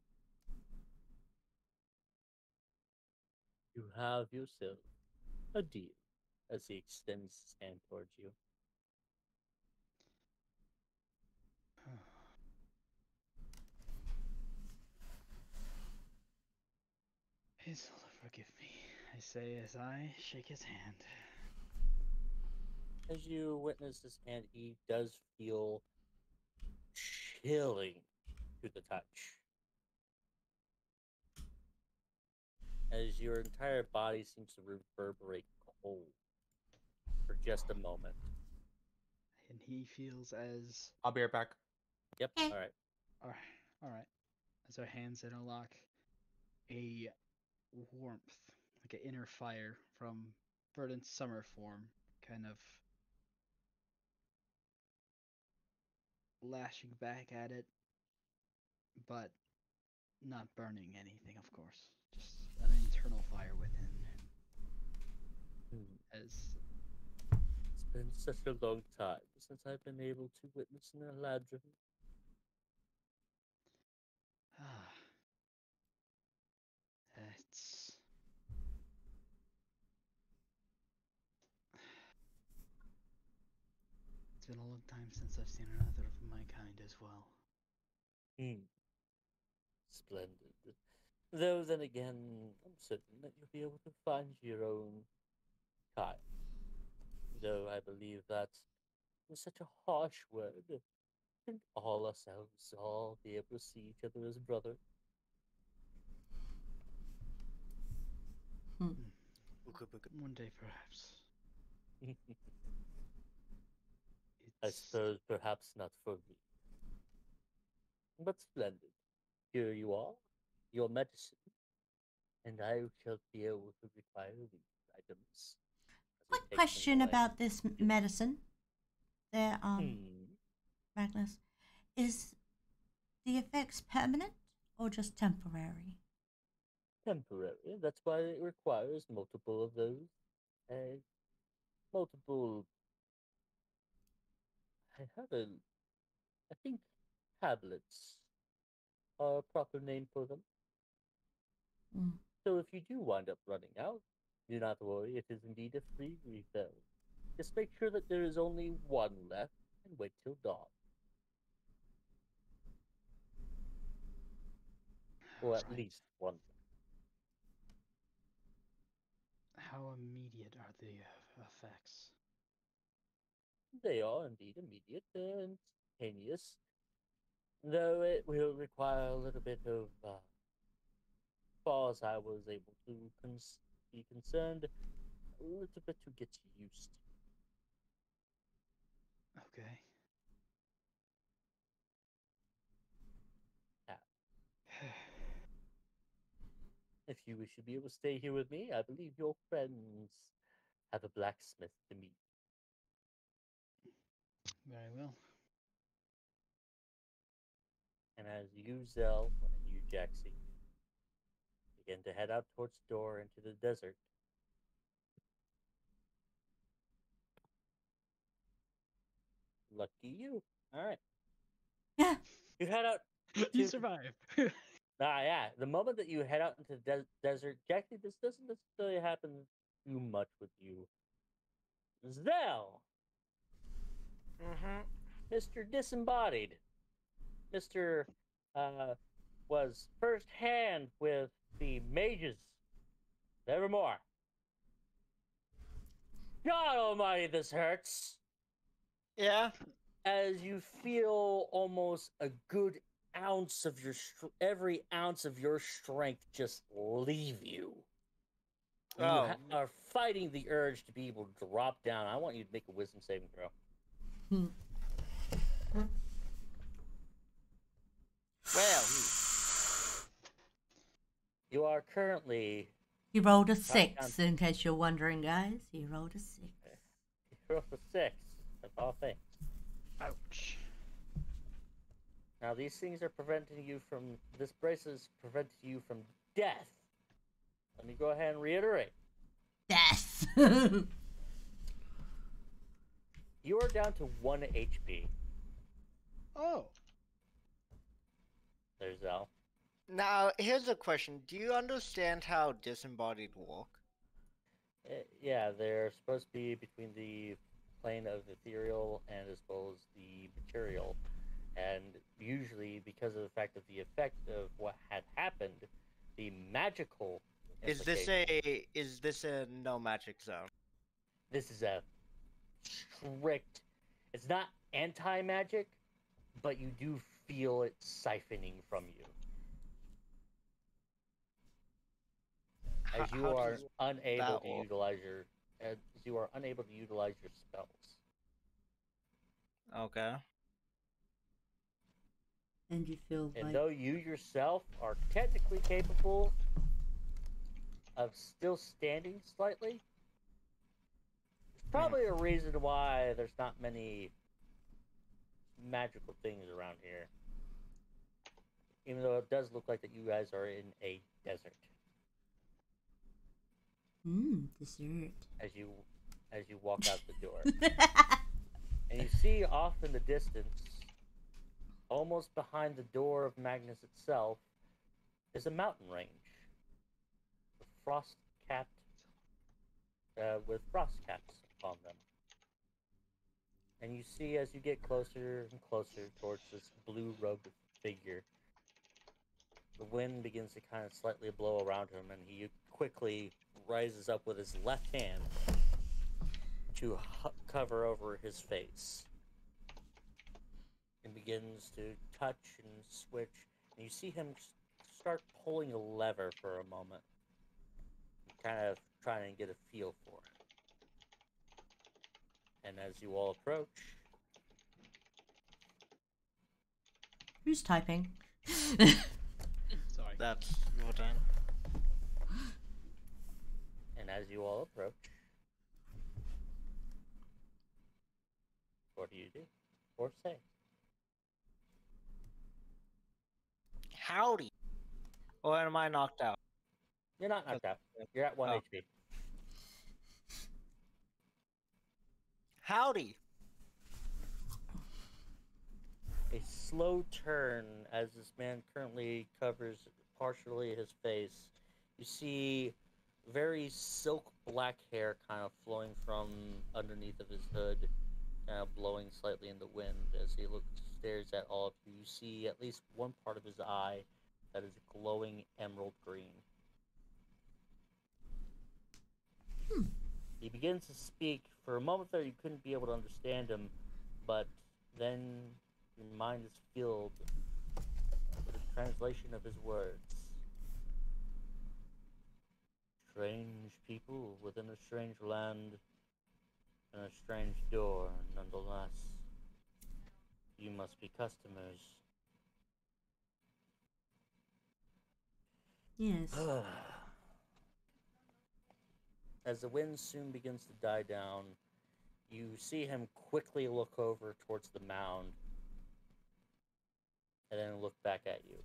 You have yourself a deal, as he extends his hand towards you. Isilda, forgive me, I say as I shake his hand. As you witness his hand, he does feel chilling to the touch. As your entire body seems to reverberate cold for just a moment. And he feels as I'll be right back. Yep, Eh. alright. Alright. As our hands interlock, a warmth, like an inner fire from Verdant's summer form, kind of lashing back at it, but not burning anything, of course. Just an internal fire within. As It's been such a long time since I've been able to witness an Eladrin. it's It's been a long time since I've seen another of my kind as well. Splendid. Though then again, I'm certain that you'll be able to find your own kind. Though I believe that is such a harsh word. Shouldn't all ourselves all be able to see each other as brothers? One day, perhaps. I It's... suppose perhaps not for me. But splendid. Here you are, your medicine, and I shall be able to require these items. As I Quick take them question away. about this medicine. There, Magnus. Is the effects permanent or just temporary? Temporary. That's why it requires multiple of those. Multiple. I have a. I think tablets are a proper name for them. Mm. So if you do wind up running out, do not worry. It is indeed a free refill. Just make sure that there is only one left and wait till dawn. Or at Right. least one. How immediate are the effects? They are indeed immediate and instantaneous, though it will require a little bit of, as far as I was able to be concerned, a little bit to get used to. Okay. If you wish to be able to stay here with me, I believe your friends have a blacksmith to meet. Very well. And as you, Zell, and you, Jaxie, begin to head out towards the door into the desert, lucky you. All right. Yeah. You head out. You survive. Yeah. The moment that you head out into the desert, Jaxie, this doesn't necessarily happen too much with you. Zell, Mr. Disembodied, Mr. Was first hand with the mages. Nevermore. God almighty, this hurts. Yeah. As you feel almost a good ounce of your every ounce of your strength just leave you. You are fighting the urge to be able to drop down. I want you to make a wisdom saving throw. Well, you are currently. He rolled a 6, in case you're wondering, guys. He rolled a 6. You rolled a 6. That's all things. Ouch. Now these things are preventing you from. This brace is preventing you from death. Let me go ahead and reiterate. Death. You are down to 1 HP. Oh. There's Zell. now here's a question. Do you understand how disembodied walk? Yeah, they're supposed to be between the plane of ethereal and as well as the material. And usually, because of the fact of the effect of what had happened, the magical. Is this a no magic zone? This is a strict. It's not anti-magic, but you do feel it siphoning from you. As you are unable to utilize your spells. Okay. And you feel And like... though you yourself are technically capable of still standing slightly, there's probably a reason why there's not many magical things around here. Even though it does look like that you guys are in a desert. Dessert. As you walk out the door. And you see off in the distance, almost behind the door of Magnus itself, is a mountain range. With frost caps upon them. And you see as you get closer and closer towards this blue-robed figure, the wind begins to kind of slightly blow around him, and he quickly rises up with his left hand to cover over his face. And begins to touch and switch. And you see him start pulling a lever for a moment, kind of trying to get a feel for it. And as you all approach, Who's typing? Sorry. That's what I. and as you all approach, what do you do or say? Howdy. Or am I knocked out? You're not knocked out. You're at 1 Oh. HP. Howdy. A slow turn as this man currently covers partially his face. You see very silk black hair kind of flowing from underneath of his hood, kind of blowing slightly in the wind as he stares at all of you. You see at least one part of his eye that is glowing emerald green. He begins to speak. For a moment there, you couldn't be able to understand him, but then your mind is filled with a translation of his words. Strange people within a strange land and a strange door, nonetheless. You must be customers. Yes. As the wind soon begins to die down, you see him quickly look over towards the mound and then look back at you.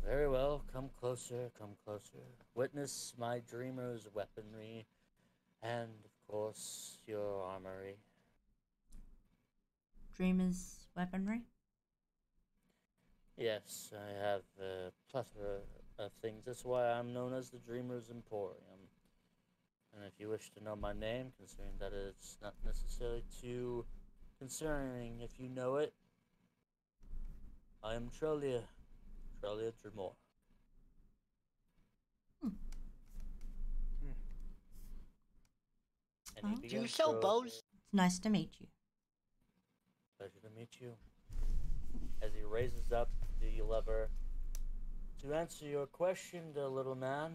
Very well, come closer, come closer. Witness my dreamer's weaponry and, of course, your armory. Dreamer's weaponry? Yes, I have a plethora of things. That's why I'm known as the Dreamer's Emporium. And if you wish to know my name, considering that it's not necessarily too concerning if you know it, I am Trelia Dremore. And he Oh. Do you begins sell to- bows? It's nice to meet you. Pleasure to meet you. As he raises up the lever. To answer your question, the little man,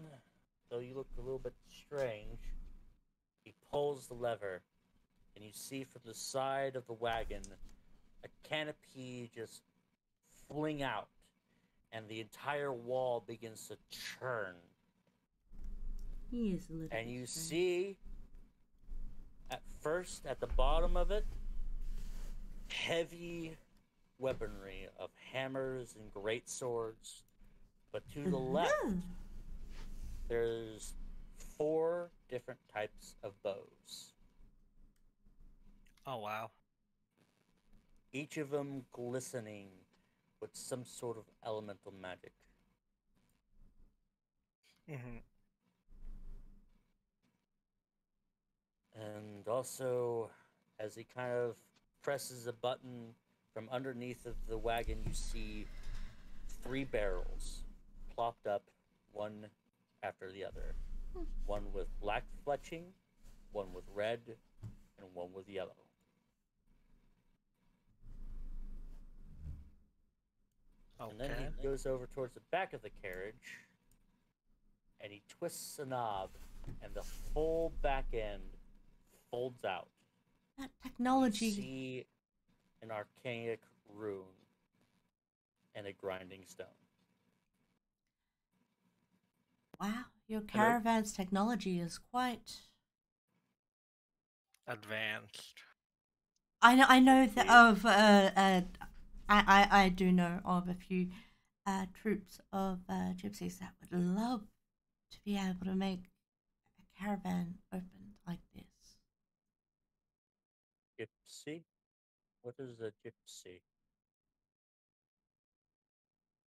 though you look a little bit strange, he pulls the lever, and you see from the side of the wagon a canopy just fling out, and the entire wall begins to churn. He is a little And bit you strange. see, at first, at the bottom of it, heavy weaponry of hammers and great swords. But to the left, Ooh. there's 4 different types of bows. Oh wow. Each of them glistening with some sort of elemental magic. Mm-hmm. And also, as he kind of presses a button from underneath of the wagon, you see 3 barrels plopped up, one after the other. One with black fletching, one with red, and one with yellow. And then Okay. he goes over towards the back of the carriage, and he twists a knob, and the whole back end folds out. That You technology. see an archaic rune and a grinding stone. Wow, your caravan's technology is quite. Advanced. I know that Yeah. of I do know of a few troops of gypsies that would love to be able to make a caravan open like this. Gypsy? What is a gypsy?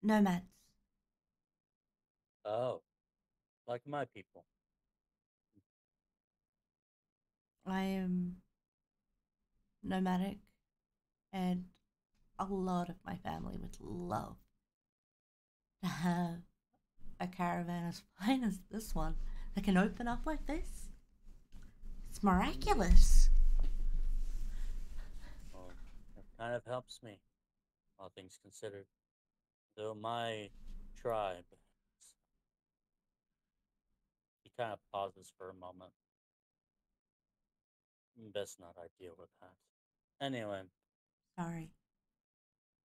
Nomads. Oh, like my people. I am nomadic, and a lot of my family would love to have a caravan as fine as this one that can open up like this. It's miraculous. Well, it kind of helps me, all things considered. Though my tribe, he kind of pauses for a moment. Best not I deal with that. Anyway, Sorry.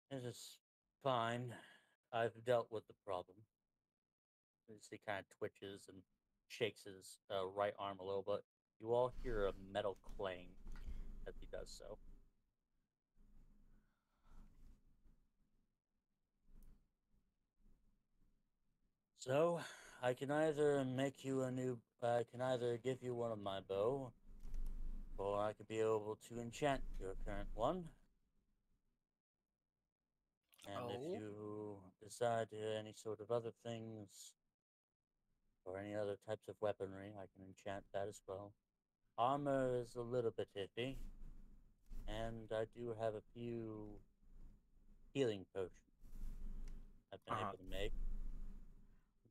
it is fine. I've dealt with the problem. He kind of twitches and shakes his right arm a little bit. You all hear a metal clang as he does so. So, I can either make you a new. I can either give you one of my bow, or I could be able to enchant your current one. And if Oh. you decide any sort of other things, or any other types of weaponry, I can enchant that as well. Armor is a little bit iffy, and I do have a few healing potions I've been able to make.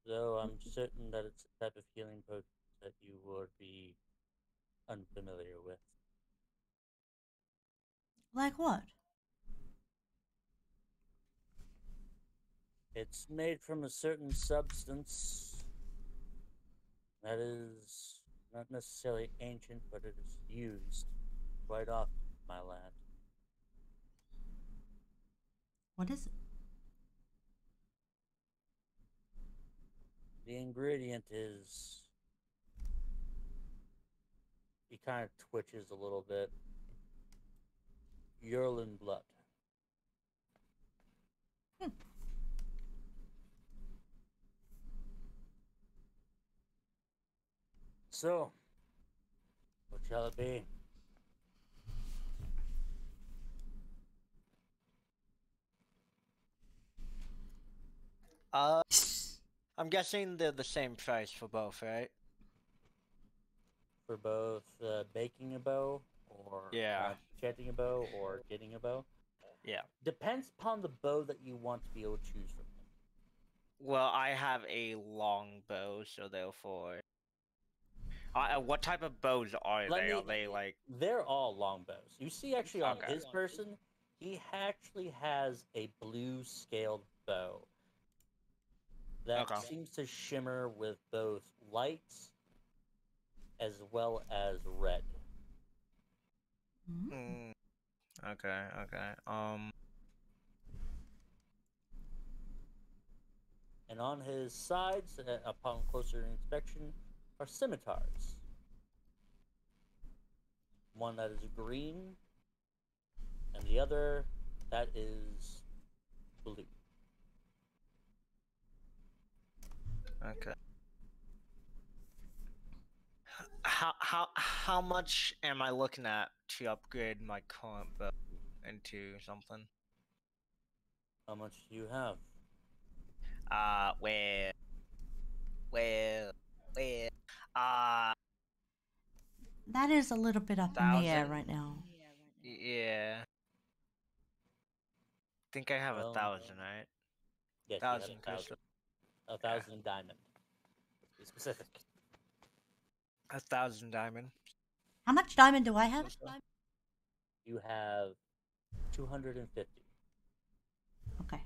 Though I'm certain that it's a type of healing potion that you would be unfamiliar with. Like what? It's made from a certain substance that is not necessarily ancient, but it is used quite often in my land. What is it? The ingredient is. He kind of twitches a little bit. Urlin blood. So, what shall it be? I'm guessing they're the same price for both, right? For both baking a bow, or Yeah. enchanting a bow, or getting a bow? Yeah. Depends upon the bow that you want to be able to choose from. Well, I have a long bow, so therefore. What type of bows are they? Are they like? They're all long bows. You see, actually, on Okay. his person, he actually has a blue scaled bow that Okay. seems to shimmer with both light as well as red. Mm, okay. Okay. And on his sides, upon closer inspection, are scimitars. One that is green, and the other that is blue. Okay. How much am I looking at to upgrade my current bow into something? How much do you have? Well, well, uh, That is a little bit up in the air 1,000? right now. Yeah. Think I have Well, 1,000, right? Yes, you have 1,000 1,000. crystal. 1,000 diamond. To be specific. 1,000 diamond. How much diamond do I have? You have 250. Okay.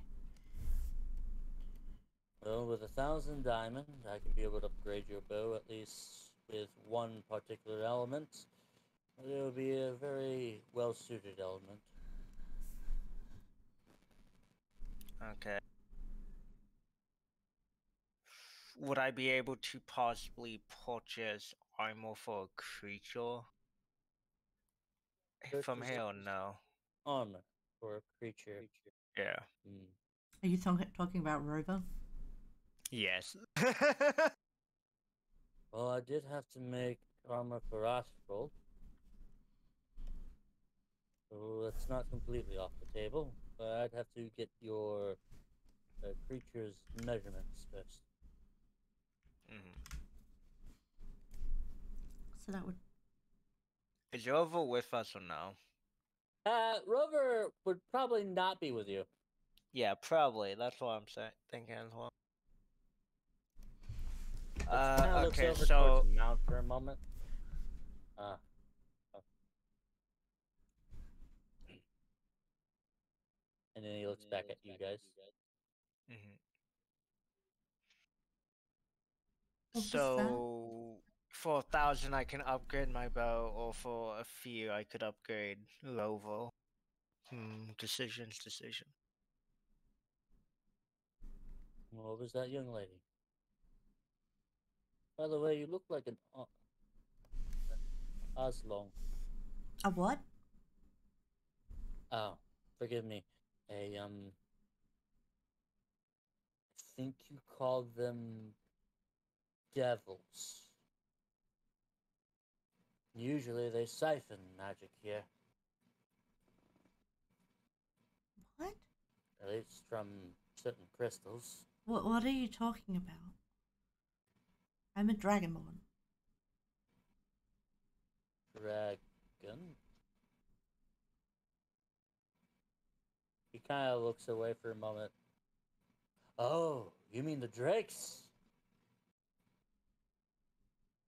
Well, with 1,000 diamond, I can be able to upgrade your bow at least with one particular element. It will be a very well-suited element. Okay. Would I be able to possibly purchase armor for a creature from Purchase here or no? armor for a creature. Yeah. Hmm. Are you talking about Rover? Yes. Well, I did have to make armor for Astral. So that's not completely off the table, but I'd have to get your creature's measurements first. Mhm. So that would Is Rover with us or no? Rover would probably not be with you. Yeah, probably. That's what I'm thinking as well. Kind of looks Okay, over so towards the mount for a moment. Oh. And then he looks back at you guys. mhm. What was that? So for 1,000 I can upgrade my bow, or for a few I could upgrade Rover. Decision. What was that young lady? By the way, you look like an Oslong. A what? Oh, forgive me. I think you called them devils. Usually they siphon magic here, What? at least from certain crystals. What are you talking about? I'm a dragonborn. Dragon? He kind of looks away for a moment. Oh, you mean the drakes?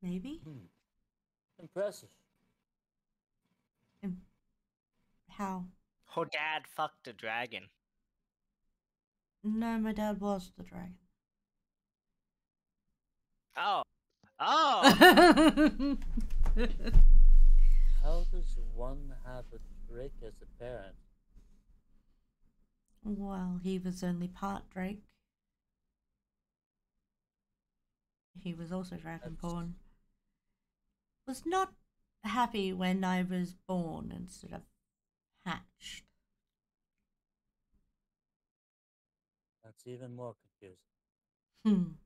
Maybe? Impressive. How? Her dad fucked a dragon. No, my dad was the dragon. Oh. How does one have a drake as a parent? Well, he was only part drake. He was also dragonborn. Was not happy when I was born instead of hatched. That's even more confusing.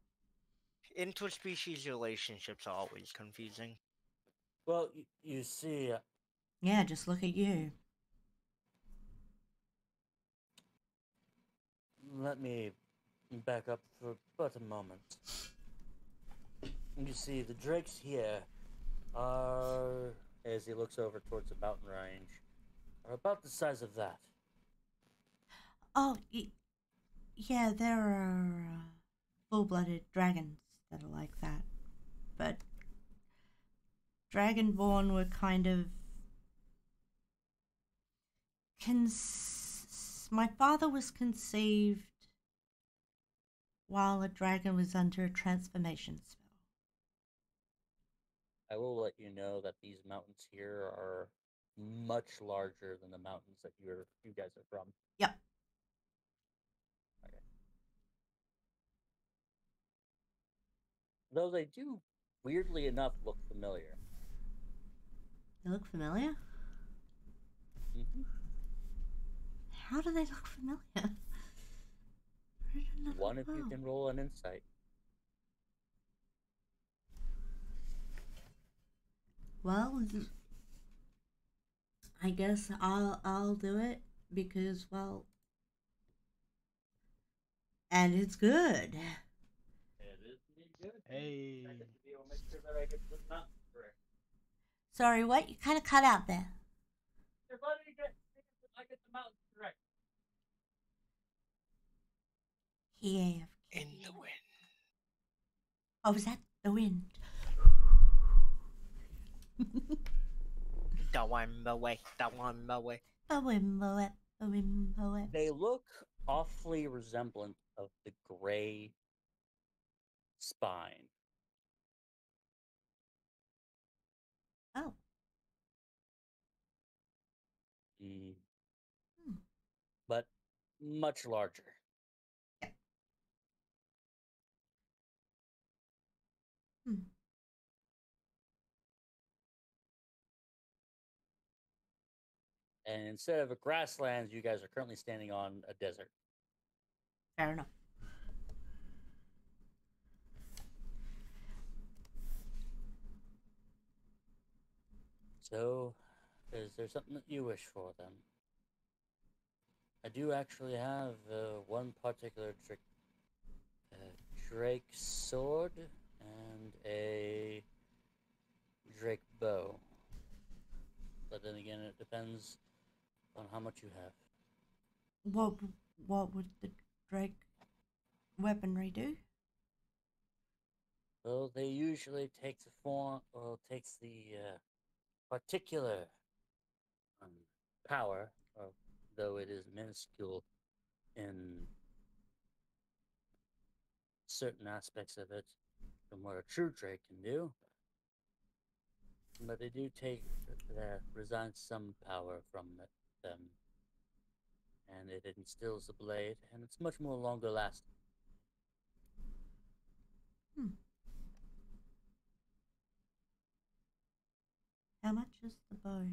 Interspecies relationships are always confusing. Well, you see, Yeah, just look at you. let me back up for but a moment. You see, the drakes here are, as he looks over towards the mountain range, are about the size of that. Oh, yeah, there are full-blooded dragons that are like that. But Dragonborn were kind of... My father was conceived while a dragon was under a transformation spell. I will let you know that these mountains here are much larger than the mountains that you guys are from. Yep. Okay. Though they do, weirdly enough, look familiar. They look familiar? Mm-hmm. How do they look familiar? One if you can roll an insight. Well, I guess I'll do it because, well, and it's good. It is indeed good. Hey. I will make sure that I get this not correct. Sorry, what? You kind of cut out there. I get the mountains correct. Yeah. In the wind. Oh, was that the wind? The wind away. They look awfully resemblant of the gray spine. Oh. But much larger. And instead of a grassland, you guys are currently standing on a desert. Fair enough. So, is there something that you wish for then? I do actually have one particular drake sword and a drake bow. but then again, it depends on how much you have. What would the Drake weaponry do? Well, they usually take the form, or takes the particular um, power, though it is minuscule in certain aspects of it, from what a true Drake can do. But they do take resign some power from them, and it instills the blade, and it's much more longer lasting. Hmm. How much is the bow?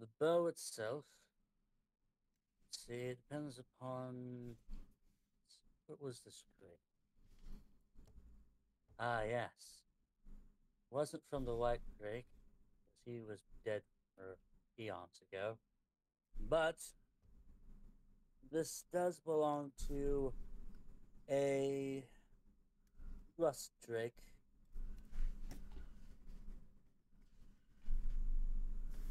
The bow itself, let's see, it depends upon what was the string. Ah, yes, wasn't from the White Drake, because he was dead for eons ago. But this does belong to a Rust Drake.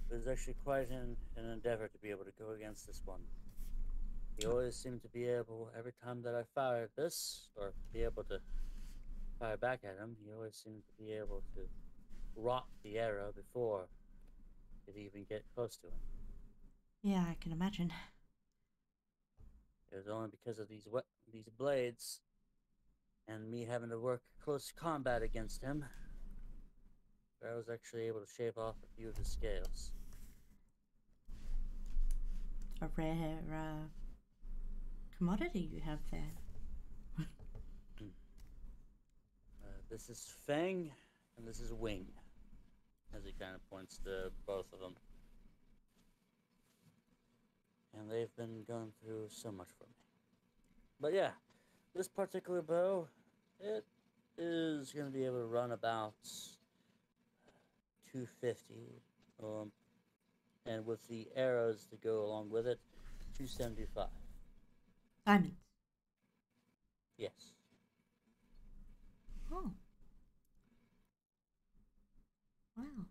It was actually quite an endeavor to be able to go against this one. He always seemed to be able, every time that I fired this, or be able to fire back at him, he always seemed to be able to rot the arrow before it even get close to him. Yeah, I can imagine. It was only because of these blades and me having to work close combat against him that I was actually able to shave off a few of his scales. A rare commodity you have there. This is Fang, and this is Wing, as he kind of points to both of them. And they've been going through so much for me. But yeah, this particular bow, it is going to be able to run about 250, and with the arrows to go along with it, 275. Diamonds. Yes. Oh. Wow.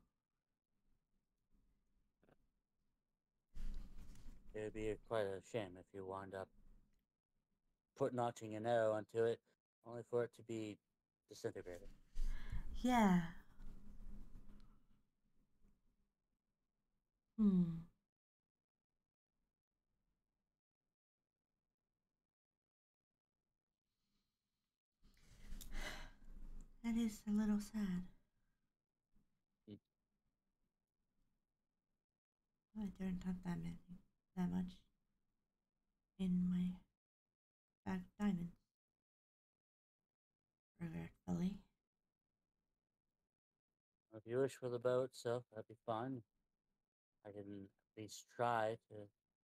It would be quite a shame if you wind up notching an arrow onto it, only for it to be disintegrated. Yeah. Hmm. That is a little sad. Mm. I don't have that much in my bag of diamonds. Regretfully. If you wish for the bow itself, that'd be fine. I can at least try to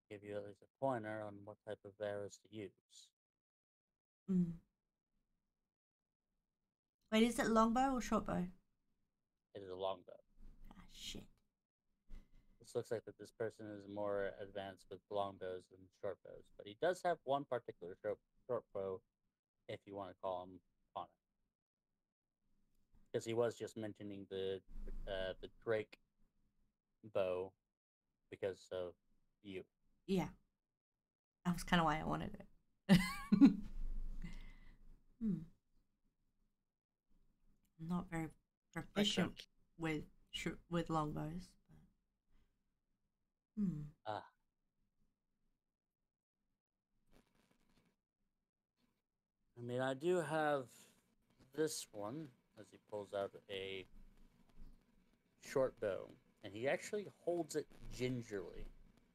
give you at least a pointer on what type of arrows to use. Hmm. Wait, is it longbow or shortbow? It is a longbow. Ah, shit. This looks like that this person is more advanced with longbows than shortbows, but he does have one particular shortbow, if you want to call him on it, because he was just mentioning the Drake bow because of you. Yeah. That was kind of why I wanted it. Hmm. I'm not very proficient with longbows. But... Hmm. Ah. I mean, I do have this one, as he pulls out a short bow, and he actually holds it gingerly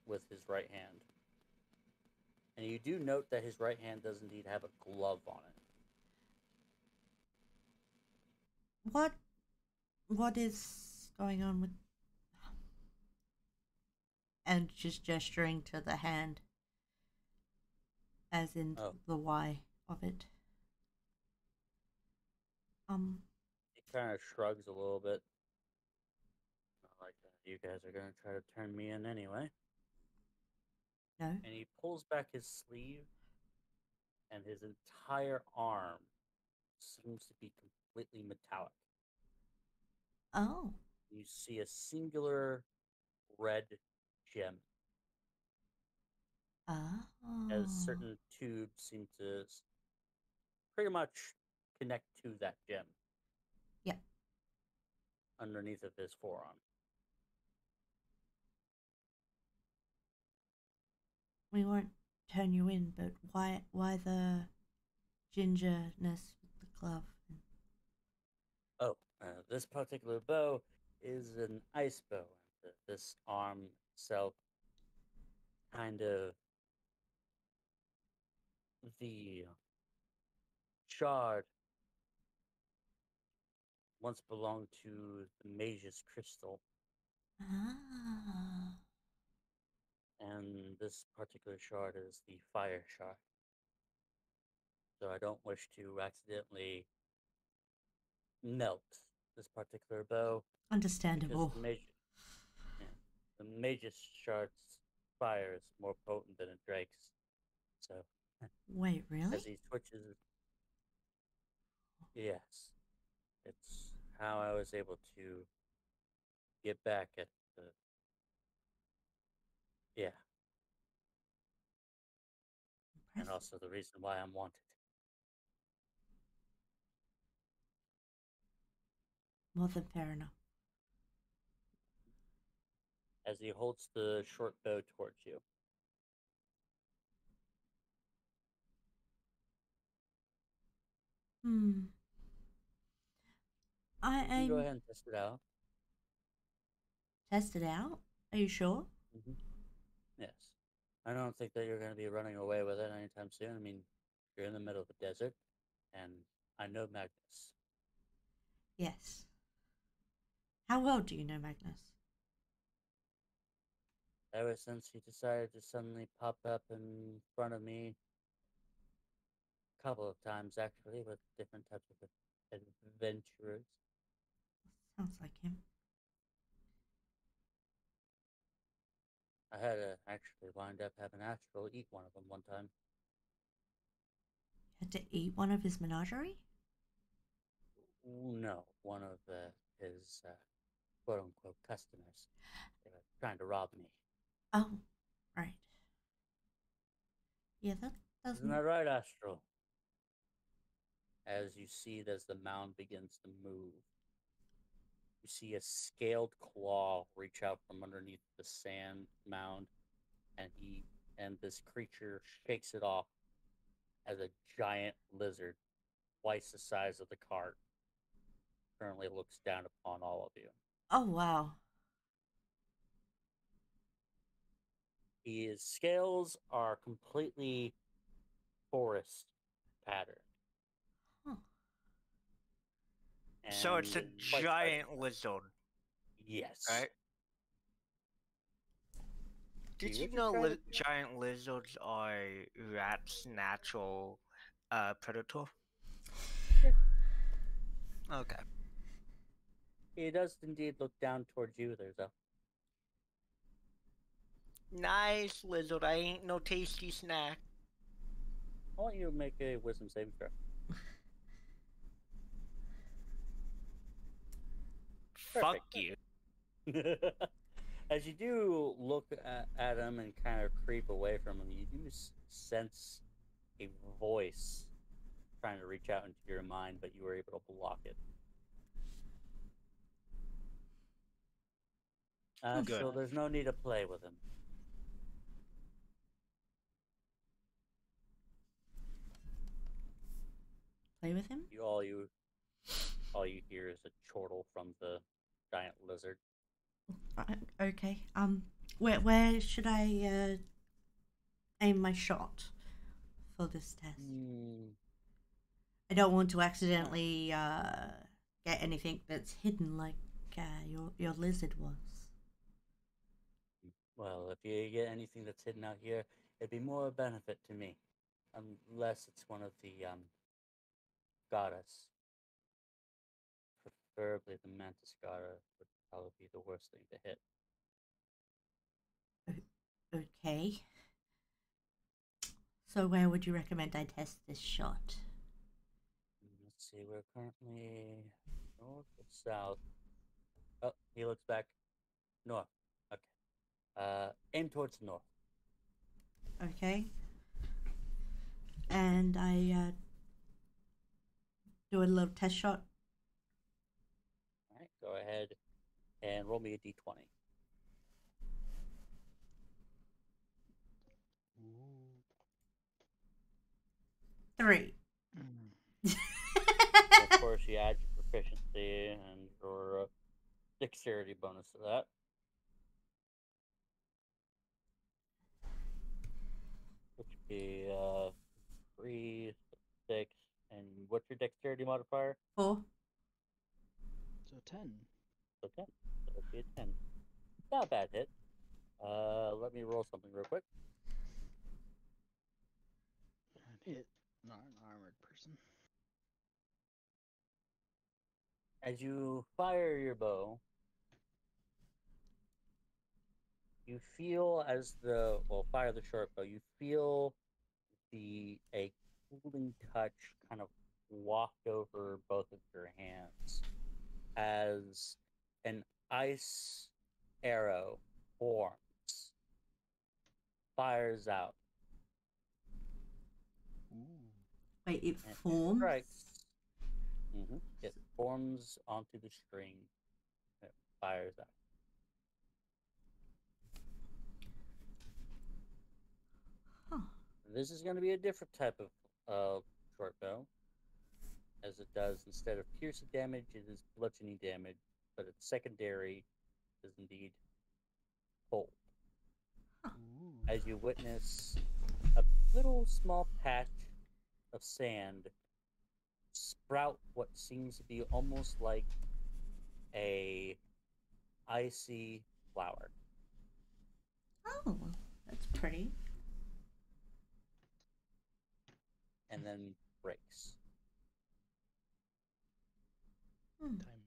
with his right hand. And you do note that his right hand does indeed have a glove on it. What is going on with... And just gesturing to the hand, as in the Y of it. He kind of shrugs a little bit. Not like you guys are going to try to turn me in anyway. No. And he pulls back his sleeve, and his entire arm seems to be completely metallic. Oh. You see a singular red gem, as Oh. certain tubes seem to pretty much connect to that gem. Yep. Underneath of his forearm. We won't turn you in, but why the gingerness with the glove? Oh, this particular bow is an ice bow. This arm itself, kind of the shard, once belonged to the mage's crystal, Ah. and this particular shard is the fire shard. So I don't wish to accidentally melt this particular bow, because Understandable. the mage's shard's fire is more potent than a drake's. So Wait, really? as he twitches, yes, it's how I was able to get back at the, yeah, and Impressive. also the reason why I'm wanted. More than fair enough. As he holds the short bow towards you. Hmm. You can go I'm ahead and test it out. test it out. Are you sure? Mm-hmm. Yes. I don't think that you're going to be running away with it anytime soon. I mean, you're in the middle of the desert, and I know Magnus. Yes. How well do you know Magnus? Ever since he decided to suddenly pop up in front of me, a couple of times actually, with different types of adventurers. Sounds like him. I had to actually wind up having Astral eat one of them one time. Had to eat one of his menagerie? No, one of his quote unquote customers. They were trying to rob me. Oh, right. Yeah, that Isn't doesn't. that right, Astral? As you see it, as the mound begins to move, you see a scaled claw reach out from underneath the sand mound, and this creature shakes it off as a giant lizard, twice the size of the cart, currently looks down upon all of you. Oh, wow. His scales are completely forest pattern. Huh. So it's a And quite giant lizard, yes. right? Did See you what you're know trying to do? giant lizards are rats' natural predator? Yeah. Okay. He does indeed look down towards you there, though. Nice lizard. I ain't no tasty snack. I want you to make a wisdom saving throw. Fuck Perfect. you. As you do look at him and kind of creep away from him, you do sense a voice trying to reach out into your mind, but you were able to block it. Good. So there's no need to play with him. Play with him? All you hear is a chortle from the giant lizard. Okay. Where should I aim my shot for this test? I don't want to accidentally get anything that's hidden like your lizard was. Well, if you get anything that's hidden out here, it'd be more a benefit to me. Unless it's one of the goddess. Preferably the mantis goddess would probably be the worst thing to hit. Okay. So where would you recommend I test this shot? Let's see, we're currently north or south Oh, he looks back. North. Okay. Aim towards the north. Okay. And I do a little test shot. All right. Go ahead and roll me a d20. Three. Of course, you add your proficiency and your dexterity bonus to that. Which would be 3, 6, and what's your dexterity modifier? 4. So 10. So 10. So it'd be a 10. Not a bad hit. Let me roll something real quick. I'd hit not an armored person. As you fire your bow, you feel fire the short bow, you feel a cooling touch kind of waft over both of your hands as an ice arrow forms, fires out. Wait, it And forms? strikes. It forms onto the string. It fires out. Huh. This is going to be a different type of short bow, as it does instead of piercing damage, it is bludgeoning damage, but its secondary is indeed cold. As you witness a little small patch of sand sprout what seems to be almost like a icy flower. Oh, that's pretty. And then breaks. Hmm, Timing.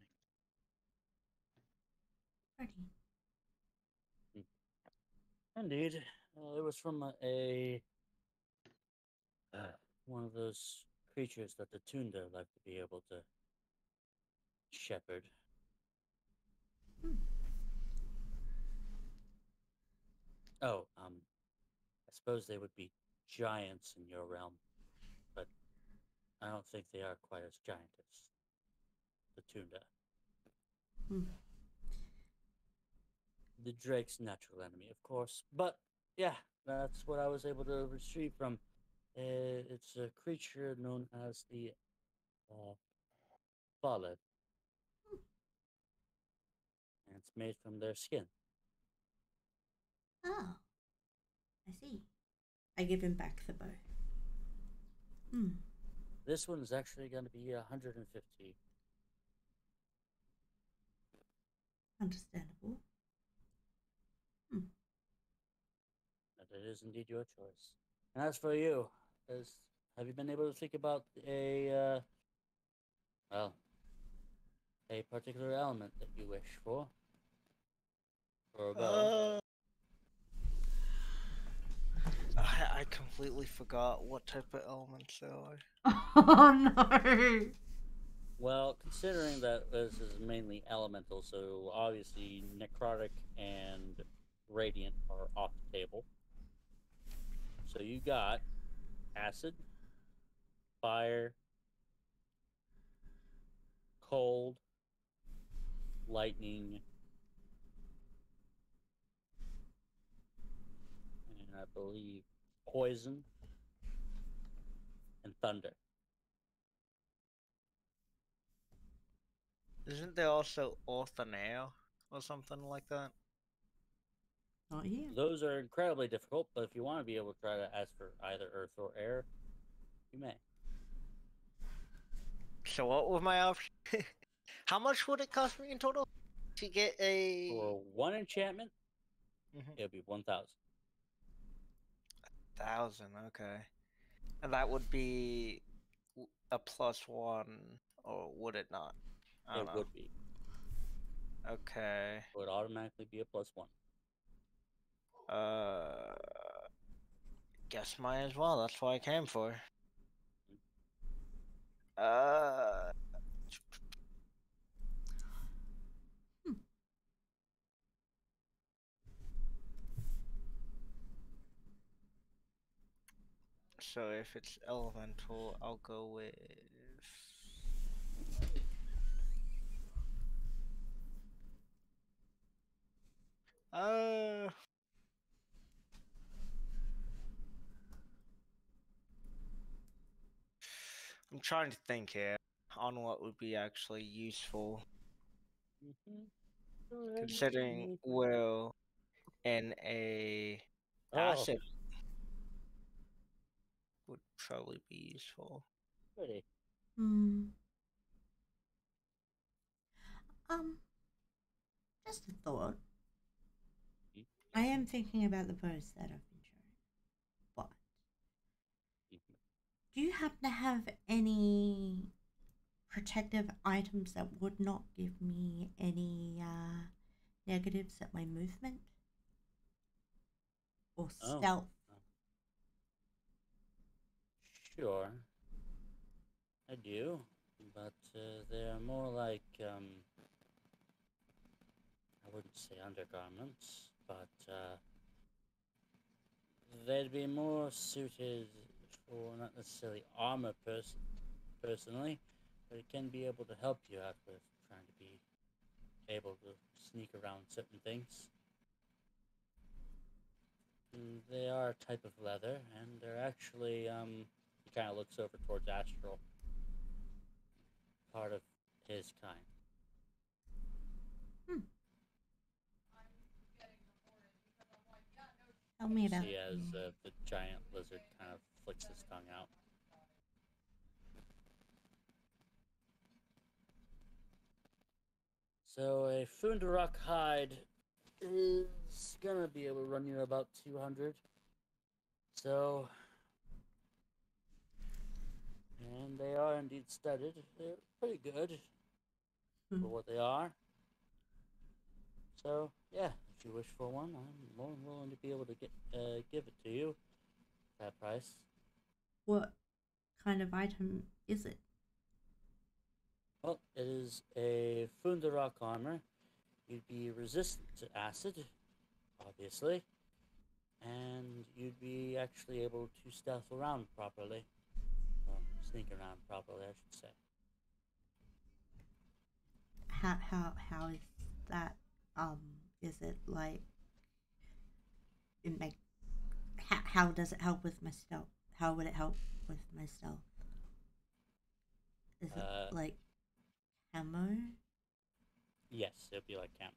pretty. Indeed, it was from one of those creatures that the Tunda like to be able to shepherd. Oh, I suppose they would be giants in your realm, but I don't think they are quite as giant as the Tunda. Hmm. The Drake's natural enemy, of course. But yeah, that's what I was able to retrieve from. It's a creature known as the Fallen, and it's made from their skin. Oh, I see. I give him back the bow. Hmm. This one is actually going to be 150. Understandable. Hmm. But it is indeed your choice. And as for you, have you been able to think about a particular element that you wish for a bow? I completely forgot what type of elements there are. Oh no! Well, considering that this is mainly elemental, so obviously necrotic and radiant are off the table. So you got acid, fire, cold, lightning, and I believe poison and thunder. Isn't there also earth and air or something like that? Not here. Those are incredibly difficult, but if you want to be able to try to ask for either earth or air, you may. So what were my options? How much would it cost me in total to get a For one enchantment, Mhm. it'll be 1,000. 1,000? Okay, and that would be a +1, or would it not? I don't It know. would be. Okay. It would automatically be a +1. Guess might as well. That's what I came for. Uh, so if it's elemental, I'll go with. Uh, I'm trying to think here on what would be actually useful, considering will in a Oh, acid would probably be useful. pretty. Hmm. Just a thought. I am thinking about the post that I've been showing, but do you happen to have any protective items that would not give me any negatives at my movement or Oh. stealth? Sure, I do, but they're more like I wouldn't say undergarments, but they'd be more suited for not necessarily armor personally, but it can be able to help you out with trying to be able to sneak around certain things. And they are a type of leather, and they're actually he kind of looks over towards Astral, part of his kind. Tell me about See as the giant lizard kind of flicks his tongue out. So a Fundarok hide is gonna be able to run you about 200. So, and they are indeed studded. They're pretty good for what they are. So, yeah, if you wish for one, I'm more than willing to be able to give it to you at that price. what kind of item is it? Well, it is a Fundarok armor. You'd be resistant to acid, obviously, and you'd be actually able to stealth around properly. Well, sneak around properly, I should say. How is that? Is it like it make? How does it help with my stealth? How would it help with my stealth? Is it like camo? Yes, it'll be like camo.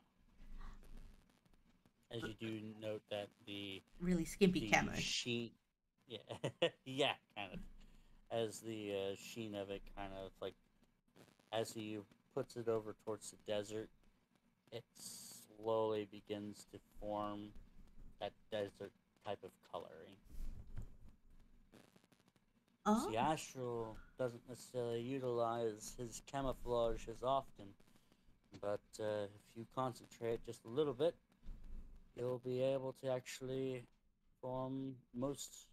As you do note that the Really skimpy camo. sheen, yeah, yeah, kind of. As the sheen of it kind of like, as he puts it over towards the desert, it slowly begins to form that desert type of coloring. Oh, See, Astral doesn't necessarily utilize his camouflage as often, but if you concentrate just a little bit, you'll be able to actually form most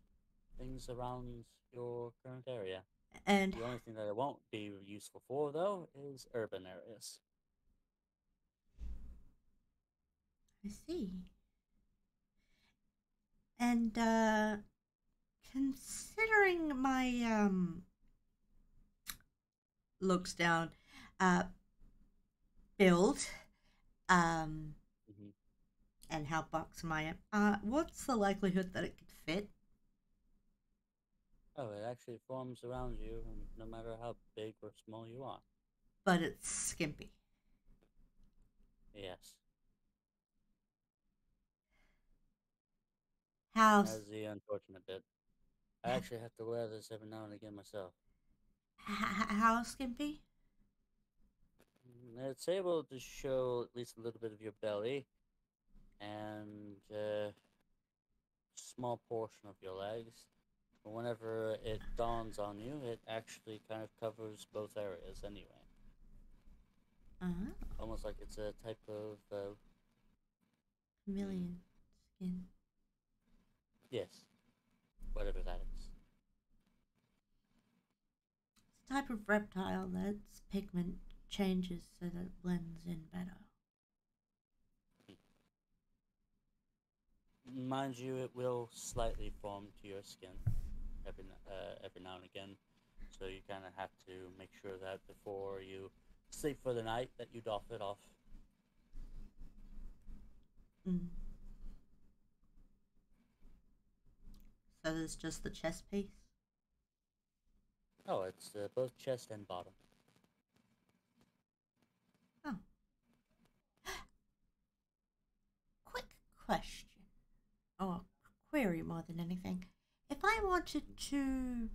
things around your current area. and The only thing that it won't be useful for, though, is urban areas. I see. And considering my looks down build Mhm. and how buxom I am, what's the likelihood that it could fit? Oh, it actually forms around you, no matter how big or small you are. But it's skimpy. Yes. How That's the unfortunate bit. I actually have to wear this every now and again myself. how skimpy? It's able to show at least a little bit of your belly and a small portion of your legs. But whenever it dawns on you, it actually kind of covers both areas anyway. Almost like it's a type of Chameleon skin. yes, whatever that is. It's a type of reptile that's pigment changes so that it blends in better. Mind you, it will slightly form to your skin every now and again. So you kind of have to make sure that before you sleep for the night that you doff it off. Mm. So there's just the chest piece? Oh, it's both chest and bottom. Oh. Quick question. Oh, query more than anything. If I wanted to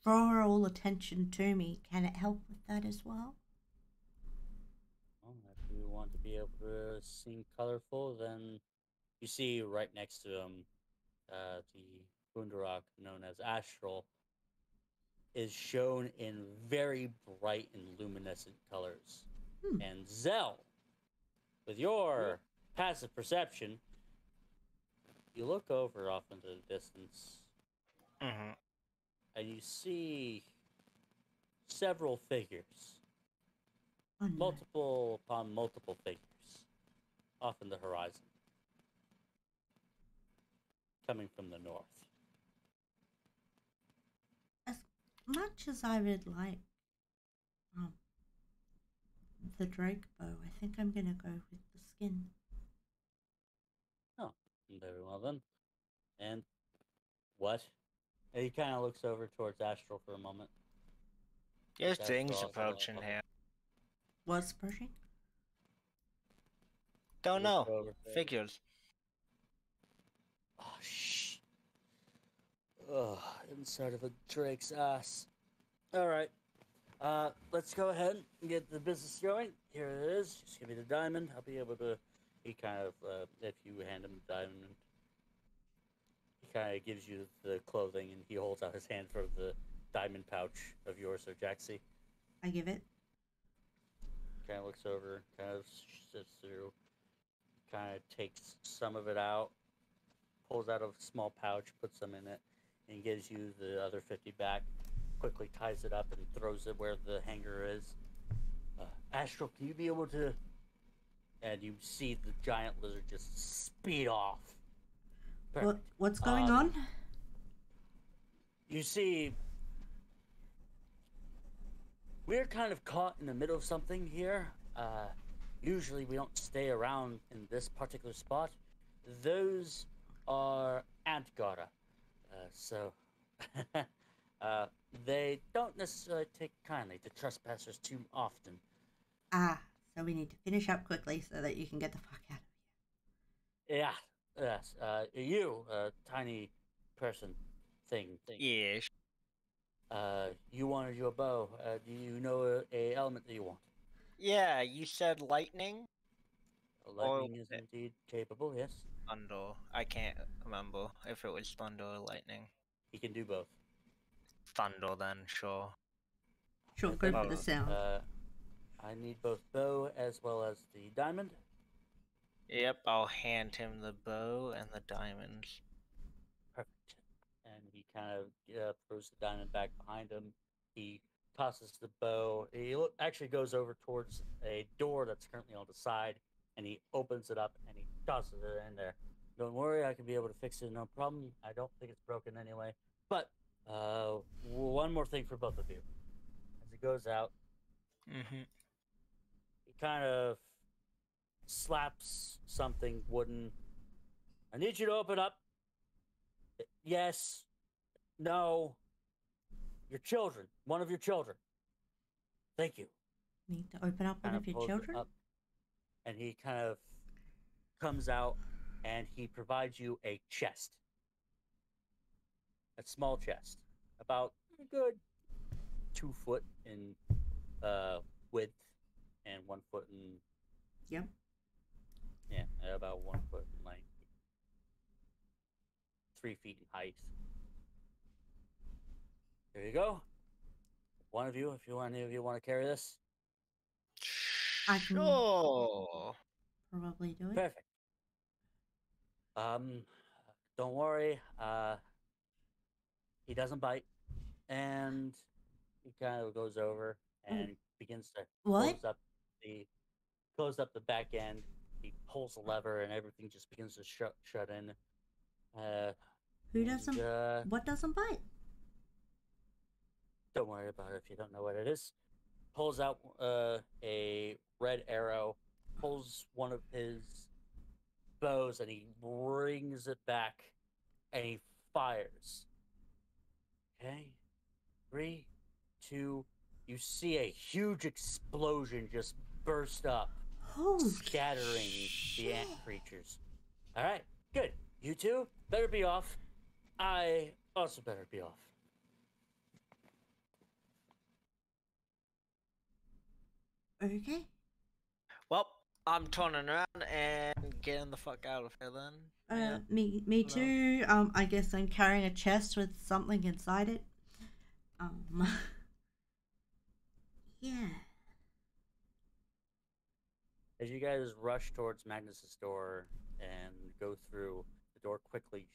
draw all attention to me, can it help with that as well? Well, if you want to be able to seem colorful, then you see right next to him, the Bundarak, known as Astral, is shown in very bright and luminescent colors. Hmm. And Zell, with your passive perception, you look over off into the distance, Mm-hmm. and you see several figures, Oh, no. multiple upon multiple figures, off in the horizon, coming from the north. As much as I would like the Drake bow, I think I'm gonna go with the skin. Oh, very well then. And what? And he kind of looks over towards Astral for a moment. There's That's things all. approaching here. What's brushing? Don't Look know. over there. Figures. Oh, shh. Ugh, inside of a Drake's ass. Alright. Let's go ahead and get the business going. Here it is. Just give me the diamond. I'll be able to... He kind of, if you hand him the diamond, he kind of gives you the clothing, and he holds out his hand for the diamond pouch of yours, Sir Jaxie. I give it. Kind of looks over, kind of sifts through, kind of takes some of it out, pulls out a small pouch, puts some in it, and gives you the other 50 back, quickly ties it up and throws it where the hanger is. Astral, can you be able to... And you see the giant lizard just speed off. Perfect. What's going on? You see... We're kind of caught in the middle of something here. Usually we don't stay around in this particular spot. Those are Antgara. So they don't necessarily take kindly to trespassers too often. Ah, so we need to finish up quickly so that you can get the fuck out of here. Yeah, yes. You, tiny person thing. Yes. You wanted your bow. Do you know a element that you want? Yeah, you said lightning? Lightning is indeed capable, yes. Thunder. I can't remember if it was thunder or lightning. He can do both. Thunder then, sure. Sure, go for the sound. I need both bow as well as the diamond. Yep, I'll hand him the bow and the diamonds. Perfect. And he kind of throws the diamond back behind him. He tosses the bow. He actually goes over towards a door that's currently on the side, and he opens it up and he tosses it in there. Don't worry, I can be able to fix it, no problem. I don't think it's broken anyway. But one more thing for both of you. As he goes out, Mm-hmm. he kind of slaps something wooden. I need you to open up. Yes. No. Your children. One of your children. Thank you. Need to open up one of your children? And he kind of comes out and he provides you a chest. A small chest. About a good 2 foot in width and 1 foot in... Yep. Yeah, about 1 foot in length. 3 feet in height. There you go. One of you, if any of you want to carry this. I can Sure. probably do it. Perfect. Don't worry. He doesn't bite, and he kind of goes over and begins to What? close up the back end. He pulls the lever, and everything just begins to shut in. Who doesn't? What doesn't bite? Don't worry about it if you don't know what it is. Pulls out a red arrow, pulls one of his bows, and he brings it back, and he fires. Okay, 3, 2. You see a huge explosion just burst up, Holy scattering the ant shit. creatures. All right, good. You two better be off. I also better be off. Okay. Well, I'm turning around and getting the fuck out of here then. Yeah. Me Hello. too. I guess I'm carrying a chest with something inside it. Yeah. As you guys rush towards Magnus's door and go through the door quickly,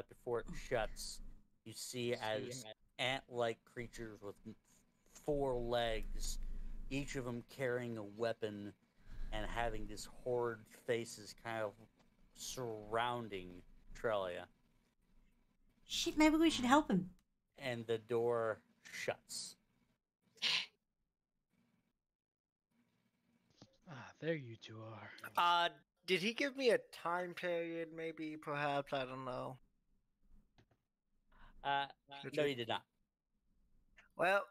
before it shuts, you see as ant-like creatures with 4 legs, each of them carrying a weapon and having these horrid faces kind of surrounding Trelia. Shit, maybe we should help him. And the door shuts. Ah, there you two are. Did he give me a time period? Maybe, perhaps, I don't know. No, you did not. Well,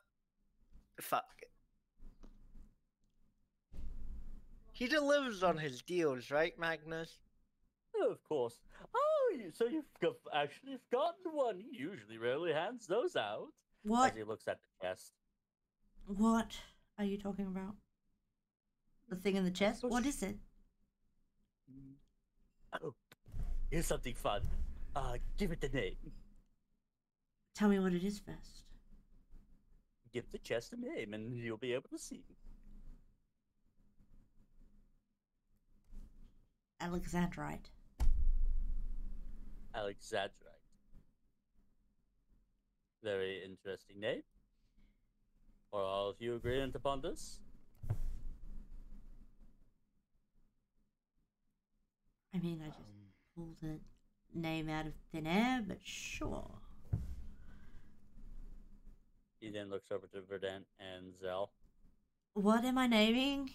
fuck it. He delivers on his deals, right, Magnus? Oh, of course. Oh, so you've actually gotten one. He usually rarely hands those out. What? As he looks at the chest. What are you talking about? The thing in the chest? What is it? Oh, here's something fun. Give it the name. Tell me what it is first. Give the chest a name, and you'll be able to see. Alexandrite. Alexandrite. Very interesting name. Are all of you agreeing upon this? I mean, I just pulled the name out of thin air, but sure. He then looks over to Verdant and Zell. What am I naming?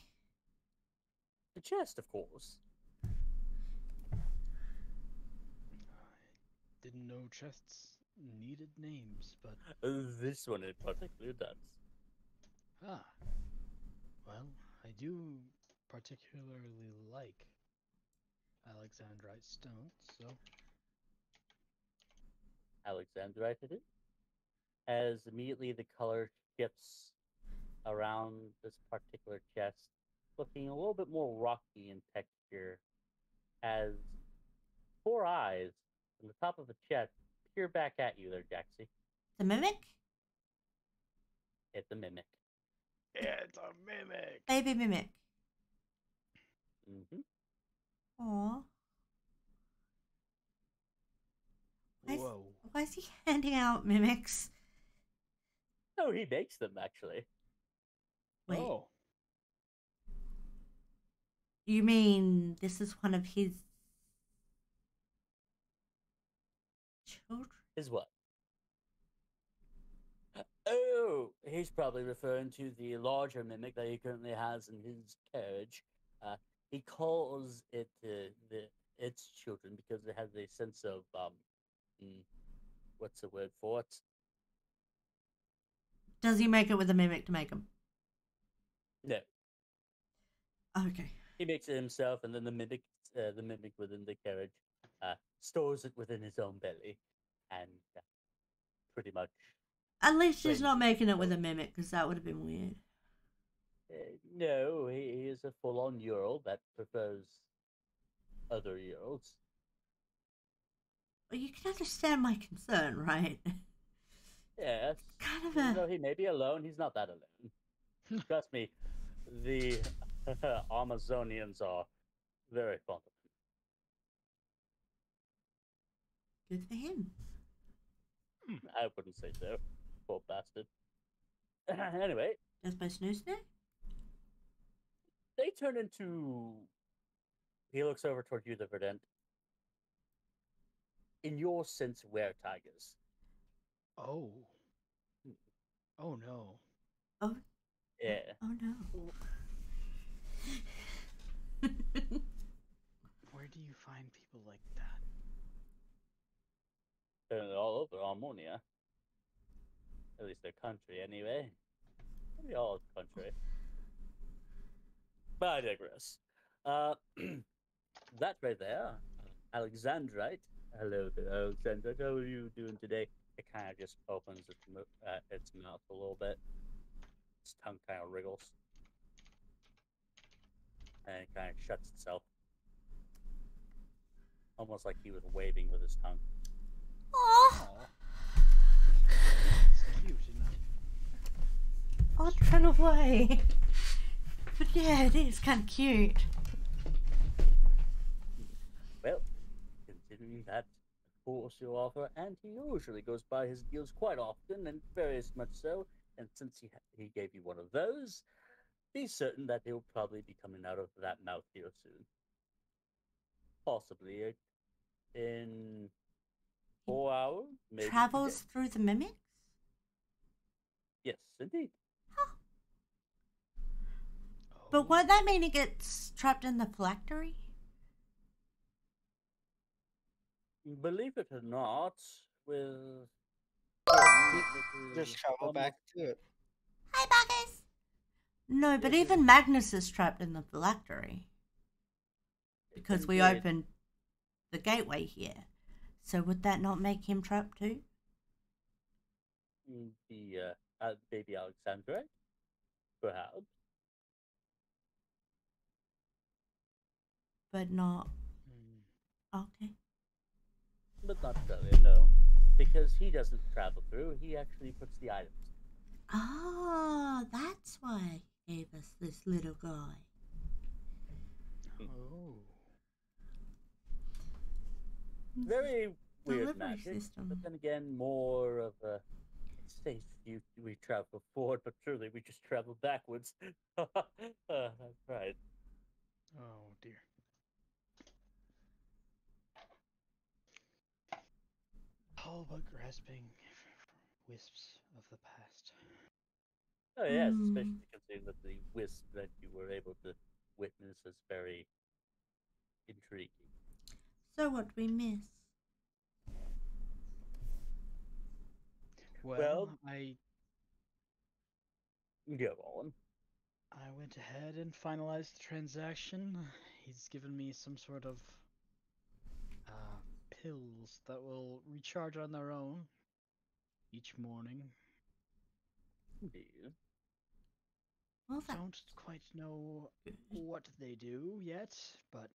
The chest, of course. Didn't know chests needed names, but This one in particular does. well, I do particularly like Alexandrite stones, so Alexandrite it is. As immediately the color shifts around this particular chest, looking a little bit more rocky in texture, as 4 eyes from the top of the chest peer back at you there, Jaxie. The mimic? It's a mimic. it's a mimic. Baby mimic. Mm-hmm. Aww. Whoa. Why is he handing out mimics? No, he makes them, actually. Wait, Oh, you mean this is one of his children? Is what? Oh, he's probably referring to the larger mimic that he currently has in his carriage. He calls it its children because it has a sense of what's the word for it? Does he make it with a mimic to make him? No, Okay. he makes it himself, and then the mimic within the carriage, stores it within his own belly, and pretty much. At least he's Brings not it making it with a forward. mimic, because that would have been weird. No, he is a full-on Ural that prefers other Urals. Well, you can understand my concern, right? Yes. Kind of Even a... though he may be alone, he's not that alone. Trust me, the Amazonians are very fond of Good for him. him. I wouldn't say so. Poor bastard. Anyway, Does my snooze now? they turn into... He looks over toward you, the Verdant. in your sense, were tigers. Oh. Oh no. Oh, Yeah. oh no. Where do you find people like that? They're all over Harmonia. At least their country, anyway. Maybe all country. But I digress. That right there, Alexandrite. Hello there, Alexandrite. How are you doing today? It kind of just opens its mouth a little bit. Its tongue kind of wriggles. And it kind of shuts itself. Almost like he was waving with his tongue. Oh, It's cute enough. I'd run away. But yeah, it is kind of cute. Well, considering that, of course, you offer, and he usually goes by his deals quite often, and very much so. And since he gave you one of those, be certain that he'll probably be coming out of that mouth here soon. Possibly in 4 hours, maybe. Travels today. through the mimics? Yes, indeed. But won't that mean it gets trapped in the phylactery? Believe it or not, with Just travel back to it. Hi, Marcus! No, but Yeah, even Magnus is trapped in the phylactery. Because we Indeed. opened the gateway here. So would that not make him trapped too? the baby Alexandra, perhaps. But not... Hmm. Okay. But not really, no. Because he doesn't travel through, he actually puts the items. Ah, that's why he gave us this little guy. Oh. Very weird Delivery magic, system. but then again, more of a. It states we travel forward, but truly we just travel backwards. That's right. Oh dear. All but grasping wisps of the past. Oh yes, Hmm. especially considering that the wisp that you were able to witness is very intriguing. So what we miss? Well, Well- I Go on. went ahead and finalized the transaction. He's given me some sort of pills that will recharge on their own each morning. Indeed. Well, that... Don't quite know what they do yet, but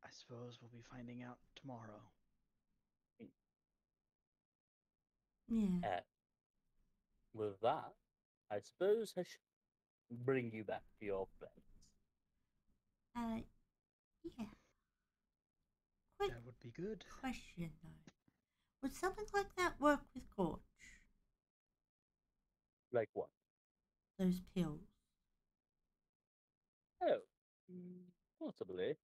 I suppose we'll be finding out tomorrow. Yeah. With that, I suppose I should bring you back to your friends. Yeah. Quick That would be good. question though. Would something like that work with Gorge? Like what? Those pills? Oh, possibly.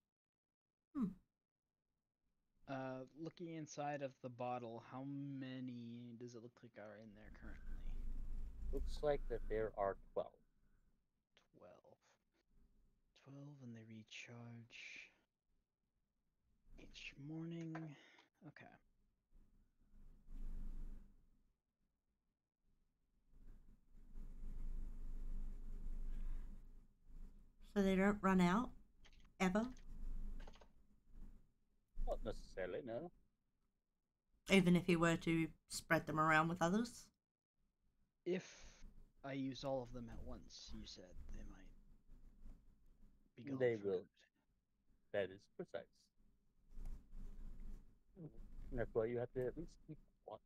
Looking inside of the bottle, how many does it look like are in there currently? Looks like that there are 12. 12. 12, and they recharge each morning. Okay. So they don't run out? Ever? Not necessarily, no. Even if you were to spread them around with others? If I use all of them at once, you said they might be gone They for will. good. That is precise. And that's why you have to at least keep one.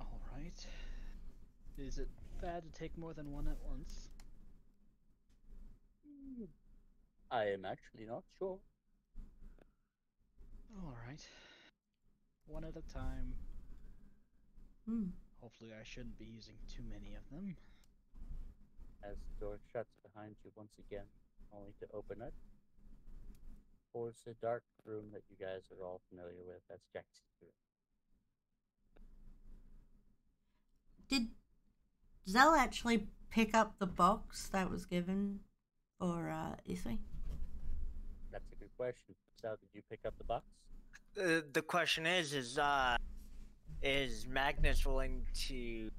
All right. Is it bad to take more than one at once? I am actually not sure. All right. One at a time. Hmm. Hopefully, I shouldn't be using too many of them. As the door shuts behind you once again, only to open it. towards the dark room that you guys are all familiar with. That's Jack's room. Did Zell actually pick up the box that was given for Isui? That's a good question. So, did you pick up the box? The question is Magnus willing to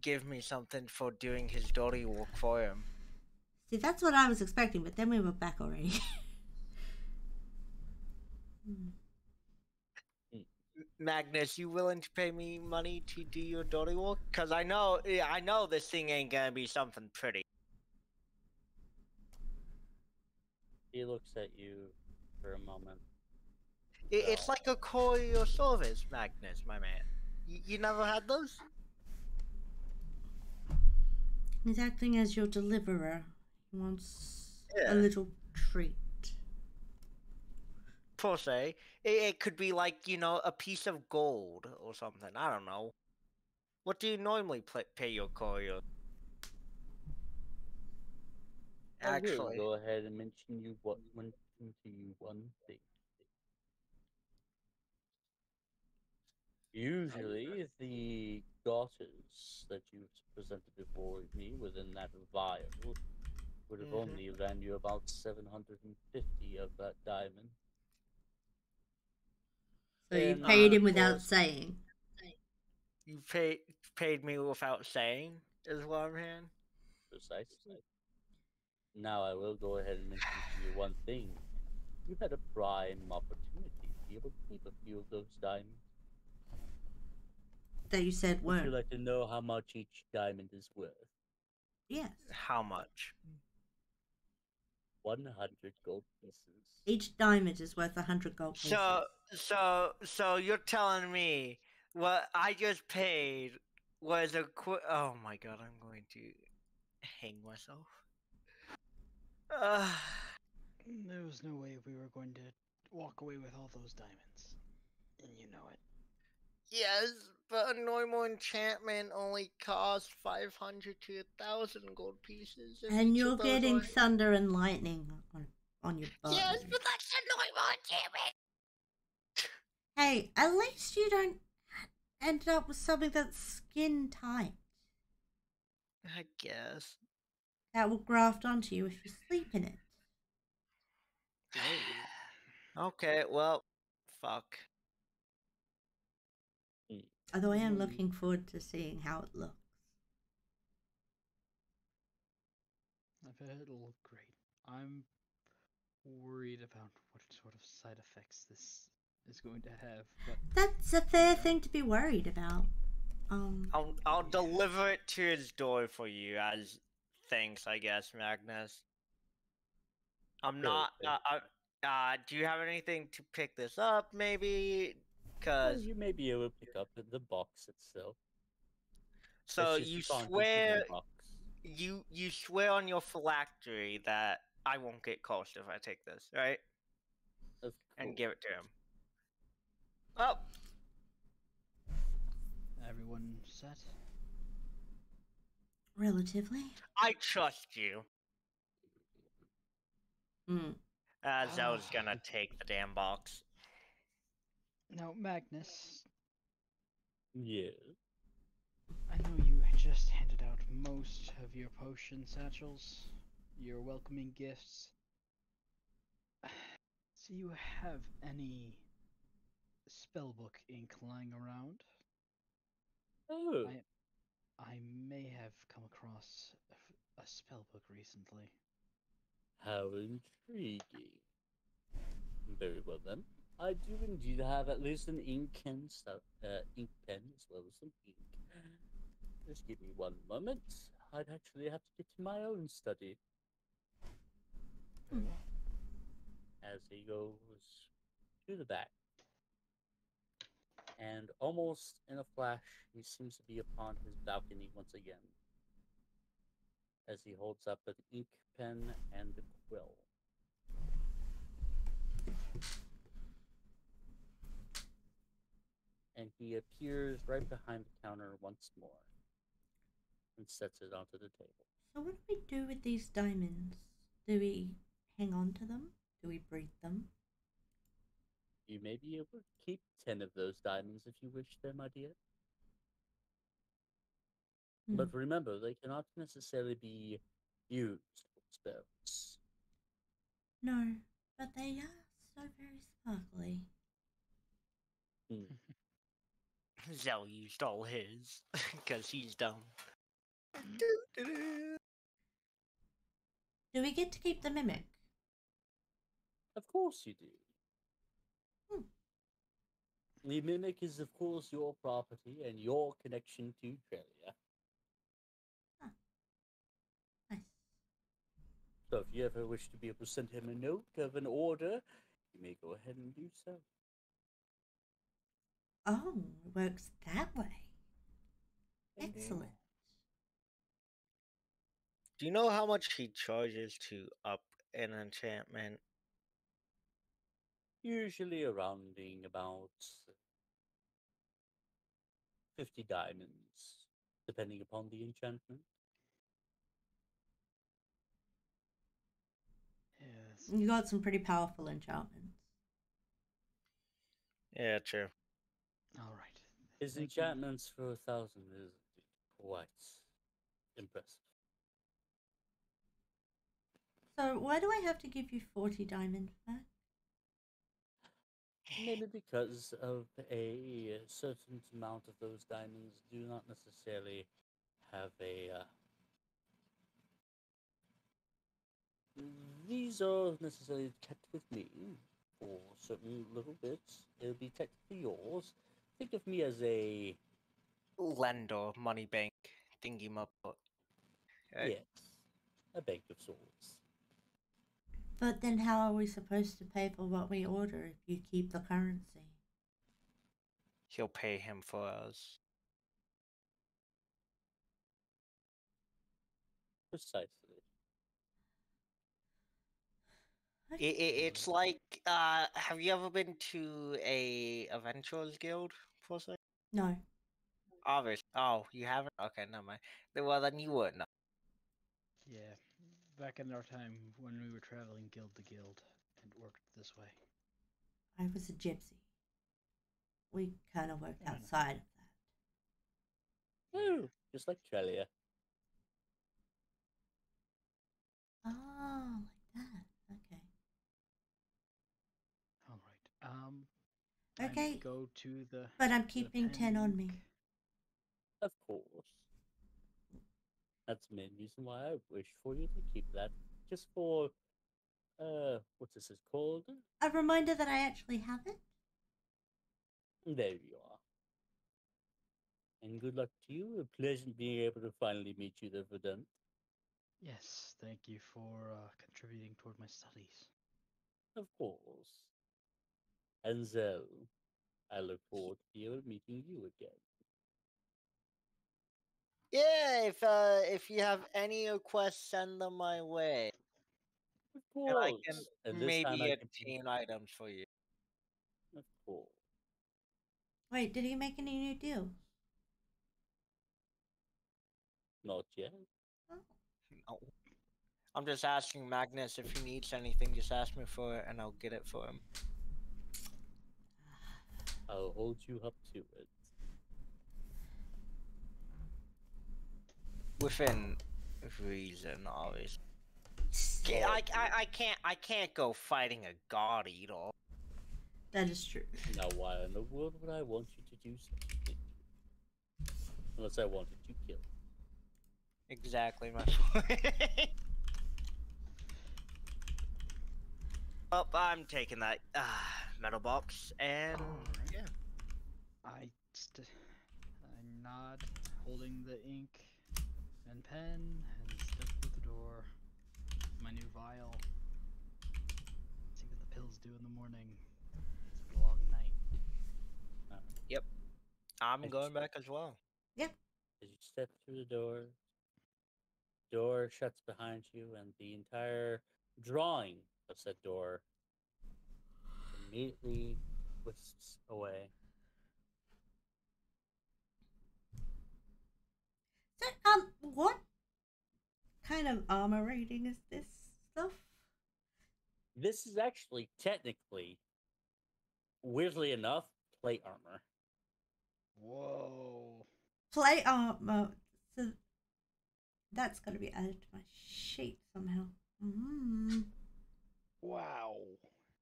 give me something for doing his dirty work for him? See, that's what I was expecting, but then we were back already. Magnus, you willing to pay me money to do your dirty work? Cause I know this thing ain't gonna be something pretty. He looks at you for a moment. It's like a courier service, Magnus, my man. You never had those? He's acting as your deliverer. He wants Yeah. a little treat. Per se. It could be like, a piece of gold or something. I don't know. What do you normally pay your courier? I will Actually. go ahead and mention one thing. Usually, the daughters that you've presented before me within that vial would have only ran you about 750 of that diamond. So you And, paid him of without course, saying. You paid me without saying, is what I'm hearing? Precisely. Now I will go ahead and mention to you one thing. You had a prime opportunity to be able to keep a few of those diamonds. That you said Would you weren't. like to know how much each diamond is worth? Yes. How much? 100 gold pieces. Each diamond is worth 100 gold pieces. So you're telling me what I just paid was oh my god, I'm going to hang myself. There was no way we were going to walk away with all those diamonds. And you know it. Yes, but a normal enchantment only costs 500 to 1,000 gold pieces. And each you're of those getting are- thunder and lightning on your butt. Yes, but that's a normal enchantment. Hey, at least you don't end up with something that's skin tight. I guess. That will graft onto you if you sleep in it. Okay, well, fuck. Although I am looking forward to seeing how it looks. I bet it'll look great. I'm worried about what sort of side effects this is going to have, but That's a fair thing to be worried about. I'll deliver it to his door for you as thanks, I guess, Magnus. I'm not. Do you have anything to pick this up, maybe? Cause You may be able to pick up the box itself. so It's just you a content swear within a box. you swear on your phylactery that I won't get cursed if I take this, right? Of And course. give it to him. Oh, everyone set? Relatively. I trust you. As I was gonna take the damn box. Now, Magnus, Yeah. I know you just handed out most of your potion satchels, your welcoming gifts. Do you have any spellbook ink lying around? Oh. I may have come across a spellbook recently. How intriguing. Very well then. I do indeed have at least an ink pen as well as some ink. Just give me one moment. I'd actually have to get to my own study. As he goes to the back. And almost in a flash, he seems to be upon his balcony once again. As he holds up an ink pen and a quill. And he appears right behind the counter once more and sets it onto the table. So what do we do with these diamonds? Do we hang on to them? Do we breed them? You may be able to keep 10 of those diamonds if you wish them, my dear. But remember, they cannot necessarily be used for spells. No, but they are so very sparkly. Zell used all his because he's dumb. Do we get to keep the mimic? Of course you do. Hmm. The mimic is, of course, your property and your connection to Trelia. Nice. So if you ever wish to be able to send him a note of an order, you may go ahead and do so. Oh, it works that way. Excellent. Do you know how much he charges to up an enchantment? Usually around about 50 diamonds, depending upon the enchantment. Yes. You got some pretty powerful enchantments. Yeah, true. All right. His Thank you. enchantments for 1,000 is quite impressive. So why do I have to give you 40 diamonds back? Maybe because of a certain amount of those diamonds do not necessarily have a. These are necessarily kept with me for certain little bits. It'll be technically yours. Think of me as a. Lender, money bank, thingy up. Yes, a bank of sorts. But then how are we supposed to pay for what we order if you keep the currency? He'll pay him for us. Precisely. It's like, have you ever been to a Adventurers Guild, per se? No. Obviously. Oh, you haven't? Okay, never mind. Well, then you would know. Yeah. Back in our time when we were traveling guild to guild, it worked this way. I was a gypsy. We kind of worked I know. outside of that. Ooh, just like Trelia. Oh, like that. Okay. All right. Time Okay, to go to the. but I'm the keeping pen 10 on ink. me. Of course. That's the main reason why I wish for you to keep that. Just for, what's this is called? A reminder that I actually have it. There you are. And good luck to you. A pleasure being able to finally meet you, the Verdant. Yes. Thank you for contributing toward my studies. Of course. And Zell, I look forward to meeting you again. Yeah, if you have any requests, send them my way. Of And I course. can And this time maybe I can. obtain items for you. Of course. Wait, did he make any new deals? Not yet. Oh. No. I'm just asking Magnus if he needs anything, just ask me for it and I'll get it for him. I'll hold you up to it. Within reason, obviously. I can't go fighting a god eater. That is true. Now, why in the world would I want you to do such a thing? Unless I wanted you killed. Exactly my point. Up, I'm taking that metal box and Alright. yeah. I nod, holding the ink and pen, and step through the door. My new vial. See what the pills do in the morning. It's been a long night. I'm going back as well. As you step through the door shuts behind you, and the entire drawing of said door immediately whisks away. So, what kind of armor rating is this stuff? This is actually technically, weirdly enough, plate armor. Whoa. Plate armor. So that's got to be added to my sheet somehow. Wow.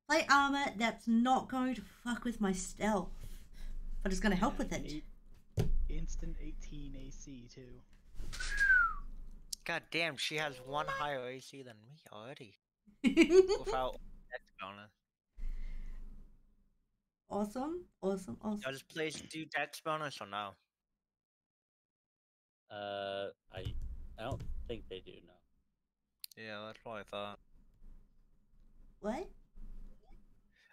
Plate armor that's not going to fuck with my stealth, but it's going to help with it. Instant 18 AC too. God damn, she has one higher AC than me already. Without dex bonus. Awesome. Does place do dex bonus or no? I don't think they do. No. Yeah, that's what I thought. What?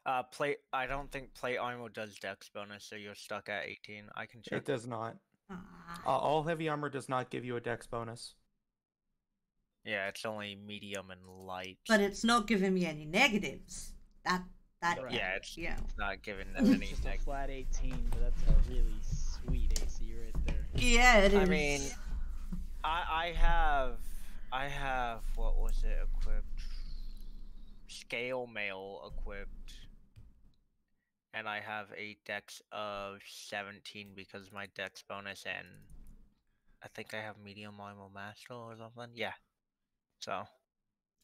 I don't think plate armor does dex bonus, so you're stuck at 18. I can check. It does not. Ah. All heavy armor does not give you a dex bonus. Yeah, it's only medium and light. But it's not giving me any negatives. That Right. Yeah, it's yeah. not giving It's them any just a neg- flat 18, but that's a really sweet AC right there. Yeah, it is. I mean, I have what was it equipped? Scale mail equipped, and I have a dex of 17 because my dex bonus, and I think I have medium armor master or something. Yeah, so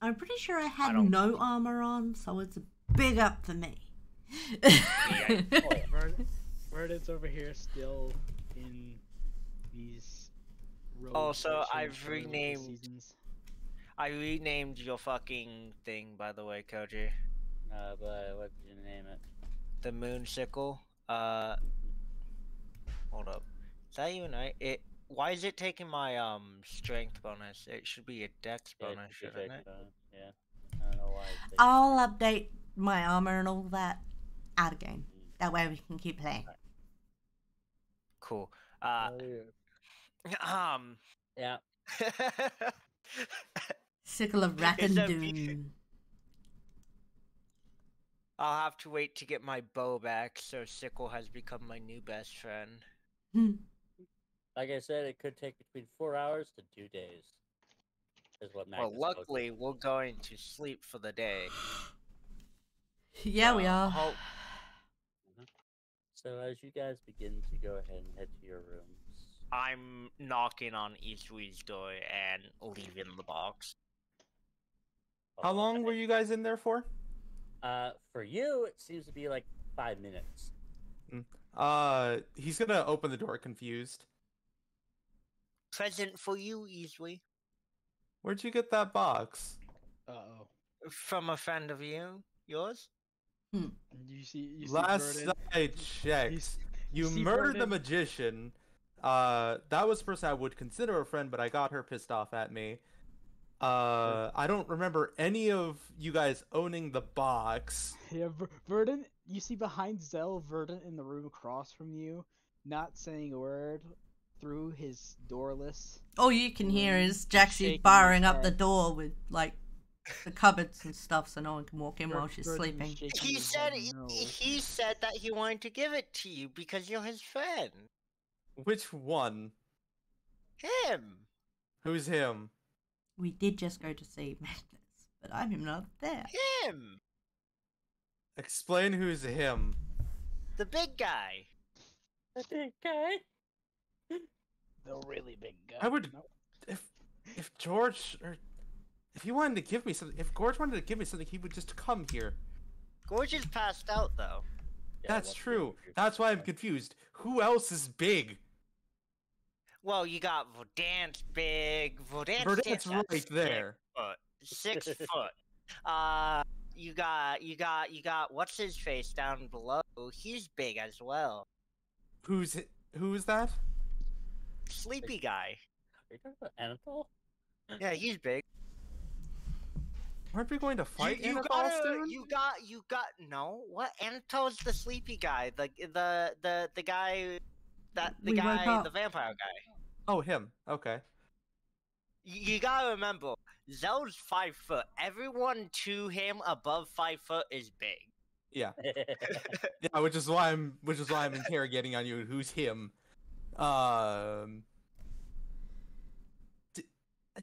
I'm pretty sure I had don't- no armor on, so it's a big up for me. Yeah. Verdant's over here still in these robes. Also, that change I've color with the renamed- seasons. I renamed your fucking thing, by the way, Koji. But what did you name it? The moon sickle. Hold up. Is that even right? Why is it taking my strength bonus? It should be a dex Yeah, bonus, it's a shouldn't it? bonus, yeah. I don't know why. It's I'll update my armor and all that out again. That way we can keep playing. Cool. Yeah. Sickle of Rack It's and a Doom. I'll have to wait to get my bow back, so Sickle has become my new best friend. Like I said, it could take between 4 hours to 2 days. Is what Well, Magnus told me. luckily, we're going to sleep for the day. Yeah, we are. So as you guys begin to go ahead and head to your rooms, I'm knocking on Eastwee's door and leaving the box. How long were you guys in there for? For you, it seems to be like 5 minutes. He's gonna open the door confused. Present for you, Eastwee. Where'd you get that box? Uh-oh. From a friend of yours? You see Last Verdant. I checked, you you see murdered the Verdant? magician. That was a person I would consider a friend, but I got her pissed off at me. I don't remember any of you guys owning the box. Yeah, Verdant, you see behind Zell, Verdant in the room across from you, not saying a word through his doorless. All you can hear is Jaxie shaking barring his up the head. door with, like, the cupboards and stuff so no one can walk in while she's Verdant is sleeping. shaking He his said head no. he said that he wanted to give it to you because you're his friend. Which one? Him. Who's him? We did just go to see Magnus, but I'm not there. Him. Explain who's him. The big guy. Okay. The really big guy. I would, Nope. if George or if he wanted to give me something, if George wanted to give me something, he would just come here. Gorge is passed out though. Yeah, That's once true. you're- That's why I'm confused. Who else is big? Well, you got Verdant's big. Verdant's right there. 6 foot. You got what's his face down below. He's big as well. Who is that? Sleepy guy. Are you talking about Anatole? Yeah, he's big. Aren't we going to fight you Anatole gotta, soon? you got no. What? Anatole's the sleepy guy. The guy that the We woke guy up. the vampire guy. Oh, him. Okay. You gotta remember, Zell's 5 foot. Everyone to him above 5 foot is big. Yeah. Yeah, which is why I'm interrogating on you. Who's him?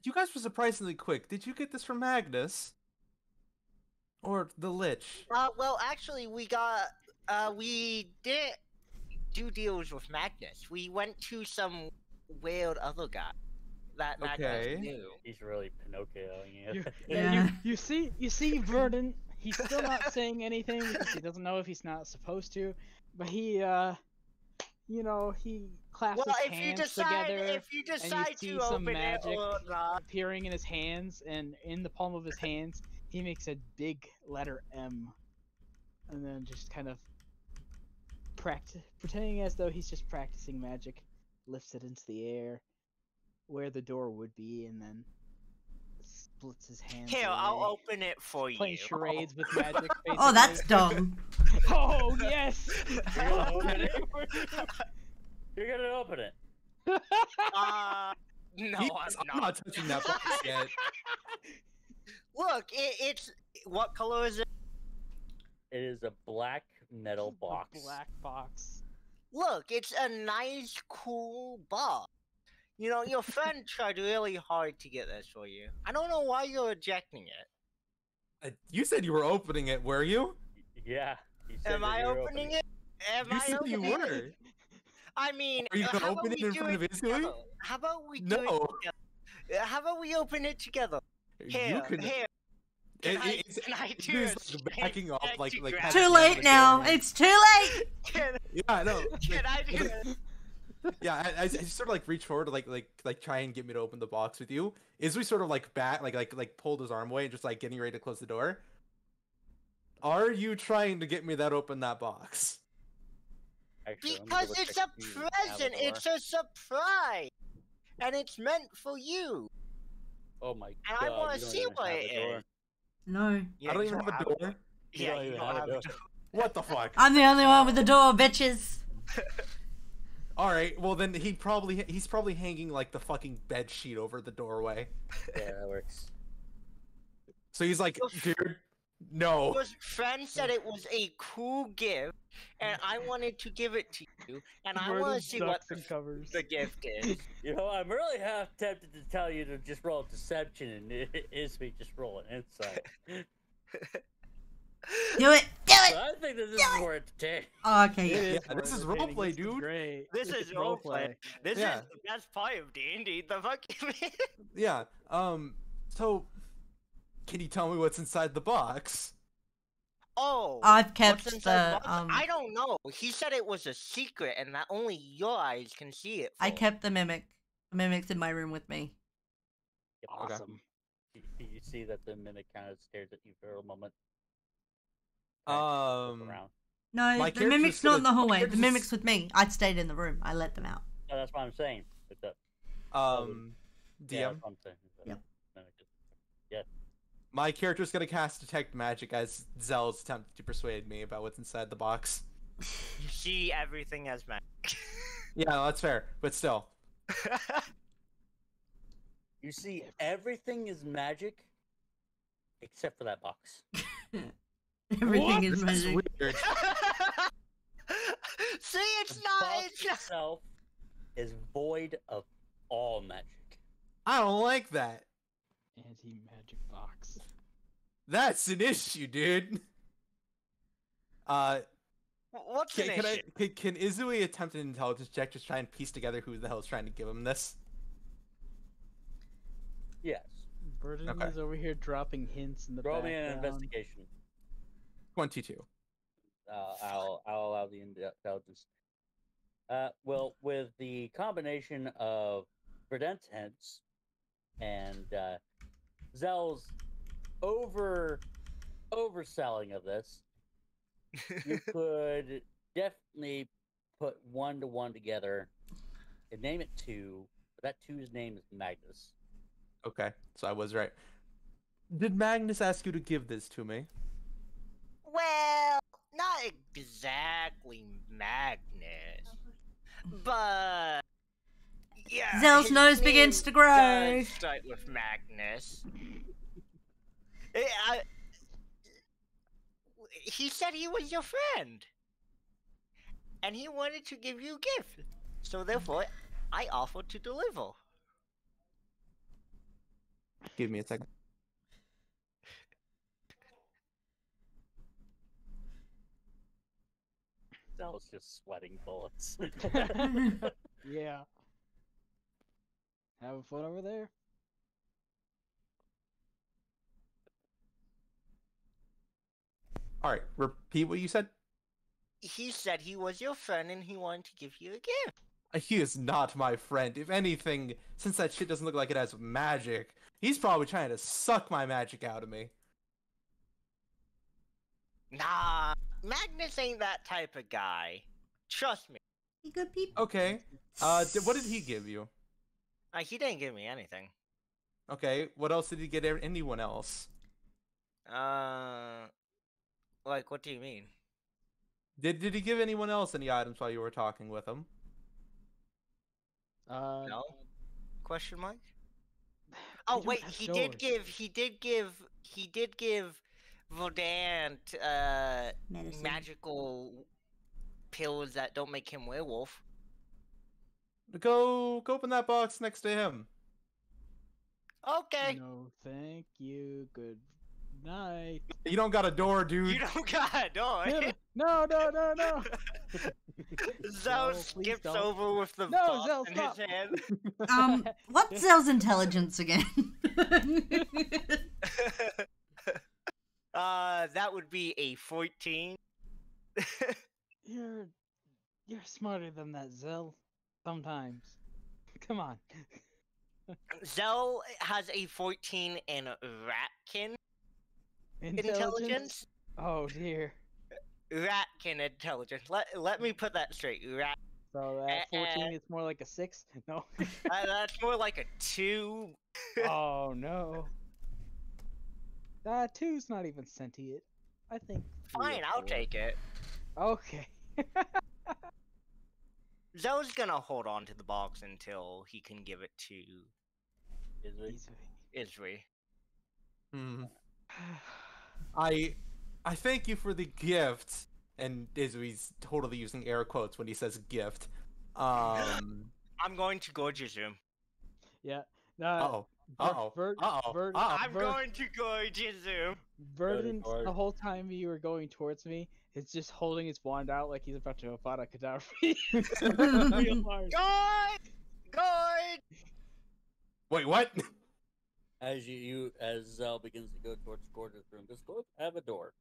You guys were surprisingly quick. Did you get this from Magnus? or the Lich? Well, actually, we didn't do deals with Magnus. We went to some weird other guy that Magnus Okay. knew. He's really Pinocchioing You, it. Yeah. you see, Verdant. He's still not saying anything because he doesn't know if he's not supposed to. But he clasps Well, his hands together, if you and you decide see to some open magic it or not, appearing in his hands, and in the palm of his hands, he makes a big letter M, and then just kind of pretending as though he's just practicing magic, lifts it into the air, where the door would be, and then splits his hands. here, away. I'll open it for you. Playing charades with magic. Oh, that's basically. dumb. Oh yes. You're gonna open it? You're gonna open it. No, I'm not touching that box yet. Look, it's what color is it? It is a black metal A box. black box. Look, it's a nice, cool box. You know, your friend tried really hard to get this for you. I don't know why you're rejecting it. You said you were opening it, were you? Yeah. You said Am that I you were opening it? Am You I said you opening were. it? I mean, Are you gonna how about open it we in do front of it Izui? together? How about we do No. it together? How about we open it together? Here, You can. here. Can I do Izuy's, a like, backing off, like spectrograph? has Too his hand on late the now. camera. It's too late. Can, Yeah, I know. can I do this? Yeah, I just sort of like reach forward to like try and get me to open the box with you. Izui sort of like pulled his arm away and just like getting ready to close the door. Are you trying to get me that open that box? Actually, let me Because double it's check a you, present. Alador. It's a surprise, and it's meant for you. Oh my And god. I want you to don't see even what have it a door. is. No. Yeah, I don't you even have a door. You Yeah, don't you even don't have a have a door. door. What the fuck? I'm the only one with the door, bitches. All right, well then he's probably hanging like the fucking bed sheet over the doorway. Yeah, that works. So he's like, dude, no. Your friend said it was a cool gift, and I wanted to give it to you, and I want to Verdant see what ducks and covers. the gift is. You know, I'm really half tempted to tell you to just roll deception and Izzy just roll an insight. Do it. Do But it. I think that this is more entertaining. Oh, okay. It Yeah. is more this is entertaining. roleplay, This is dude. Great. This is roleplay. This Yeah. is the best part of D&D. The fuck you mean? Yeah. So, can you tell me what's inside the box? Oh, I've what's kept inside the box? I don't know. He said it was a secret, and that only your eyes can see it. I for. kept the mimic. The mimic's in my room with me. Okay. Awesome. You see that the mimic kind of stares at you for a moment. Um, Around. No, My the character's mimic's not in the gonna- my hallway. The character's- mimic's with me. I stayed in the room. I let them out. No, that's what I'm saying. It's a, DM. yeah, that's what I'm saying. It's a Yep. mimic. My character's gonna cast Detect Magic as Zell's attempt to persuade me about what's inside the box. You see everything as magic. Yeah, that's fair, but still. You see, everything is magic except for that box. Everything is This is magic. weird. See, it's The not. box It's not. itself is void of all magic. I don't like that. Anti-magic box. That's an issue, dude. What's an issue? Can Izui attempt an intelligence check to try and piece together who the hell is trying to give him this? Yes. Burden Okay. is over here dropping hints in the Roll me an background. investigation. 22. I'll allow the intelligence. Well, with the combination of Verdant's hints and Zell's overselling of this, you could definitely put 1 to 1 together and name it 2. But that 2's name is Magnus. Okay, so I was right. Did Magnus ask you to give this to me? Well, not exactly Magnus, but yeah. Zell's his nose begins name to grow. does start with Magnus. He said he was your friend, and he wanted to give you a gift. So therefore, I offered to deliver. Give me a second. Zell's just sweating bullets. Yeah. Having fun over there? All right, repeat what you said. He said he was your friend and he wanted to give you a gift. He is not my friend. If anything, since that shit doesn't look like it has magic, he's probably trying to suck my magic out of me. Nah, Magnus ain't that type of guy. Trust me. You good people. Okay. What did he give you? He didn't give me anything. Okay. What else did he get anyone else? Like, what do you mean? Did he give anyone else any items while you were talking with him? No? Question mark? Oh don't wait, have he doors. did give Verdant Medicine. magical pills that don't make him werewolf. Go open that box next to him. Okay. No, thank you. Good night. You don't got a door, dude. You don't got a door. No. Zell No, please skips don't. over with the No, box Zell, in stop. his hand. What's Zell's intelligence again? That would be a 14. You're smarter than that, Zell. Sometimes. Come on. Zell has a 14 in Ratkin intelligence. Oh dear. Ratkin intelligence. Let me put that straight. So that 14 is more like a 6? No. That's more like a 2. Oh no. 2's not even sentient. I think. 3 or Fine, I'll 4. take it. Okay. Zell's gonna hold on to the box until he can give it to Isri. Hmm. I thank you for the gift, and Izzy's totally using air quotes when he says gift. I'm going to gorgeous room. Yeah. Uh-oh. I'm going to gorgeous room. Verdant, Go the for it. whole time you were going towards me, is just holding his wand out like he's about to Avada Kedavra. Real hard. Good. Wait, what? As as Zell begins to go towards Gordon's room, does Gordon have a door?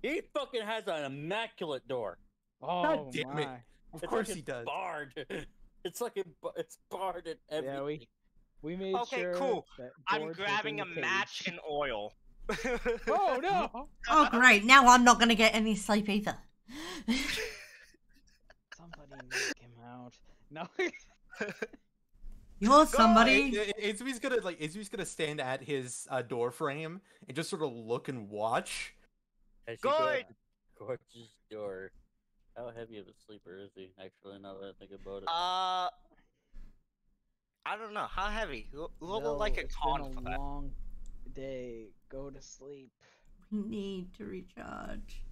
He fucking has an immaculate door. Oh damn it. my. Of It's course like he it's does. Barred. It's like it's barred and everything. Yeah, we made Okay, sure cool. that I'm Gord was grabbing in a the match cage. and oil. Oh no! Oh great, now I'm not gonna get any sleep either. Somebody knock him out. No. You're somebody. Izzy's gonna stand at his door frame and just sort of look and watch. As you go Good. up to Gordon's door. How heavy of a sleeper is he? Actually, now that I think about it. I don't know. How heavy? We'll No, like a it's con been for a that. long day. Go to sleep. We need to recharge.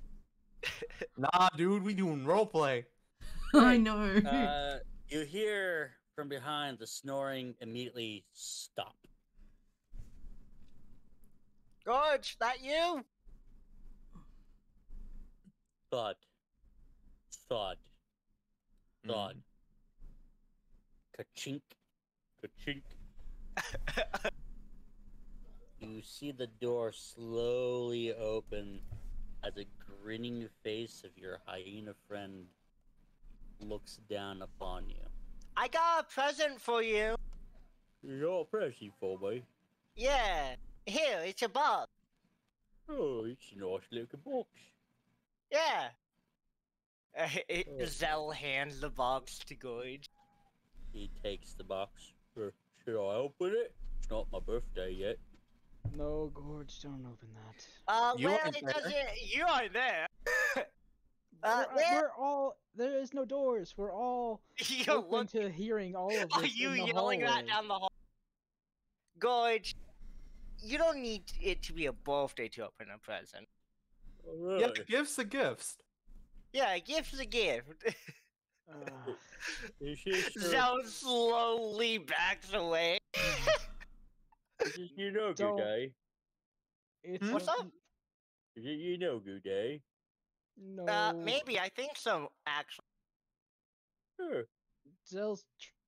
Nah, dude, we doing roleplay. I know. You hear from behind the snoring immediately stop. Gorge, that you? Thud. Thud. Thud. Ka-chink. Ka-chink. You see the door slowly open as a grinning face of your hyena friend looks down upon you. I got a present for you. You got a present for me? Yeah. Here, it's a box. Oh, it's a nice looking box. Yeah. Zell hands the box to Gorge. He takes the box. Should I open it? It's not my birthday yet. No, Gorge, don't open that. You Well, aren't it there. doesn't. You aren't there. We're all. There is no doors. We're all You open look. to hearing all of Are this you in the yelling hallway. that down the hall? Gorge, you don't need it to be a birthday to open a present. Yeah, gifts a gift. Yeah, a gift's a gift. Is this Zell slowly backs away. you know, good Don't- day? It's What's a- up? You know, good day? No. Maybe. I think so. Actually, Sure. Zell's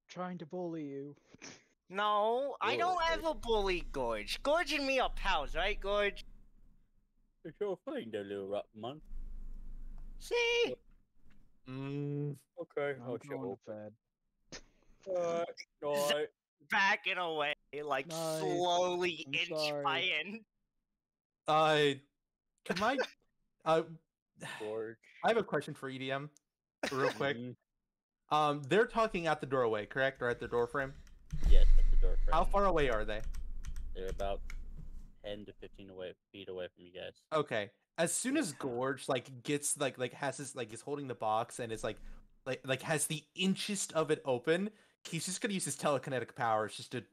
trying to bully you. no. I don't Gorge. ever bully Gorge. Gorge and me are pals, right, Gorge? It's your thing, there, little rock man. See? Okay, I'm I'll going show. to bed. Alright, alright. Backing away, like Nice. slowly, I'm inch sorry. by inch. Can I Gorge. I have a question for EDM, real quick. Mhm. They're talking at the doorway, correct, or at the door frame? Yes, at the door frame. How far away are they? They're about 10 to 15 feet away from you guys. Okay. As soon as Gorge gets has his is holding the box and is has the inchest of it open, he's just gonna use his telekinetic powers just to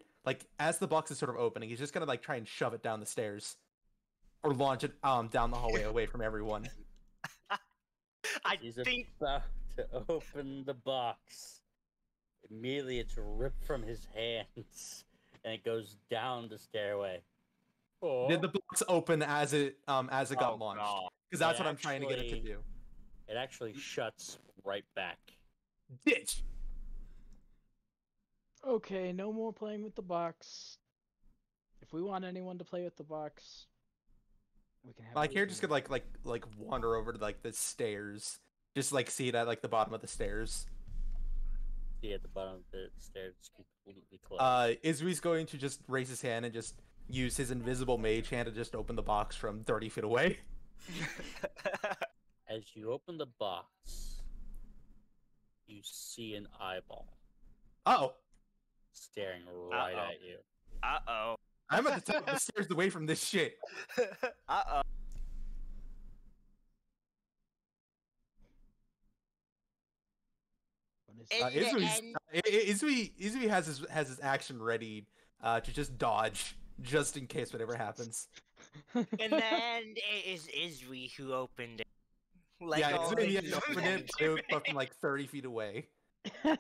as the box is sort of opening, he's just gonna try and shove it down the stairs. Or launch it down the hallway away from everyone. I He's think about to open the box. Immediately, it's ripped from his hands, and it goes down the stairway. Oh. Did the box open as it got Oh, launched? God. Because that's It what I'm trying to get it to actually- do. It actually shuts right back. Ditch. Okay, no more playing with the box. If we want anyone to play with the box, we can have. Like it here, just here. could wander over to the stairs, just see it at the bottom of the stairs. See at the bottom of the stairs, it's completely closed. Izui's going to just raise his hand and just use his invisible mage hand to just open the box from 30 feet away. As you open the box, you see an eyeball Oh, staring right Uh-oh. at you. Uh-oh. I'm at the top of the stairs away from this shit. Uh-oh. What is It- Izui has his action ready to just dodge just in case whatever happens. it? And then it is Izui who opened it. Like Yeah, all Izui the opened it too, but from 30 feet away. As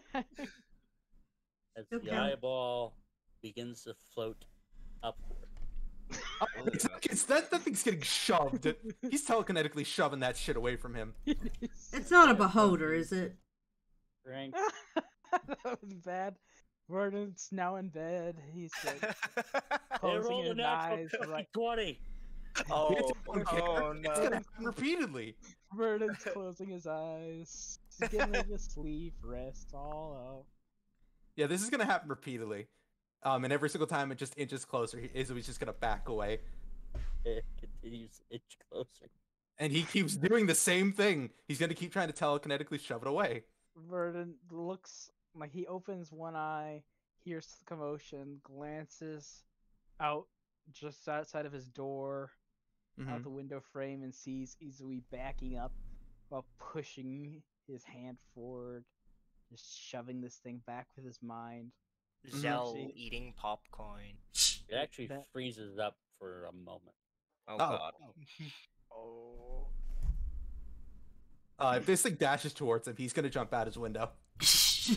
Okay. the eyeball begins to float upward. That thing's getting shoved. He's telekinetically shoving that shit away from him. It's not a beholder, is it? Frank, That was bad. Vernon now in bed. He's like they closing rolled a his natural eyes. Right. 20. Oh, It's gonna happen repeatedly. Vernon's closing his eyes. He's getting ready to sleep, rest all up. Yeah, this is gonna happen repeatedly. And every single time it just inches closer, Izui's just gonna back away. It continues to inch closer. And he keeps doing the same thing. He's gonna keep trying to telekinetically shove it away. Vernon looks like he opens one eye, hears the commotion, glances out just outside of his door, out Mhm. the window frame, and sees Izui backing up while pushing his hand forward, just shoving this thing back with his mind. Zell Mhm. eating popcorn. It actually That- freezes up for a moment. Oh, Oh. god. Oh. If this thing dashes towards him, he's gonna jump out his window.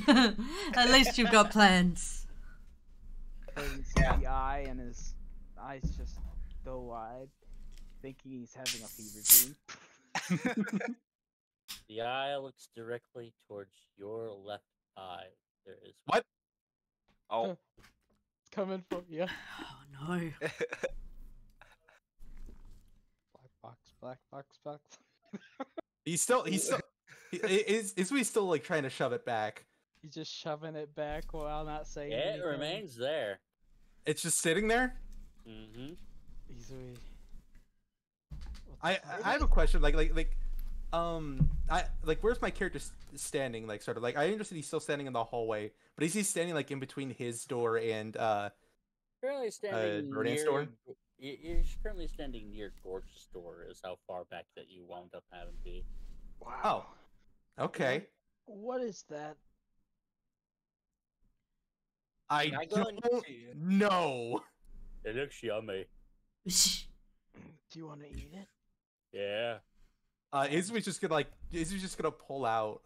At least you've got plans. Turns Yeah. the eye, and his eyes just go wide, thinking he's having a fever dream. The eye looks directly towards your left eye. There is What? Oh. Coming for you. Oh no. Black box. Is we still trying to shove it back? He's just shoving it back while not saying It anything. remains there. It's just sitting there. Mm-hmm. Izui. I have a question. Where's my character standing? I understand he's still standing in the hallway, but is he standing in between his door and Currently standing Vernon's near. door? You're currently standing near Gorge's door. Is how far back that you wound up having to be. Wow. Okay. What is that? I Can I go don't into- know. It looks yummy. Do you want to eat it? Yeah. Izui's just gonna pull out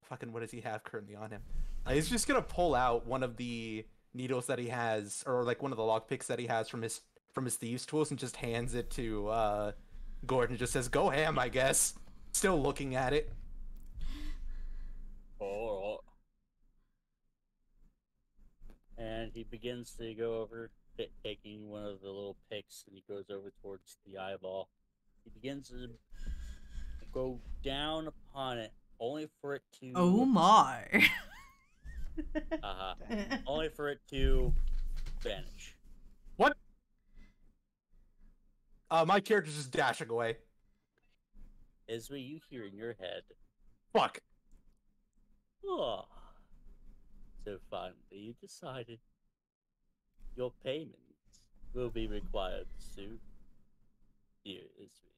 fucking what does he have currently on him? He's just gonna pull out one of the needles that he has, or one of the lockpicks that he has from his thieves tools, and just hands it to Gordon just says, "Go ham, I guess." Still looking at it. Oh. And he begins to go over, taking one of the little picks, and he goes over towards the eyeball. He begins to go down upon it, only for it to. Oh my. Only for it to vanish. What? My character's just dashing away. Is what you hear in your head. Fuck. Oh. So finally, you decided your payments will be required soon. Here is me.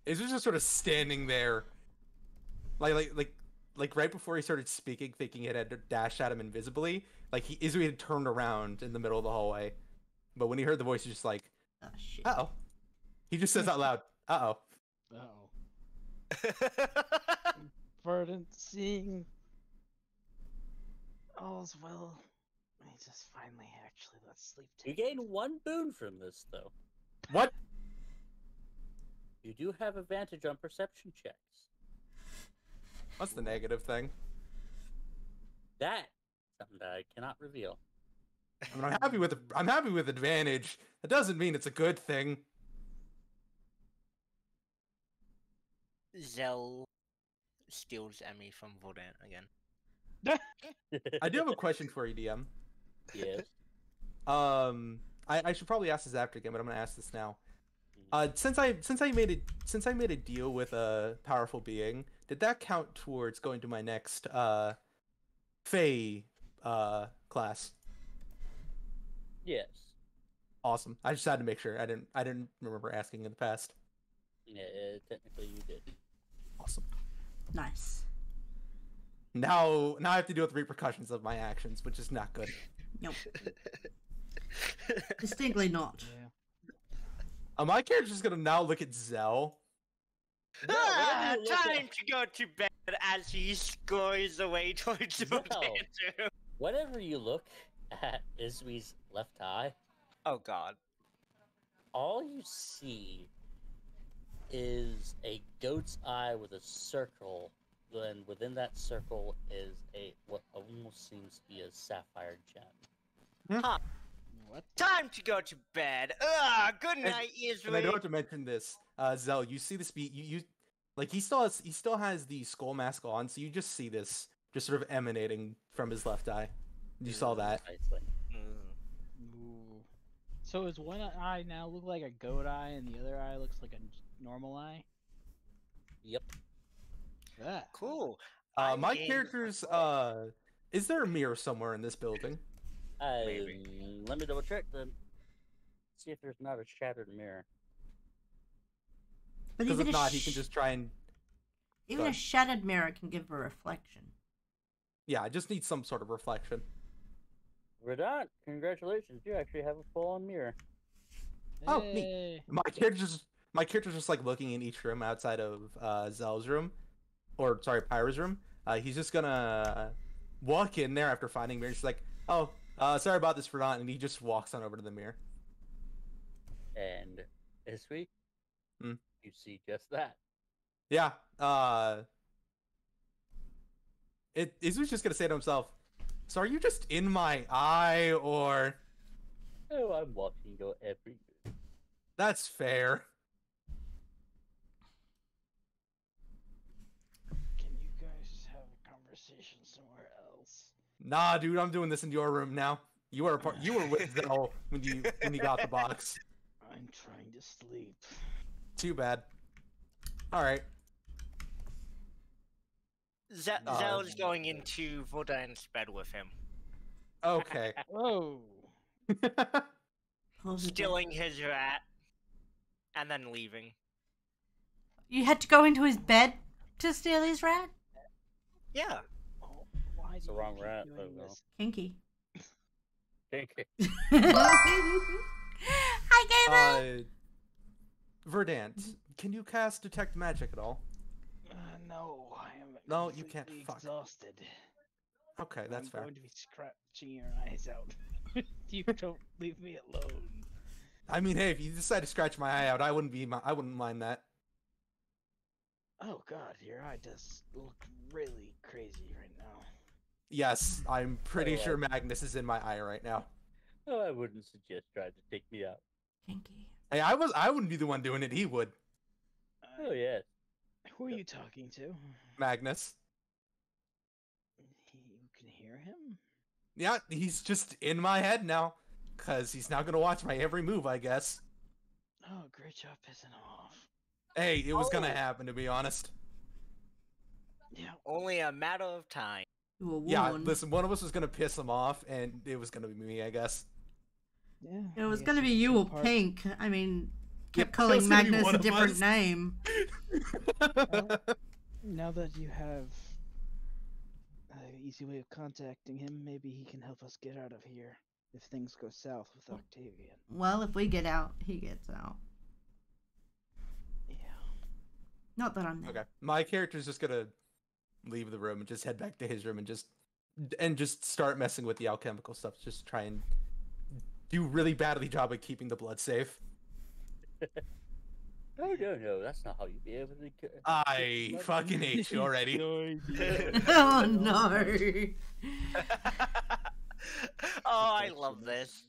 Is just sort of standing there, like right before he started speaking, thinking it had dashed at him invisibly. Like Izui had turned around in the middle of the hallway, but when he heard the voice, he's just like, Oh shit. "Uh-oh." He just says out loud, "Uh-oh." Verdant seeing all's well. I just finally actually let sleep You take. gain one boon from this, though. What? You do have advantage on perception checks. What's the negative thing? That something that I cannot reveal. I mean, I'm happy with advantage. That doesn't mean it's a good thing. Zell steals Emmy from Vodan again. I do have a question for you, DM. Yes. I should probably ask this after again, but I'm gonna ask this now. Since I made a deal with a powerful being, did that count towards going to my next Fae class? Yes. Awesome. I just had to make sure. I didn't remember asking in the past. Yeah, technically you did. Awesome. Nice. Now I have to deal with the repercussions of my actions, which is not good. Nope. Distinctly not. Yeah. My character's just gonna now look at Zell. Time to go to bed as he scurries away towards the Zell. bedroom. Whenever you look at Izui's left eye, Oh god. all you see is a goat's eye with a circle. Then within that circle is what almost seems to be a sapphire gem. What? Time to go to bed. Good night, And I don't Izui. have to mention this, Zell. You see this you like he still has the skull mask on, so you just see this just sort of emanating from his left eye. You saw that. Precisely. Ooh. So is one eye now look like a goat eye and the other eye looks like a normal eye? Yep. Ah. Cool. I'm My game. character's is there a mirror somewhere in this building? Maybe. Let me double check then. See if there's not a shattered mirror. But Because if even not, he can just try and even Go a ahead. shattered mirror can give a reflection. yeah, I just need some sort of reflection. Verdant, congratulations! You actually have a full-on mirror. Oh, neat. Hey. My character's just like looking in each room outside of Zell's room, or sorry, Pyra's room. He's just gonna walk in there after finding mirror. She's like, "Oh, sorry about this, Verdant," and he just walks on over to the mirror. And Isui, Hmm. you see just that. Yeah. Izu's just gonna say to himself, "So are you just in my eye, or Oh, I'm watching your every move. that's fair?" Can you guys have a conversation somewhere else? Nah, dude, I'm doing this in your room now. You were with Zell when you got the box. I'm trying to sleep. Too bad. All right. Zell's going into Vodan's bed with him, Okay. Whoa. Close the door. stealing his rat, and then leaving. You had to go into his bed to steal his rat? Yeah. Oh, why It's do the you wrong keep rat, doing but no. this? Kinky. Okay. Hi, Gamer! Verdant, can you cast Detect Magic at all? No, I am No, you can't, completely fuck. exhausted. Okay, that's I'm fair. going to be scratching your eyes out. You don't leave me alone. I mean, hey, if you decide to scratch my eye out, I wouldn't mind that. Oh god, your eye does look really crazy right now. Yes, I'm pretty Oh, sure Magnus is in my eye right now. Oh, I wouldn't suggest trying to take me out. Kinky. Hey, I wouldn't be the one doing it. He would. Oh, yes. Who are you talking to? Magnus. You can hear him? Yeah, he's just in my head now. Cause he's now gonna watch my every move, I guess. Oh, great job pissing off. Hey, it was gonna Oh. happen, to be honest. Yeah. Only a matter of time. You were warned. Yeah, listen, one of us was gonna piss him off, and it was gonna be me, I guess. Yeah. It was I gonna guess be it's you two or parts. Pink. I mean, Yeah, kept it calling was gonna be Magnus one a of different us. name. Now that you have an easy way of contacting him, maybe he can help us get out of here if things go south with Octavian. Well, if we get out, he gets out. Yeah. Not that I'm there. Okay, my character's just gonna leave the room and just head back to his room and just start messing with the alchemical stuff. Just try and do really badly job at keeping the blood safe. No, that's not how you be able to. I fucking hate you already. Oh no! Oh, I love this.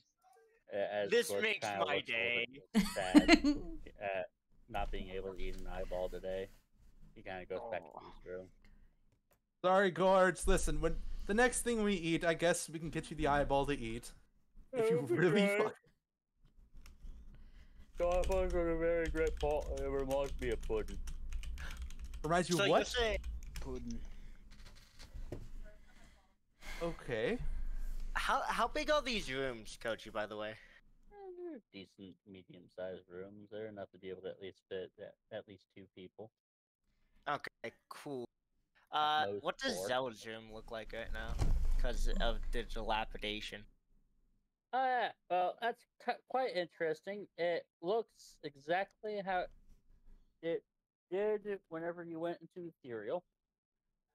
As This Scorch makes kinda my looks a little day. bit sad at not being able to eat an eyeball today. He kind of goes back to his room. Sorry, guards. Listen, when the next thing we eat, I guess we can get you the eyeball to eat. If you really fuck. So I found a very great pot. It reminds me of pudding. Reminds you So of you're what? saying Pudding. Okay. how big are these rooms, Kochi? By the way. They're decent, medium-sized rooms. They're enough to be able to at least fit at least 2 people. Okay, cool. most What does 4. Zella's room look like right now? Because of the dilapidation. Well, that's quite interesting. It looks exactly how it did whenever you went into Ethereal.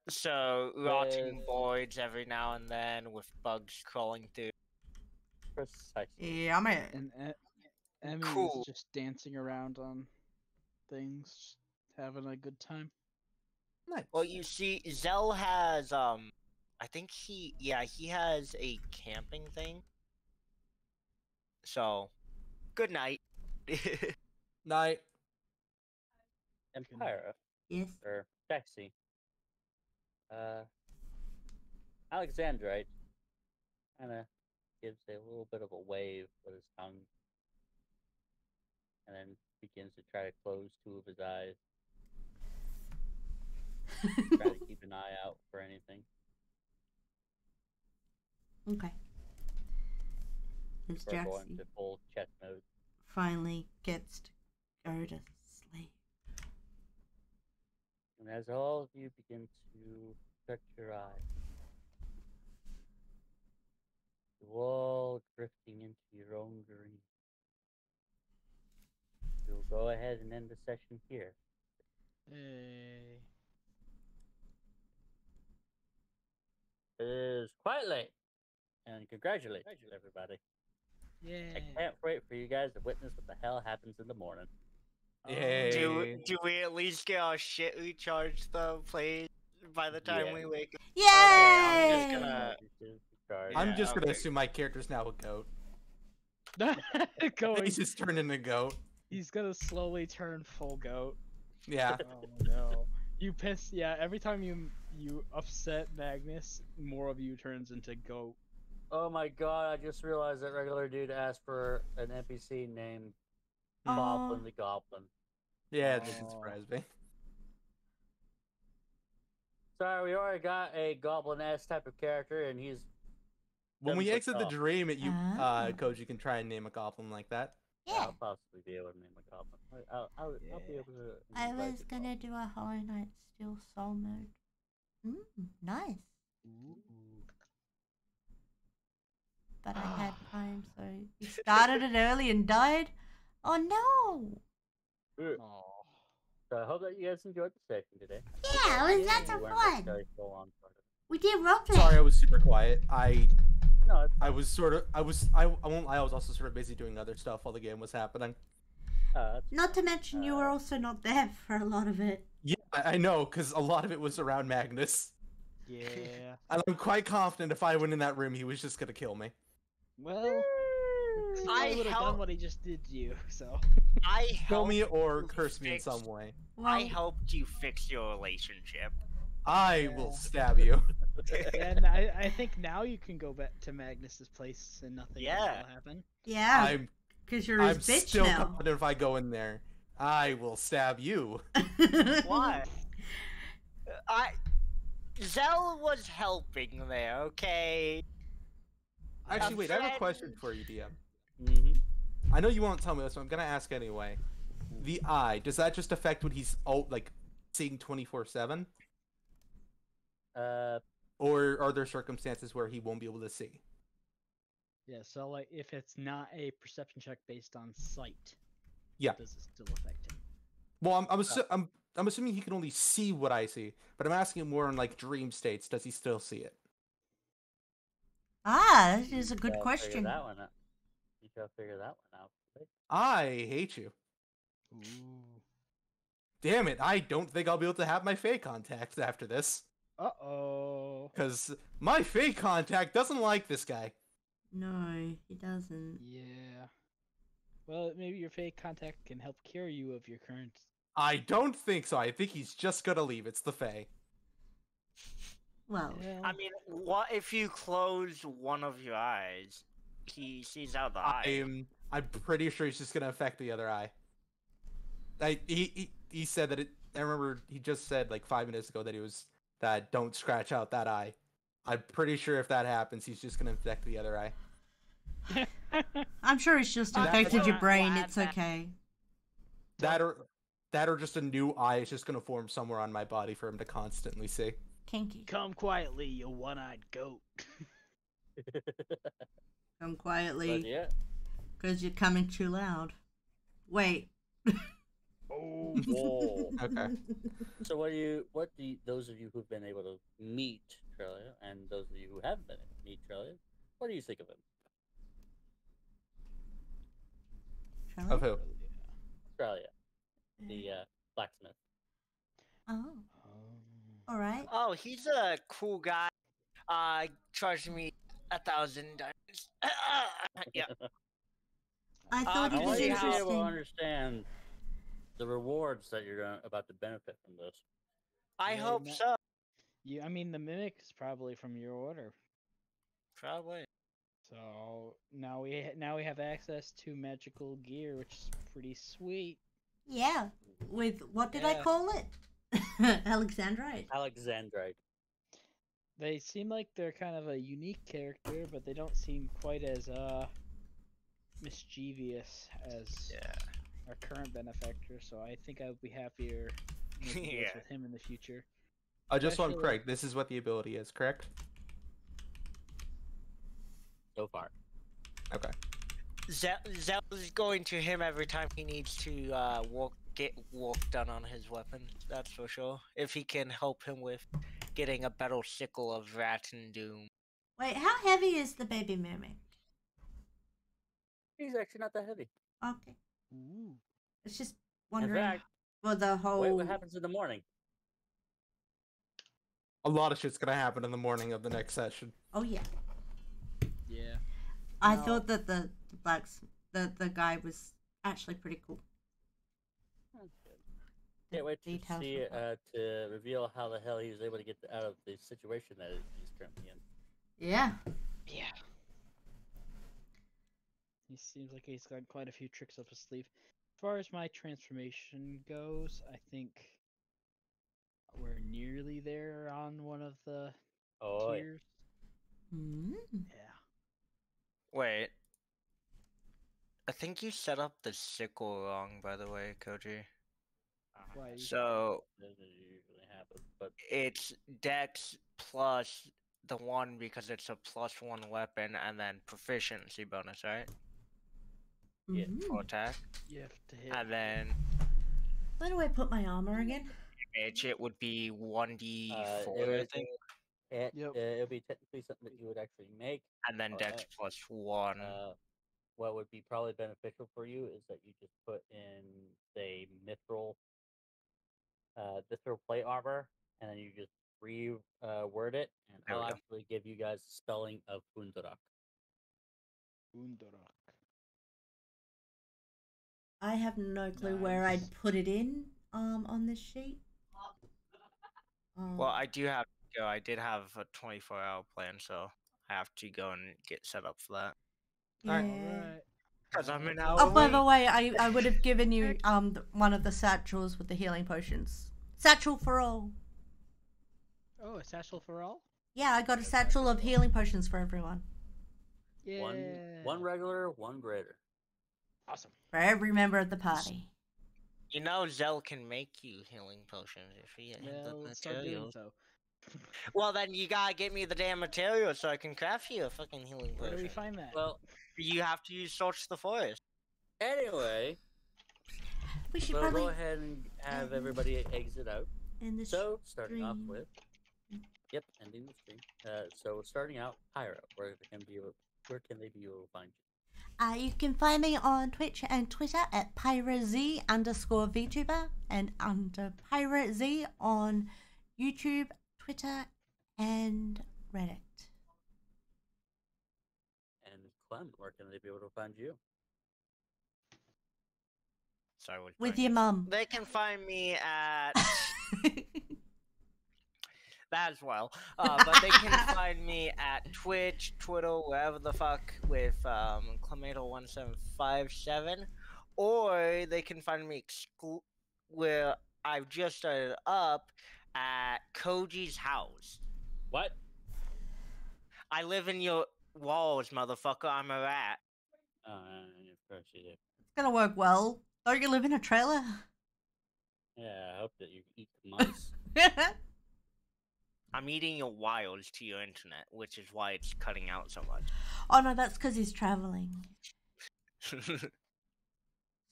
So rotting With- voids every now and then with bugs crawling through. Precisely. Yeah, I'm a. And Emmy Cool. is just dancing around on things, just having a good time. Nice. Well, you see, Zell has I think he has a camping thing. So, good night. Night. Empira, Yes. or Sexy. Alexandrite kind of gives a little bit of a wave with his tongue, and then begins to try to close 2 of his eyes, try to keep an eye out for anything. Okay. As Before going Jaxie to full chest mode. finally gets to go to sleep. And as all of you begin to shut your eyes, you're all drifting into your own dream. We'll go ahead and end the session here. Hey. It is quite late, and congratulations, everybody. Yeah. I can't wait for you guys to witness what the hell happens in the morning. Yay. Do we at least get our shit recharged though, please? By the time Yeah. we wake up. Yay! I'm just gonna- I'm Yeah, just gonna okay. assume my character's now a goat. Going. He's just turned into a goat. He's gonna slowly turn full goat. Yeah. Oh no. You piss. Yeah. Every time you upset Magnus, more of you turns into goat. Oh my god, I just realized that regular dude asked for an NPC named Goblin the Goblin. Yeah, it didn't Oh. surprise me. Sorry, we already got a Goblin-esque type of character, and he's... When we Sounds like exit the tough. dream, you, Ah. Koji can try and name a goblin like that. Yeah. I'll possibly be able to name a Goblin. I'll be Yeah. able to... I invite was the gonna do a Hollow Knight Steel Soul mode. Nice. But I had time, so you started it early and died? Oh no! Goblin. Oh. So I hope that you guys enjoyed the session today. Yeah, it was lots You of weren't fun. necessarily full on part of it. We did roleplay. Sorry, I was super quiet. I No, it's I fine. was sort of, I won't lie, I was also sort of busy doing other stuff while the game was happening. That's Not to fine. mention, you were also not there for a lot of it. Yeah, I know, because a lot of it was around Magnus. Yeah. And I'm quite confident if I went in that room, he was just gonna kill me. Well, I I would have help- done what he just did to you. So. I Kill me helped or you curse me in fix- some way. I Well, helped you fix your relationship. I Yeah. will stab you. Yeah, and I think now you can go back to Magnus's place and nothing Yeah. will happen. yeah, I'm because you're I'm his bitch still now. confident if I go in there, I will stab you. Why? Zell was helping there, okay? Actually, wait, I have a friend- question for you, DM. Mm-hmm. I know you won't tell me this, so I'm gonna ask anyway. The eye, does that just affect when he's like seeing 24/7, or are there circumstances where he won't be able to see? Yeah, so like if it's not a perception check based on sight, Yeah. does it still affect him? Well, I'm assuming he can only see what I see, but I'm asking more in like dream states. Does he still see it? Ah, that is a good Figure question. that one out. You gotta figure that one out. Right? I hate you. Ooh. Damn it! I don't think I'll be able to have my Fey contact after this, Uh-oh. because my Fey contact doesn't like this guy. No, he doesn't. Yeah. Well, maybe your fake contact can help cure you of your current. I don't think so. I think he's just gonna leave. It's the Fey. Well, Well, I mean, what if you close one of your eyes? He sees out the eye. I'm pretty sure he's just gonna affect the other eye. He said that it. I remember he just said like 5 minutes ago that he was that don't scratch out that eye. I'm pretty sure if that happens, he's just gonna infect the other eye. I'm sure it's just That's infected what your I'm brain. glad It's that- okay. That or just a new eye is just gonna form somewhere on my body for him to constantly see. Kinky. come quietly, you one-eyed goat. Come But quietly, yeah. because you're coming too loud. Wait. Oh. Whoa. Okay. So those of you who've been able to meet Trelia, and those of you who haven't been able to meet Trelia, what do you think of him? Shall Of I? who? Trelia, the blacksmith. Oh, alright. Oh, he's a cool guy. Charged me $1,000. Yeah. I thought I it I was want you to be able to interesting. understand the rewards that you're about to benefit from this. I Yeah, hope no- so. I mean, the mimic is probably from your order. Probably. So now we have access to magical gear, which is pretty sweet. Yeah. With, what did I Yeah. call it? Alexandrite. Alexandrite. They seem like they're kind of a unique character, but they don't seem quite as mischievous as Yeah. our current benefactor. So I think I would be happier making deals Yeah. with him in the future. Just so I'm Actually- correct, this is what the ability is, correct? So far. Okay. Zell is going to him every time he needs to get work done on his weapon. That's for sure. If he can help him with getting a better sickle of Rat and Doom. Wait, how heavy is the baby mimic? He's actually not that heavy. Okay. Ooh. It's just In wondering fact, for the whole. wait what happens in the morning. A lot of shit's gonna happen in the morning of the next session. Oh yeah. Yeah. I No. thought that the the guy was actually pretty cool. That's good. Can't wait to Details see of that. to reveal how the hell he was able to get out of the situation that he's currently in. Yeah. Yeah. He seems like he's got quite a few tricks up his sleeve. As far as my transformation goes, I think we're nearly there on one of the Oh, yeah. tiers. Mm. Yeah. Wait. I think you set up the sickle wrong, by the way, Koji. Why? So Doesn't usually happen, but it's Dex plus the 1 because it's a +1 weapon, and then proficiency bonus, right? Yeah. Mhm. For attack. You have to hit. And then Where do I put my armor again? damage, it would be 1d4, I everything- think. It'll be technically something that you would actually make. And then Alright. Dex +1. What would be probably beneficial for you is that you just put in, say, mithril plate armor, and then you just reword it, and There we I'll go. actually give you guys the spelling of Hundarak. Undorak. I have no clue where Nice. I'd put it in on this sheet. Well, I do have to go. I did have a 24-hour plan, so I have to go and get set up for that. yeah. Alright. Because I'm an Oh, hour by the late. way, I would have given you one of the satchels with the healing potions. Satchel for all. Oh, a satchel for all? Yeah, I got a satchel of healing potions for everyone. Yeah. One regular, one greater. Awesome. For every member of the party. You know Zell can make you healing potions if he has Well, the let's start doing materials. so. Well, then you gotta get me the damn materials so I can craft you a fucking healing Where potion. do we find that? Well, You have to use Torch the Forest. anyway, We should we'll probably go ahead and have everybody exit out. end this. So, starting off stream. with, ending the stream. So starting out, Pyro, where can they be able to find you? You can find me on Twitch and Twitter at pyroz_VTuber and under pyroz on YouTube, Twitter, and Reddit. And Clem, where can they be able to find you? Sorry, With your mum. They can find me at that as well. But they can find me at Twitch, Twitter, wherever the fuck with Clamato1757, or they can find me where I've just started up at Koji's house. What? I live in your walls, motherfucker. I'm a rat. Of course you do. It's gonna work well. Don't you live in a trailer? Yeah, I hope that you eat the mice. I'm eating your wilds to your internet, which is why it's cutting out so much. Oh no, that's because he's traveling.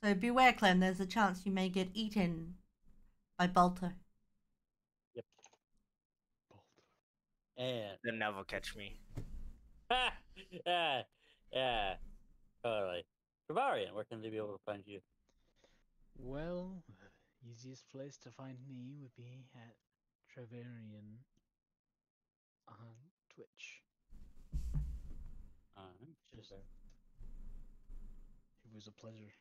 So beware, Clem. There's a chance you may get eaten by Balto. Yep. And They'll never catch me. yeah, totally. Bavarian, where can they be able to find you? Well, the easiest place to find me would be at Trevarian on Twitch. Just- It was a pleasure.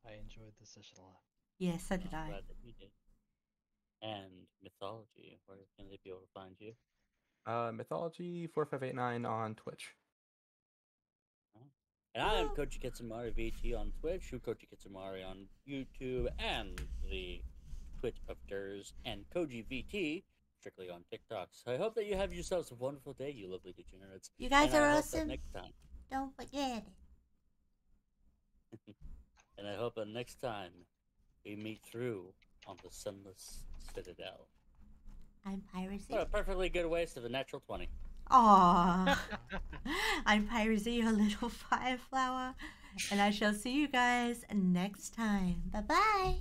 I enjoyed the session a lot. Yeah, so did I. Glad that you did. And Mythology, where can they be able to find you? Mythology4589 on Twitch. And I am Koji Kitsumari VT on Twitch, Koji Kitsumari on YouTube, and the Twitch of Durs, and Koji VT, strictly on TikTok. So I hope that you have yourselves a wonderful day, you lovely degenerates. You guys And are I hope that awesome. next time. Don't forget it. And I hope that next time we meet through on the Sunless Citadel. I'm Piracy. What a perfectly good waste of a natural 20. Aww. I'm Piracy, your little fireflower. And I shall see you guys next time. Bye bye.